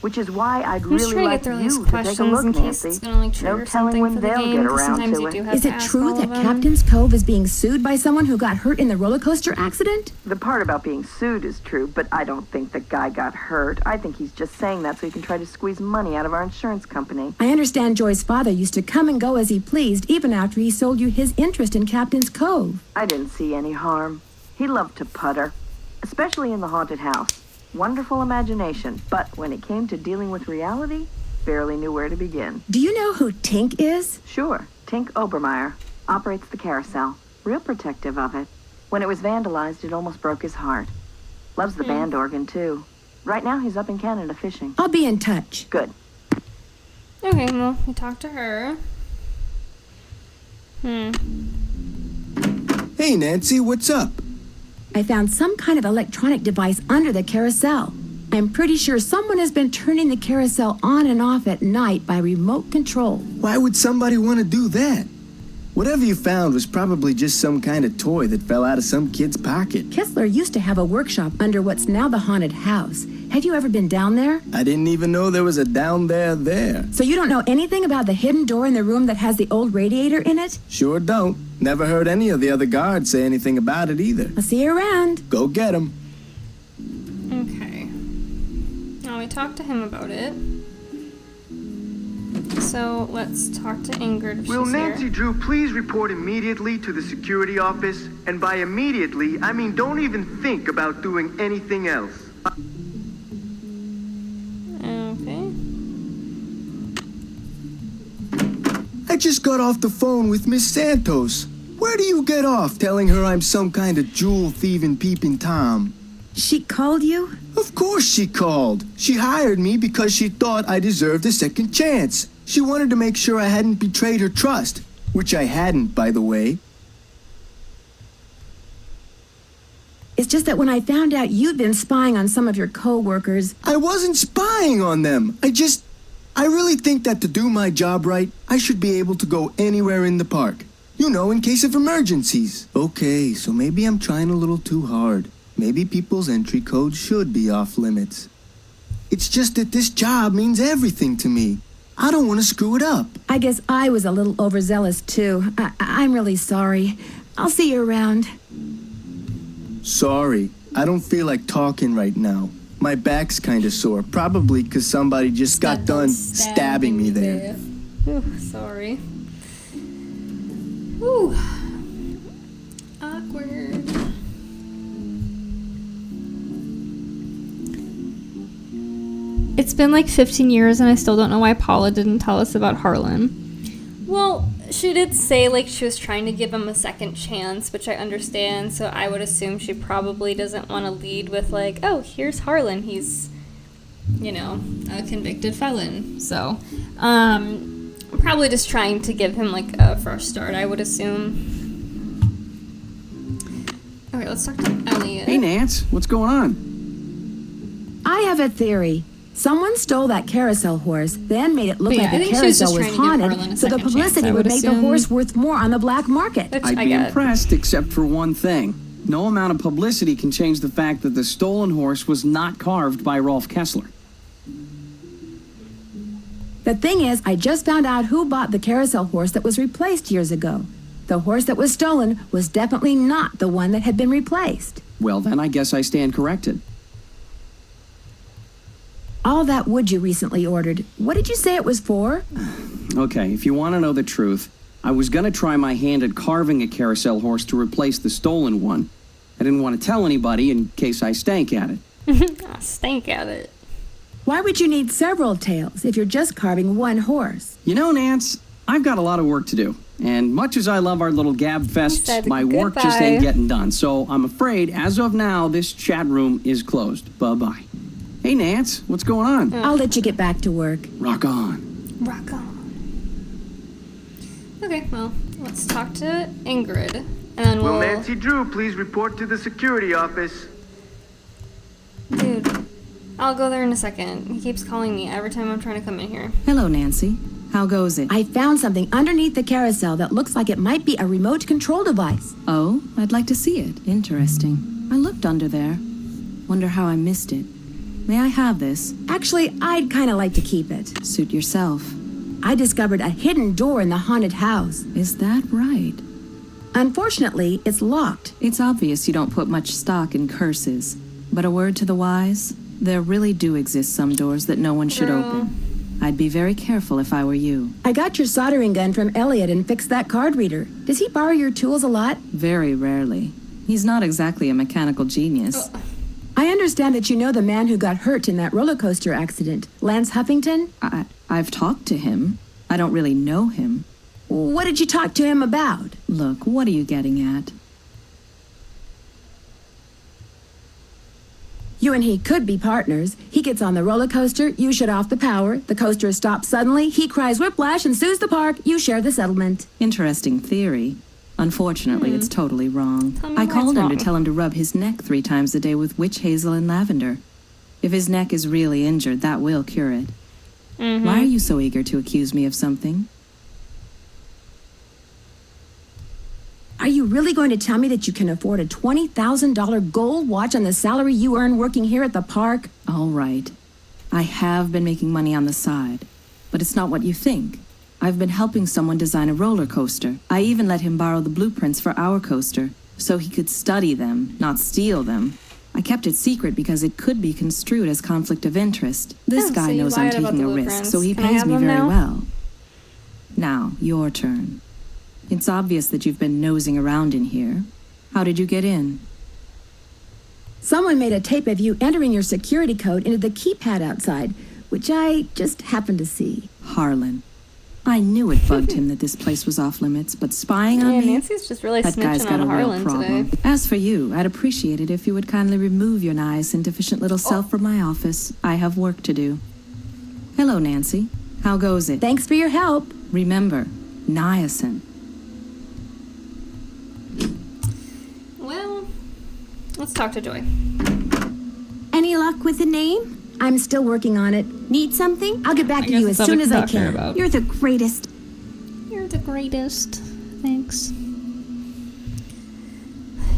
Which is why I'd really like you to take a look, Nancy. No telling when they'll get around to it. Is it true that Captain's Cove is being sued by someone who got hurt in the roller coaster accident? The part about being sued is true, but I don't think the guy got hurt. I think he's just saying that so he can try to squeeze money out of our insurance company. I understand Joy's father used to come and go as he pleased, even after he sold you his interest in Captain's Cove. I didn't see any harm. He loved to putter, especially in the haunted house. Wonderful imagination, but when it came to dealing with reality, barely knew where to begin. Do you know who Tink is? Sure, Tink Obermeyer operates the Carousel. Real protective of it. When it was vandalized, it almost broke his heart. Loves the band organ, too. Right now, he's up in Canada fishing. I'll be in touch. Good. Okay, well, we talked to her. Hey, Nancy, what's up? I found some kind of electronic device under the carousel. I'm pretty sure someone has been turning the carousel on and off at night by remote control. Why would somebody want to do that? Whatever you found was probably just some kind of toy that fell out of some kid's pocket. Kessler used to have a workshop under what's now the haunted house. Have you ever been down there? I didn't even know there was a down there. So you don't know anything about the hidden door in the room that has the old radiator in it? Sure don't. Never heard any of the other guards say anything about it either. I'll see you around. Go get 'em. Okay. Now we talked to him about it. So let's talk to Ingrid if Will she's Nancy here. Drew please report immediately to the security office? And by immediately, I mean don't even think about doing anything else. Okay. I just got off the phone with Miss Santos. Where do you get off telling her I'm some kind of jewel-thieving peeping Tom? She called you? Of course she called. She hired me because she thought I deserved a second chance. She wanted to make sure I hadn't betrayed her trust, which I hadn't, by the way. It's just that when I found out you'd been spying on some of your co-workers... I wasn't spying on them. I really think that to do my job right, I should be able to go anywhere in the park. You know, in case of emergencies. Okay, so maybe I'm trying a little too hard. Maybe people's entry codes should be off limits. It's just that this job means everything to me. I don't want to screw it up. I guess I was a little overzealous, too. I'm really sorry. I'll see you around. Sorry, I don't feel like talking right now. My back's kind of sore, probably because somebody just got done stabbing me there. Ooh, sorry. Ooh. Awkward. It's been like 15 years and I still don't know why Paula didn't tell us about Harlan. Well, she did say like she was trying to give him a second chance, which I understand, so I would assume she probably doesn't want to lead with like, oh, here's Harlan, he's, you know, a convicted felon. So, probably just trying to give him like a fresh start, I would assume. Okay, let's talk to Elliot. Hey, Nance, what's going on? I have a theory. Someone stole that carousel horse, then made it look like the carousel was haunted, so the publicity would make the horse worth more on the black market. I'd be impressed, except for one thing. No amount of publicity can change the fact that the stolen horse was not carved by Rolf Kessler. The thing is, I just found out who bought the carousel horse that was replaced years ago. The horse that was stolen was definitely not the one that had been replaced. Well, then I guess I stand corrected. All that wood you recently ordered, what did you say it was for? Okay, if you want to know the truth, I was going to try my hand at carving a carousel horse to replace the stolen one. I didn't want to tell anybody in case I stank at it. I stank at it. Why would you need several tails if you're just carving one horse? You know, Nance, I've got a lot of work to do. And much as I love our little gab fests, my work just ain't getting done. So I'm afraid, as of now, this chat room is closed. Bye-bye. Hey, Nance, what's going on? I'll let you get back to work. Rock on. Rock on. Okay, well, let's talk to Ingrid. And then Will Nancy Drew please report to the security office? Dude, I'll go there in a second. He keeps calling me every time I'm trying to come in here. Hello, Nancy. How goes it? I found something underneath the carousel that looks like it might be a remote control device. Oh, I'd like to see it. Interesting. I looked under there. Wonder how I missed it. May I have this? Actually, I'd kind of like to keep it. Suit yourself. I discovered a hidden door in the haunted house. Is that right? Unfortunately, it's locked. It's obvious you don't put much stock in curses. But a word to the wise, there really do exist some doors that no one should open. I'd be very careful if I were you. I got your soldering gun from Elliot and fixed that card reader. Does he borrow your tools a lot? Very rarely. He's not exactly a mechanical genius. I understand that you know the man who got hurt in that roller coaster accident, Lance Huffington? I've talked to him. I don't really know him. What did you talk to him about? Look, what are you getting at? You and he could be partners. He gets on the roller coaster, you shut off the power, the coaster stops suddenly, he cries whiplash and sues the park, you share the settlement. Interesting theory. Unfortunately, it's totally wrong. I called him to tell him to rub his neck 3 times a day with witch hazel and lavender. If his neck is really injured, that will cure it. Why are you so eager to accuse me of something? Are you really going to tell me that you can afford a $20,000 gold watch on the salary you earn working here at the park? All right. I have been making money on the side, but it's not what you think. I've been helping someone design a roller coaster. I even let him borrow the blueprints for our coaster, so he could study them, not steal them. I kept it secret because it could be construed as conflict of interest. This guy knows I'm taking a risk, so he pays me very well. Now, your turn. It's obvious that you've been nosing around in here. How did you get in? Someone made a tape of you entering your security code into the keypad outside, which I just happened to see. Harlan. I knew it bugged him that this place was off limits, but spying on me? Nancy's just really that guy's snitching got on a real Harlan problem. today. As for you, I'd appreciate it if you would kindly remove your nice and deficient little self from my office. I have work to do. Hello, Nancy. How goes it? Thanks for your help. Remember, niacin. Well, let's talk to Joy. Any luck with the name? I'm still working on it. Need something? I'll get back to you as soon as I can. You're the greatest. You're the greatest. Thanks.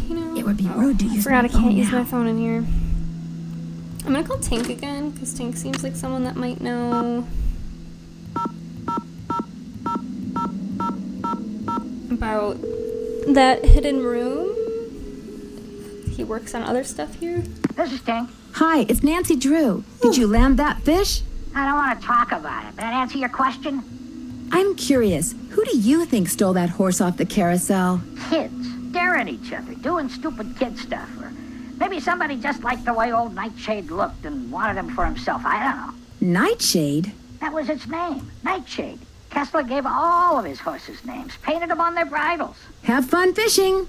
You know, it would be rude to use I forgot my I can't phone use now. my phone in here. I'm gonna call Tink again, because Tink seems like someone that might know about that hidden room. He works on other stuff here. This is Tink. Hi, it's Nancy Drew. Did you land that fish? I don't want to talk about it. May I answer your question? I'm curious. Who do you think stole that horse off the carousel? Kids staring at each other, doing stupid kid stuff. Or maybe somebody just liked the way old Nightshade looked and wanted him for himself. I don't know. Nightshade? That was its name, Nightshade. Kessler gave all of his horses names, painted them on their bridles. Have fun fishing.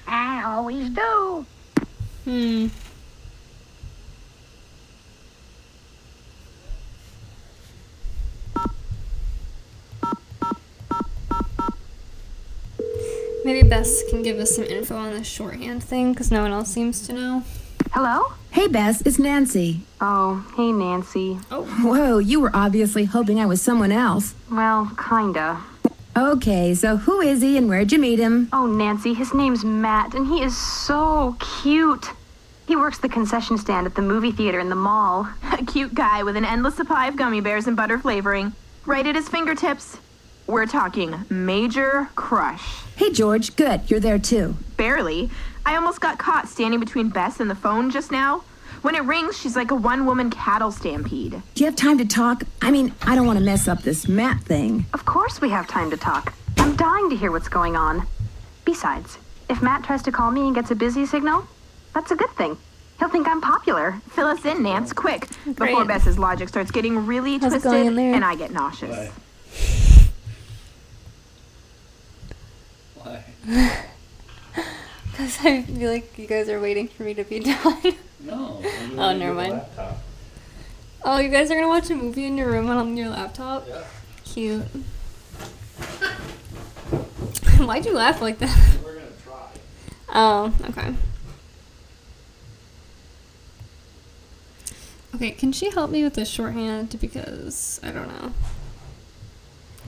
Always do. Maybe Bess can give us some info on this shorthand thing, because no one else seems to know. Hello? Hey, Bess, it's Nancy. Oh, hey, Nancy. Oh. Whoa, you were obviously hoping I was someone else. Well, kinda. Okay, so who is he and where'd you meet him? Oh, Nancy, his name's Matt, and he is so cute. He works the concession stand at the movie theater in the mall. A cute guy with an endless supply of gummy bears and butter flavoring, right at his fingertips. We're talking major crush. Hey, George, good, you're there too. Barely. I almost got caught standing between Bess and the phone just now. When it rings, she's like a one-woman cattle stampede. Do you have time to talk? I mean, I don't want to mess up this Matt thing. Of course we have time to talk. I'm dying to hear what's going on. Besides, if Matt tries to call me and gets a busy signal, that's a good thing. He'll think I'm popular. Fill us in, Nance, quick, Great. before Bess's logic starts getting really How's it going twisted in there? and I get nauseous. Why? Because I feel like you guys are waiting for me to be done. No. Oh, never mind. Oh, you guys are gonna watch a movie in your room on your laptop? Yeah. Cute. Why'd you laugh like that? We're gonna try. Oh, okay. Okay, can she help me with the shorthand? Because I don't know.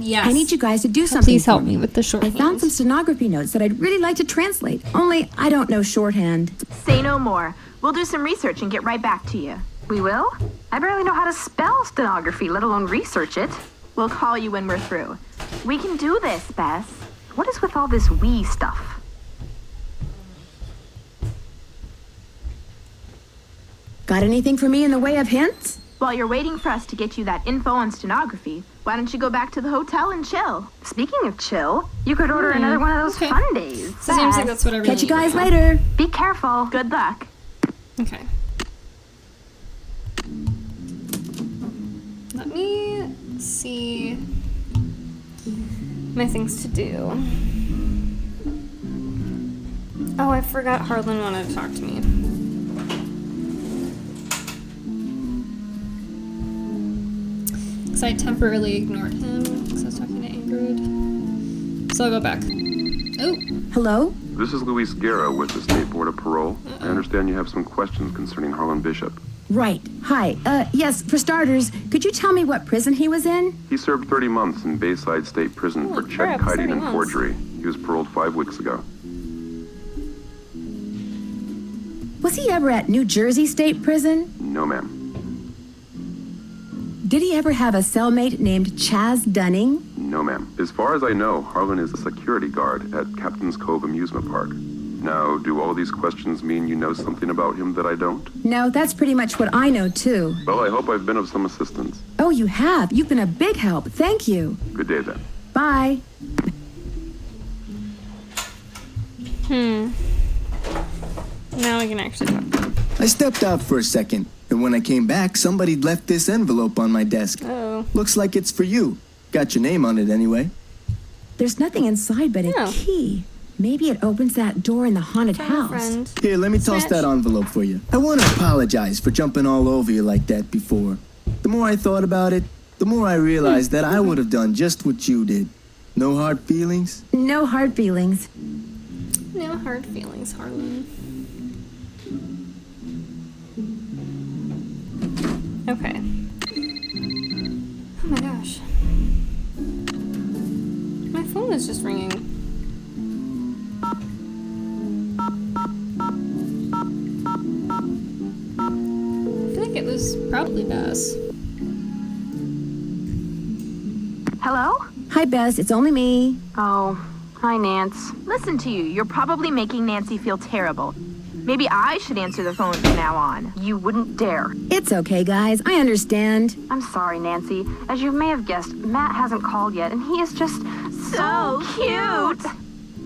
Yes. I need you guys to do something. Please help for me with the I shorthand. found some stenography notes that I'd really like to translate, only I don't know shorthand. Say no more. We'll do some research and get right back to you. We will? I barely know how to spell stenography, let alone research it. We'll call you when we're through. We can do this, Bess. What is with all this we stuff? Got anything for me in the way of hints? While you're waiting for us to get you that info on stenography, why don't you go back to the hotel and chill? Speaking of chill, you could order another one of those fun days. So it seems like that's what I really Catch you guys need. later. Be careful. Good luck. Okay. Let me see my things to do. Oh, I forgot Harlan wanted to talk to me. Because I temporarily ignored him because I was talking to Ingrid. So I'll go back. Oh. Hello? This is Luis Guerra with the State Board of Parole. I understand you have some questions concerning Harlan Bishop. Right. Hi. Yes, for starters, could you tell me what prison he was in? He served 30 months in Bayside State Prison for check kiting and forgery. He was paroled 5 weeks ago. Was he ever at New Jersey State Prison? No, ma'am. Did he ever have a cellmate named Chaz Dunning? No, ma'am. As far as I know, Harlan is a security guard at Captain's Cove Amusement Park. Now, do all these questions mean you know something about him that I don't? No, that's pretty much what I know, too. Well, I hope I've been of some assistance. Oh, you have. You've been a big help. Thank you. Good day, then. Bye. Now we can actually talk to him. I stepped out for a second, and when I came back, somebody'd left this envelope on my desk. Oh. Looks like it's for you. Got your name on it anyway. There's nothing inside but a key. Maybe it opens that door in the haunted house. Here, let me toss that envelope for you. I want to apologize for jumping all over you like that before. The more I thought about it, the more I realized that I would have done just what you did. No hard feelings? No hard feelings. No hard feelings, Harlan. Okay. Oh my gosh. My phone is just ringing. I feel like it was probably Bess. Hello? Hi, Bess. It's only me. Oh, hi, Nance. Listen to you. You're probably making Nancy feel terrible. Maybe I should answer the phone from now on. You wouldn't dare. It's okay, guys. I understand. I'm sorry, Nancy. As you may have guessed, Matt hasn't called yet, and he is just So cute.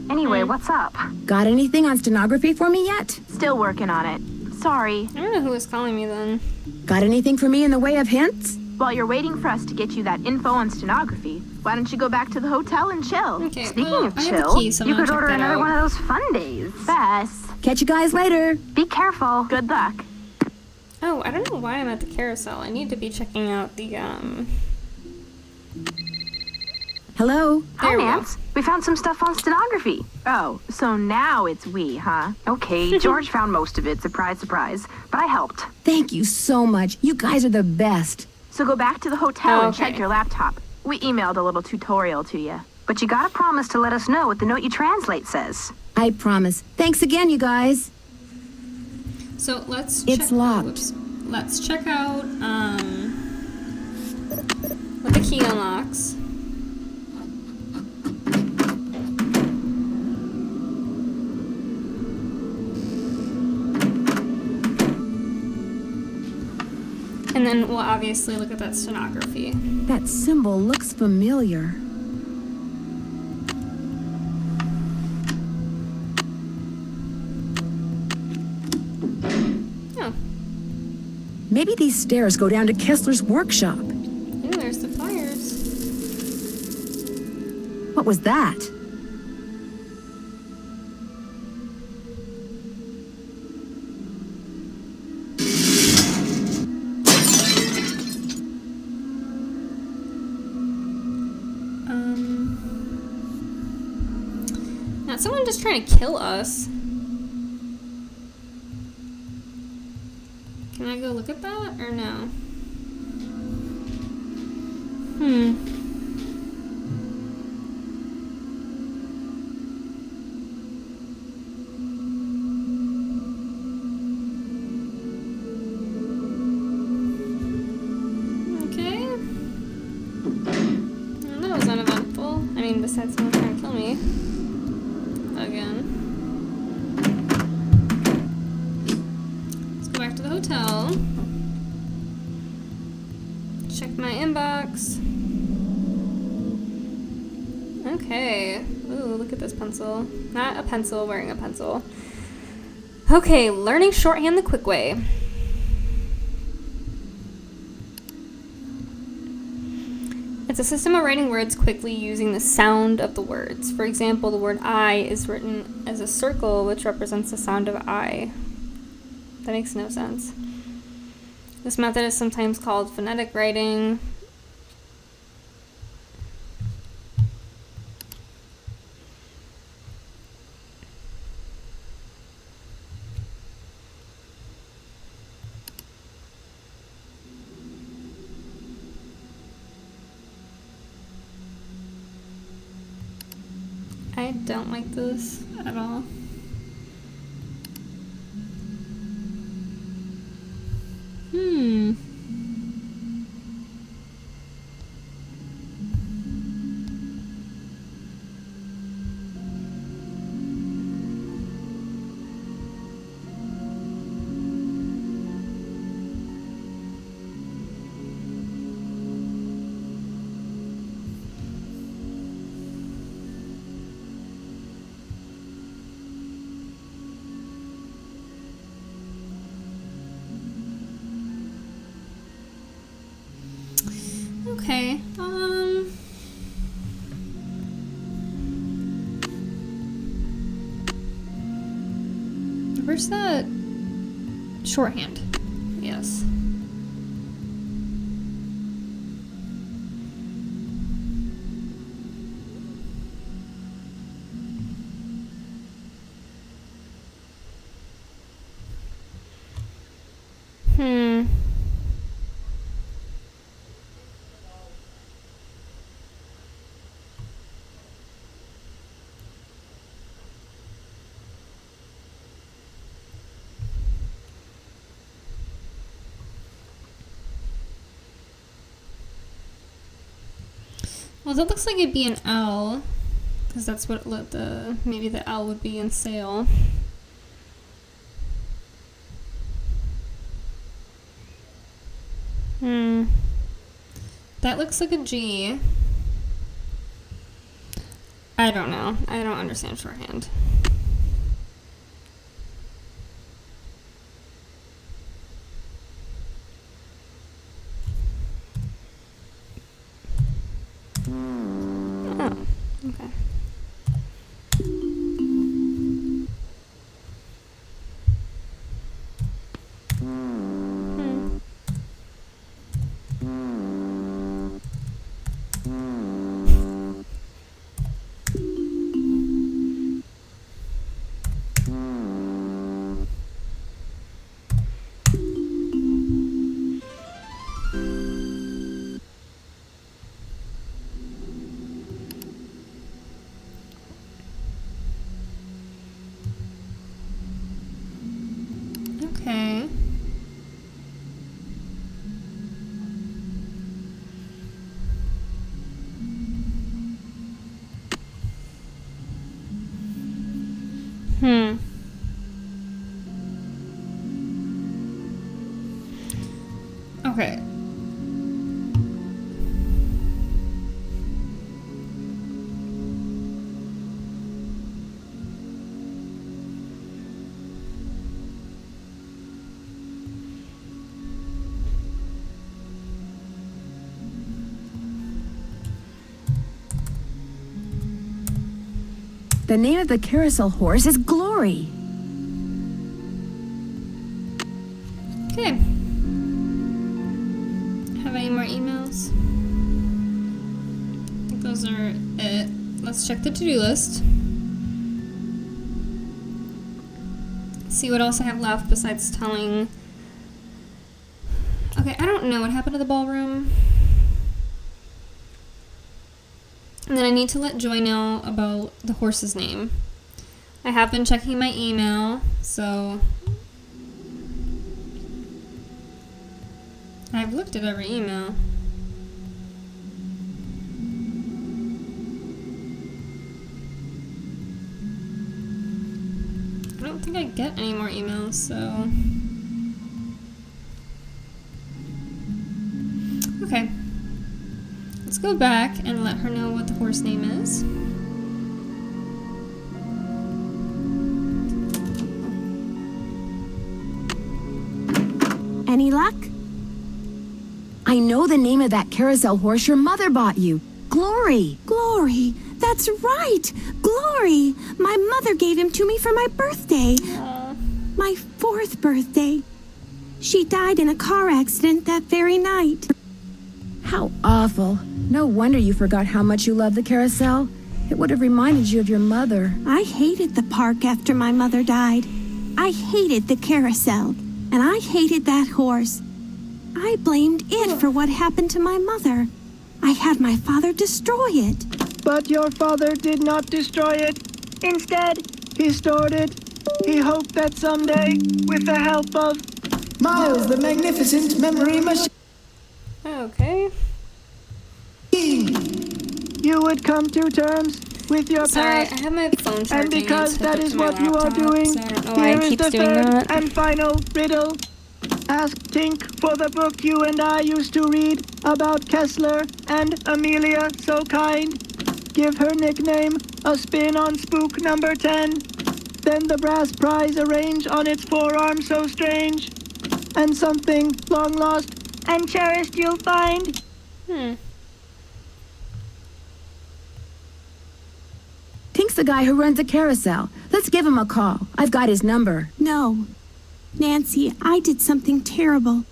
Anyway, what's up? Got anything on stenography for me yet? Still working on it. Sorry. I don't know who was calling me then. Got anything for me in the way of hints? While you're waiting for us to get you that info on stenography, why don't you go back to the hotel and chill? Okay, Speaking of I have a chill, key, so I'm you gonna could check order that another out. one of those fun days. Bess. Catch you guys later. Be careful. Good luck. Oh, I don't know why I'm at the carousel. I need to be checking out the, Hello? Hi, There we go. Nance. We found some stuff on stenography. Oh, so now it's we, huh? Okay, George found most of it. Surprise, surprise. But I helped. Thank you so much. You guys are the best. So go back to the hotel and Okay. check your laptop. We emailed a little tutorial to you. But you gotta promise to let us know what the note you translate says. I promise. Thanks again, you guys. So let's It's locked. Oops. Let's check out, what the key unlocks. And then we'll obviously look at that stenography. That symbol looks familiar. Oh, Maybe these stairs go down to Kessler's workshop. and there's the flyers. What was that? Not someone just trying to kill us. Can I go look at that or no? Okay. Well, that was uneventful. I mean, besides someone trying to kill me. Again. Let's go back to the hotel. check my inbox. Okay. Ooh, look at this pencil. Not a pencil, wearing a pencil. Okay, learning shorthand the quick way. It's a system of writing words quickly using the sound of the words. For example, the word I is written as a circle, which represents the sound of I. That makes no sense. This method is sometimes called phonetic writing. I don't like this at all. Okay, where's that shorthand? Yes. Well, that looks like it'd be an L, because that's what maybe the L would be in sail. That looks like a G. I don't know. I don't understand shorthand. Oh, okay. Okay. Okay. The name of the carousel horse is Glory. Okay. Have any more emails? I think those are it. Let's check the to-do list. See what else I have left besides telling... Okay, I don't know what happened to the ballroom. And then I need to let Joy know about the horse's name. I have been checking my email, so... I've looked at every email. I don't think I get any more emails, so... Okay. Let's go back and let her know what the horse name is. Any luck? I know the name of that carousel horse your mother bought you. Glory. Glory. That's right. Glory. My mother gave him to me for my birthday. My 4th birthday. She died in a car accident that very night. How awful. No wonder you forgot how much you love the carousel. It would have reminded you of your mother. I hated the park after my mother died. I hated the carousel. And I hated that horse. I blamed it for what happened to my mother. I had my father destroy it. But your father did not destroy it. Instead, he stored it. He hoped that someday, with the help of Miles, the magnificent memory machine. Okay. You would come to terms with your Sorry, past. I have my phone charging. And because that is what you are doing, so I don't know why here it is keeps the doing third that. and final riddle. Ask Tink for the book you and I used to read about Kessler and Amelia So Kind. Give her nickname a spin on spook number 10. Then the brass prize arrange on its forearm so strange. And something long lost and cherished you'll find. Tink's the guy who runs a carousel. Let's give him a call. I've got his number. No. Nancy, I did something terrible.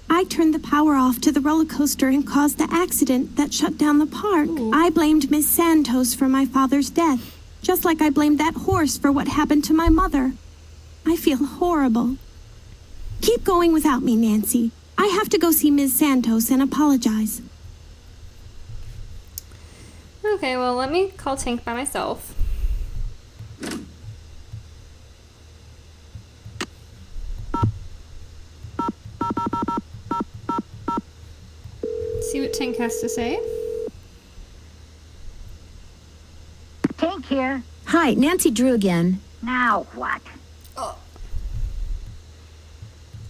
I turned the power off to the roller coaster and caused the accident that shut down the park. I blamed Miss Santos for my father's death, just like I blamed that horse for what happened to my mother. I feel horrible. Keep going without me, Nancy. I have to go see Ms. Santos and apologize. Okay, well, let me call Tink by myself. See what Tink has to say. Tink here. Hi, Nancy Drew again. Now what?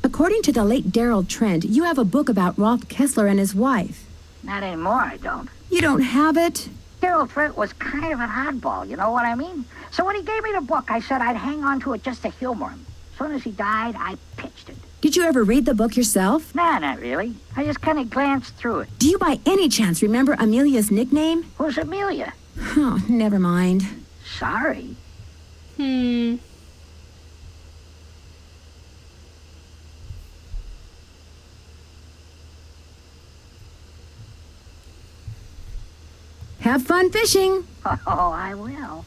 According to the late Daryl Trent, you have a book about Rolf Kessler and his wife. Not anymore, I don't. You don't have it? Daryl Trent was kind of an oddball, you know what I mean? So when he gave me the book, I said I'd hang on to it just to humor him. As soon as he died, I pitched it. Did you ever read the book yourself? Nah, not really. I just kind of glanced through it. Do you by any chance remember Amelia's nickname? Who's Amelia? Oh, never mind. Sorry. Have fun fishing. Oh, I will.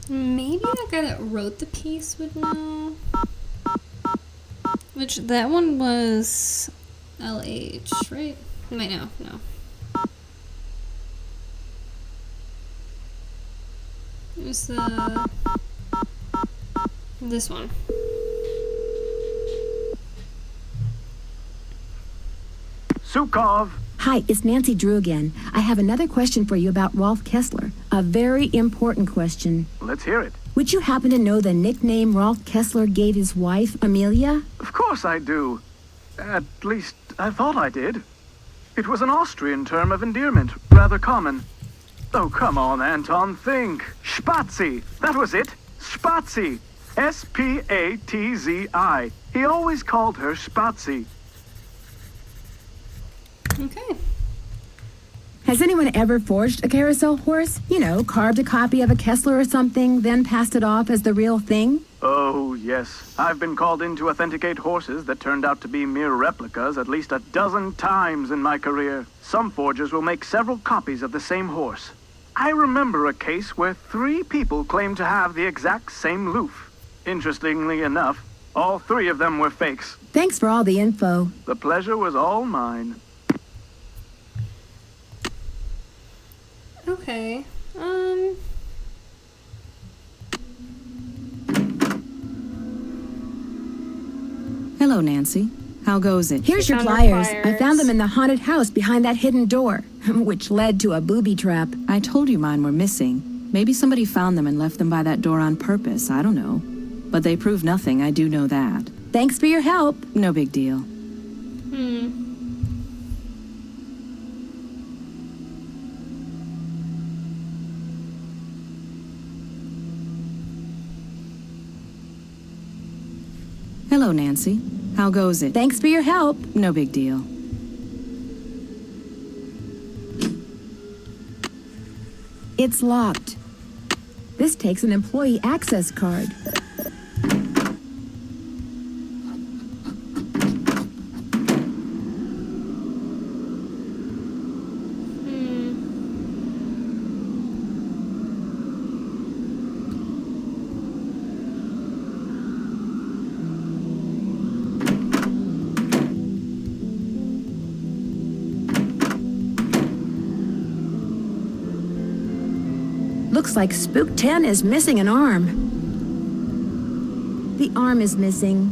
Maybe the guy that wrote the piece would know. Which, that one was LH, right? You might know. No. It was this one. Sukov. Hi, it's Nancy Drew again. I have another question for you about Rolf Kessler. A very important question. Let's hear it. Would you happen to know the nickname Rolf Kessler gave his wife, Amelia? Of course I do. At least, I thought I did. It was an Austrian term of endearment, rather common. Oh, come on, Anton, think. Spatzi. That was it. Spatzi. S-P-A-T-Z-I. He always called her Spatzi. Okay. Has anyone ever forged a carousel horse? You know, carved a copy of a Kessler or something, then passed it off as the real thing? Oh, yes. I've been called in to authenticate horses that turned out to be mere replicas at least a dozen times in my career. Some forgers will make several copies of the same horse. I remember a case where 3 people claimed to have the exact same loof. Interestingly enough, all 3 of them were fakes. Thanks for all the info. The pleasure was all mine. Okay. Hello, Nancy. How goes it? Here's your pliers. I found them in the haunted house behind that hidden door, which led to a booby trap. I told you mine were missing. Maybe somebody found them and left them by that door on purpose, I don't know. But they prove nothing, I do know that. Thanks for your help. No big deal. Hello, Nancy. How goes it? Thanks for your help. No big deal. It's locked. This takes an employee access card. Looks like Spook 10 is missing an arm. The arm is missing.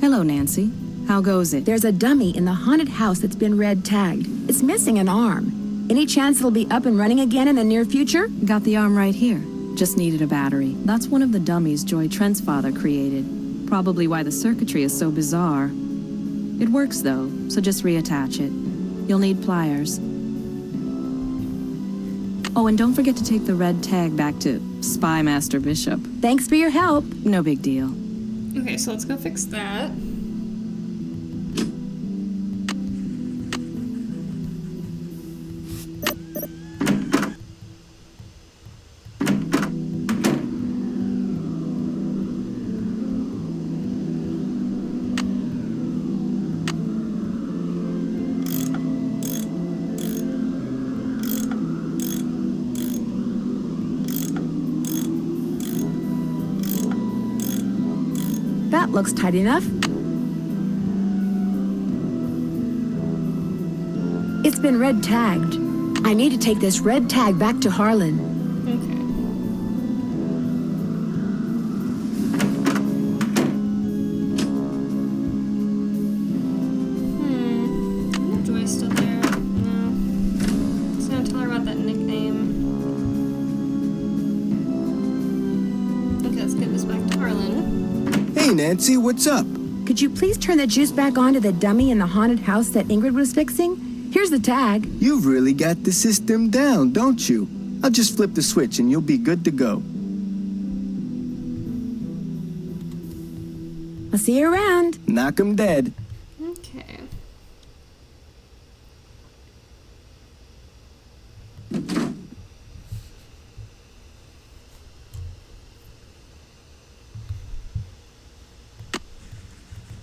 Hello, Nancy. How goes it? There's a dummy in the haunted house that's been red tagged. It's missing an arm. Any chance it'll be up and running again in the near future? Got the arm right here. Just needed a battery. That's one of the dummies Joy Trent's father created. Probably why the circuitry is so bizarre. It works though, so just reattach it. You'll need pliers. Oh, and don't forget to take the red tag back to Spy Master Bishop. Thanks for your help. No big deal. Okay, so let's go fix that. That looks tight enough. It's been red tagged. I need to take this red tag back to Harlan. Okay. Is Joy still there? No. Just gonna tell her about that nickname. Okay, let's give this back to Harlan. Hey, Nancy, what's up? Could you please turn the juice back on to the dummy in the haunted house that Ingrid was fixing? Here's the tag. You've really got the system down, don't you? I'll just flip the switch and you'll be good to go. I'll see you around. Knock 'em dead. Okay.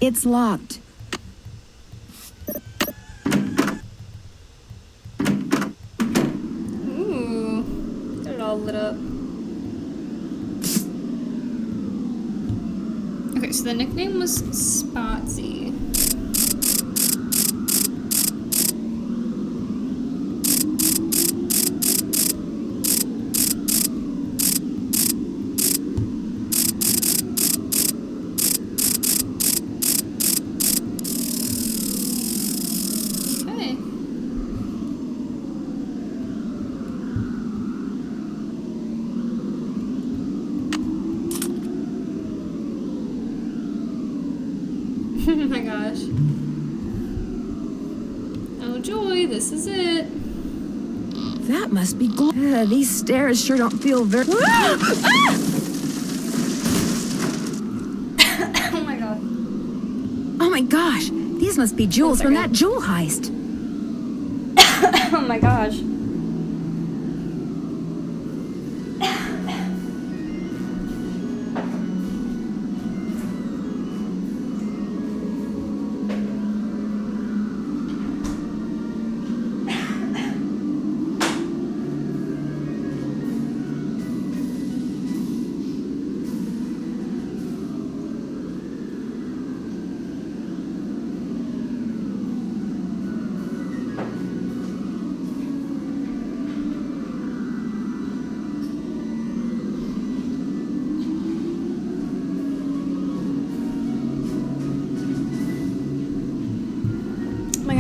It's locked. Ooh. Got it all lit up. Okay, so the nickname was Spotsy. Oh my gosh. Oh, Joy, this is it. That must be these stairs sure don't feel very... Oh my god. Oh my gosh, these must be jewels from that jewel heist. Oh my gosh.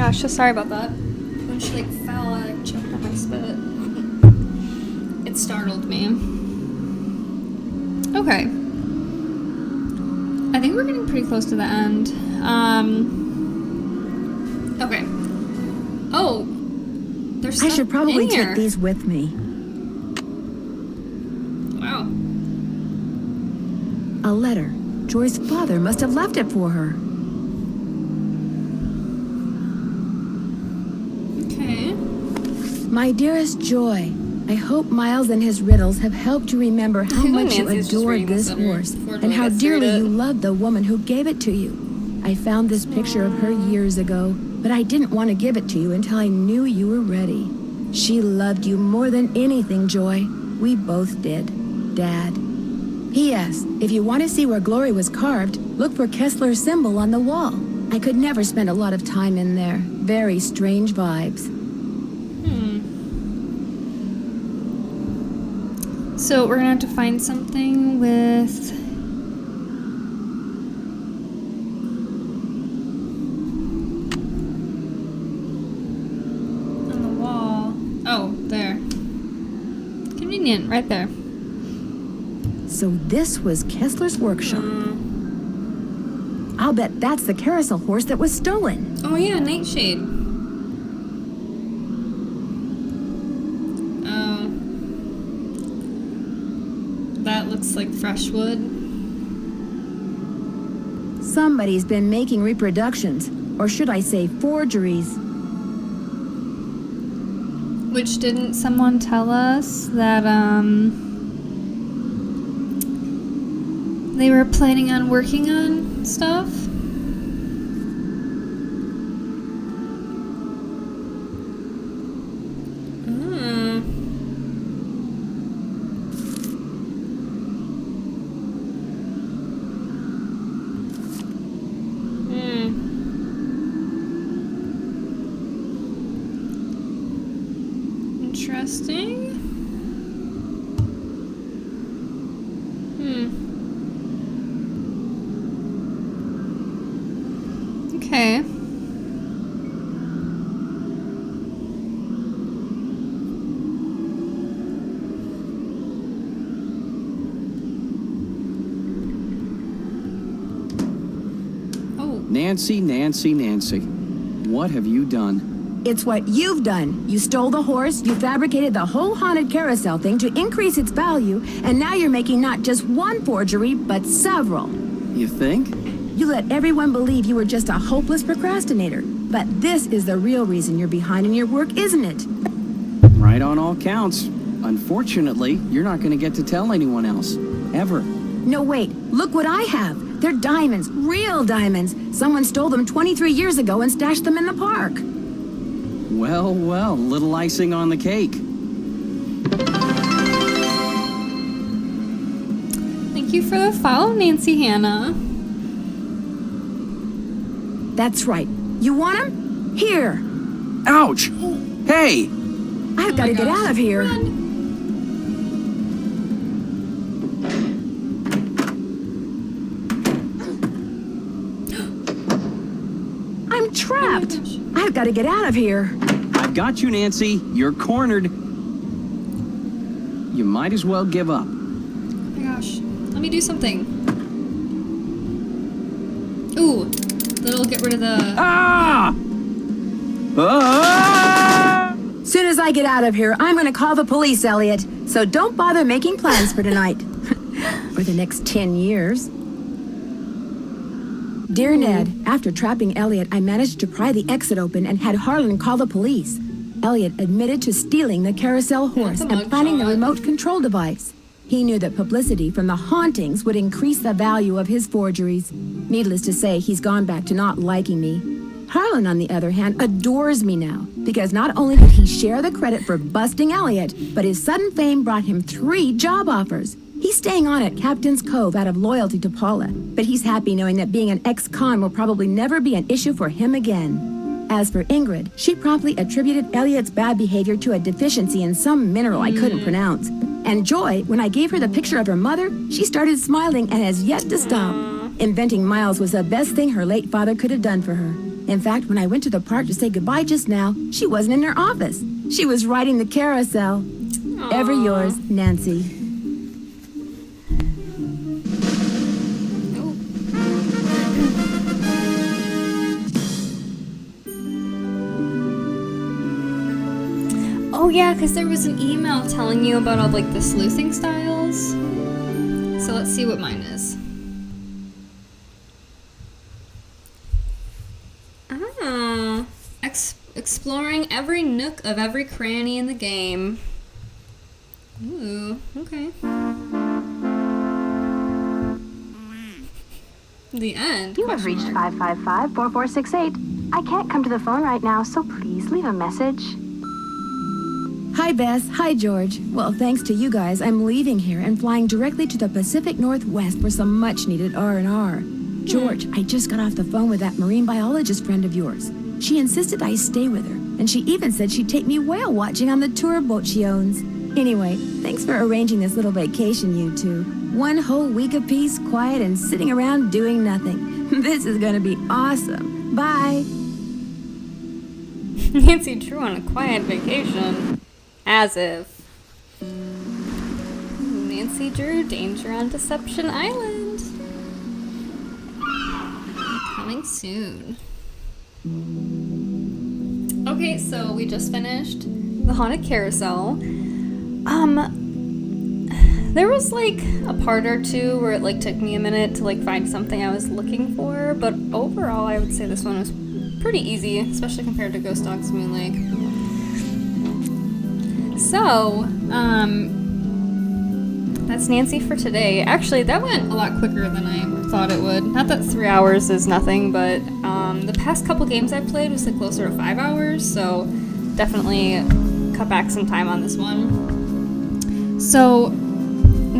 gosh, so sorry about that. When she like fell, I like choked on my spit. It startled me. Okay. I think we're getting pretty close to the end. Okay. Oh, there's stuff I should probably in here. take these with me. Wow. A letter. Joy's father must have left it for her. Okay. My dearest Joy, I hope Miles and his riddles have helped you remember how much you Nancy's just adored reading this this letter horse before and Joy how gets through dearly it. you loved the woman who gave it to you. I found this picture of her years ago, but I didn't want to give it to you until I knew you were ready. She loved you more than anything, Joy. We both did, Dad. P.S. If you want to see where Glory was carved, look for Kessler's symbol on the wall. I could never spend a lot of time in there. Very strange vibes. So we're gonna have to find something with... on the wall. Oh, there. Convenient, right there. So this was Kessler's workshop. I'll bet that's the carousel horse that was stolen. Oh yeah, Nightshade. Oh. That looks like fresh wood. Somebody's been making reproductions, or should I say forgeries. Which didn't someone tell us that, they were planning on working on stuff? Interesting. Okay. Nancy, Nancy, Nancy. What have you done? It's what you've done. You stole the horse, you fabricated the whole haunted carousel thing to increase its value, and now you're making not just one forgery, but several. You think? You let everyone believe you were just a hopeless procrastinator. But this is the real reason you're behind in your work, isn't it? Right on all counts. Unfortunately, you're not going to get to tell anyone else. Ever. No, wait. Look what I have. They're diamonds. Real diamonds. Someone stole them 23 years ago and stashed them in the park. Well, well, little icing on the cake. Thank you for the follow, Nancy Hannah. That's right. You want them? Here. Ouch! Hey! I've got to get out of here. I'm trapped. I've got to get out of here. I've got you, Nancy. You're cornered. You might as well give up. Oh my gosh. Let me do something. Ooh. That'll get rid of the... Ah! Ah! Soon as I get out of here, I'm going to call the police, Elliot. So don't bother making plans for tonight. Or the next 10 years. Dear Ned, after trapping Elliot, I managed to pry the exit open and had Harlan call the police. Elliot admitted to stealing the carousel horse and planning the remote control device. He knew that publicity from the hauntings would increase the value of his forgeries. Needless to say, he's gone back to not liking me. Harlan, on the other hand, adores me now, because not only did he share the credit for busting Elliot, but his sudden fame brought him 3 job offers. He's staying on at Captain's Cove out of loyalty to Paula, but he's happy knowing that being an ex-con will probably never be an issue for him again. As for Ingrid, she promptly attributed Elliot's bad behavior to a deficiency in some mineral I couldn't pronounce. And Joy, when I gave her the picture of her mother, she started smiling and has yet to stop. Inventing Miles was the best thing her late father could have done for her. In fact, when I went to the park to say goodbye just now, she wasn't in her office. She was riding the carousel. Aww. Ever yours, Nancy. Oh yeah, because there was an email telling you about all like the sleuthing styles. So let's see what mine is. Exploring every nook of every cranny in the game. Ooh, okay. The end. You have reached 555-4468. I can't come to the phone right now, so please leave a message. Hi, Bess. Hi, George. Well, thanks to you guys, I'm leaving here and flying directly to the Pacific Northwest for some much-needed R&R. George, I just got off the phone with that marine biologist friend of yours. She insisted I stay with her, and she even said she'd take me whale watching on the tour boat she owns. Anyway, thanks for arranging this little vacation, you two. 1 whole week of peace, quiet, and sitting around doing nothing. This is gonna be awesome. Bye. Nancy Drew on a quiet vacation. As if. Nancy Drew, Danger on Deception Island. Coming soon. Okay, so we just finished the Haunted Carousel. There was like a part or two where it like took me a minute to like find something I was looking for, but overall I would say this one was pretty easy, especially compared to Ghost Dogs Moon Lake. So, that's Nancy for today. Actually, that went a lot quicker than I thought it would. Not that 3 hours is nothing, but the past couple games I played was like closer to 5 hours, so definitely cut back some time on this one. So,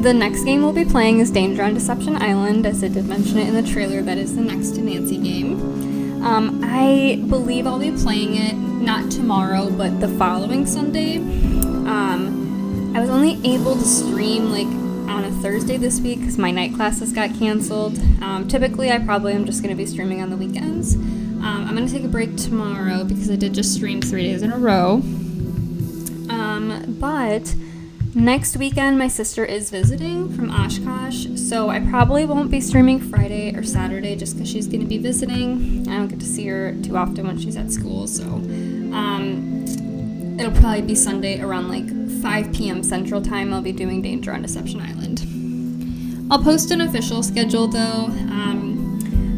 the next game we'll be playing is Danger on Deception Island, as I did mention it in the trailer. That is the next to Nancy game. I believe I'll be playing it not tomorrow, but the following Sunday. I was only able to stream like on a Thursday this week because my night classes got canceled. Typically, I probably am just going to be streaming on the weekends. I'm going to take a break tomorrow because I did just stream 3 days in a row. But next weekend, my sister is visiting from Oshkosh, so I probably won't be streaming Friday or Saturday just because she's going to be visiting. I don't get to see her too often when she's at school, so it'll probably be Sunday around like 5 p.m. Central Time. I'll be doing Danger on Deception Island. I'll post an official schedule though.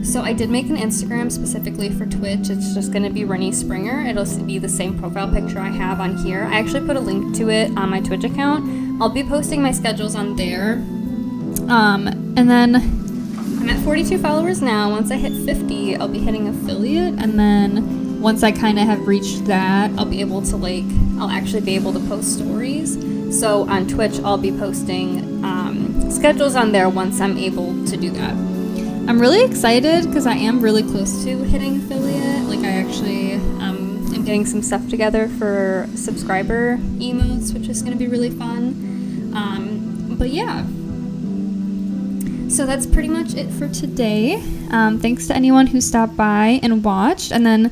So I did make an Instagram specifically for Twitch. It's just going to be Rennie Springer. It'll be the same profile picture I have on here. I actually put a link to it on my Twitch account. I'll be posting my schedules on there. And then I'm at 42 followers now. Once I hit 50, I'll be hitting affiliate. And then once I kind of have reached that, I'll be able to I'll actually be able to post stories. So on Twitch, I'll be posting schedules on there once I'm able to do that. I'm really excited because I am really close to hitting affiliate. Like I actually am getting some stuff together for subscriber emotes, which is going to be really fun. But yeah. So that's pretty much it for today. Thanks to anyone who stopped by and watched. And then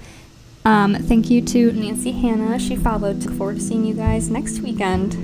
thank you to Nancy Hannah. She followed. Look forward to seeing you guys next weekend.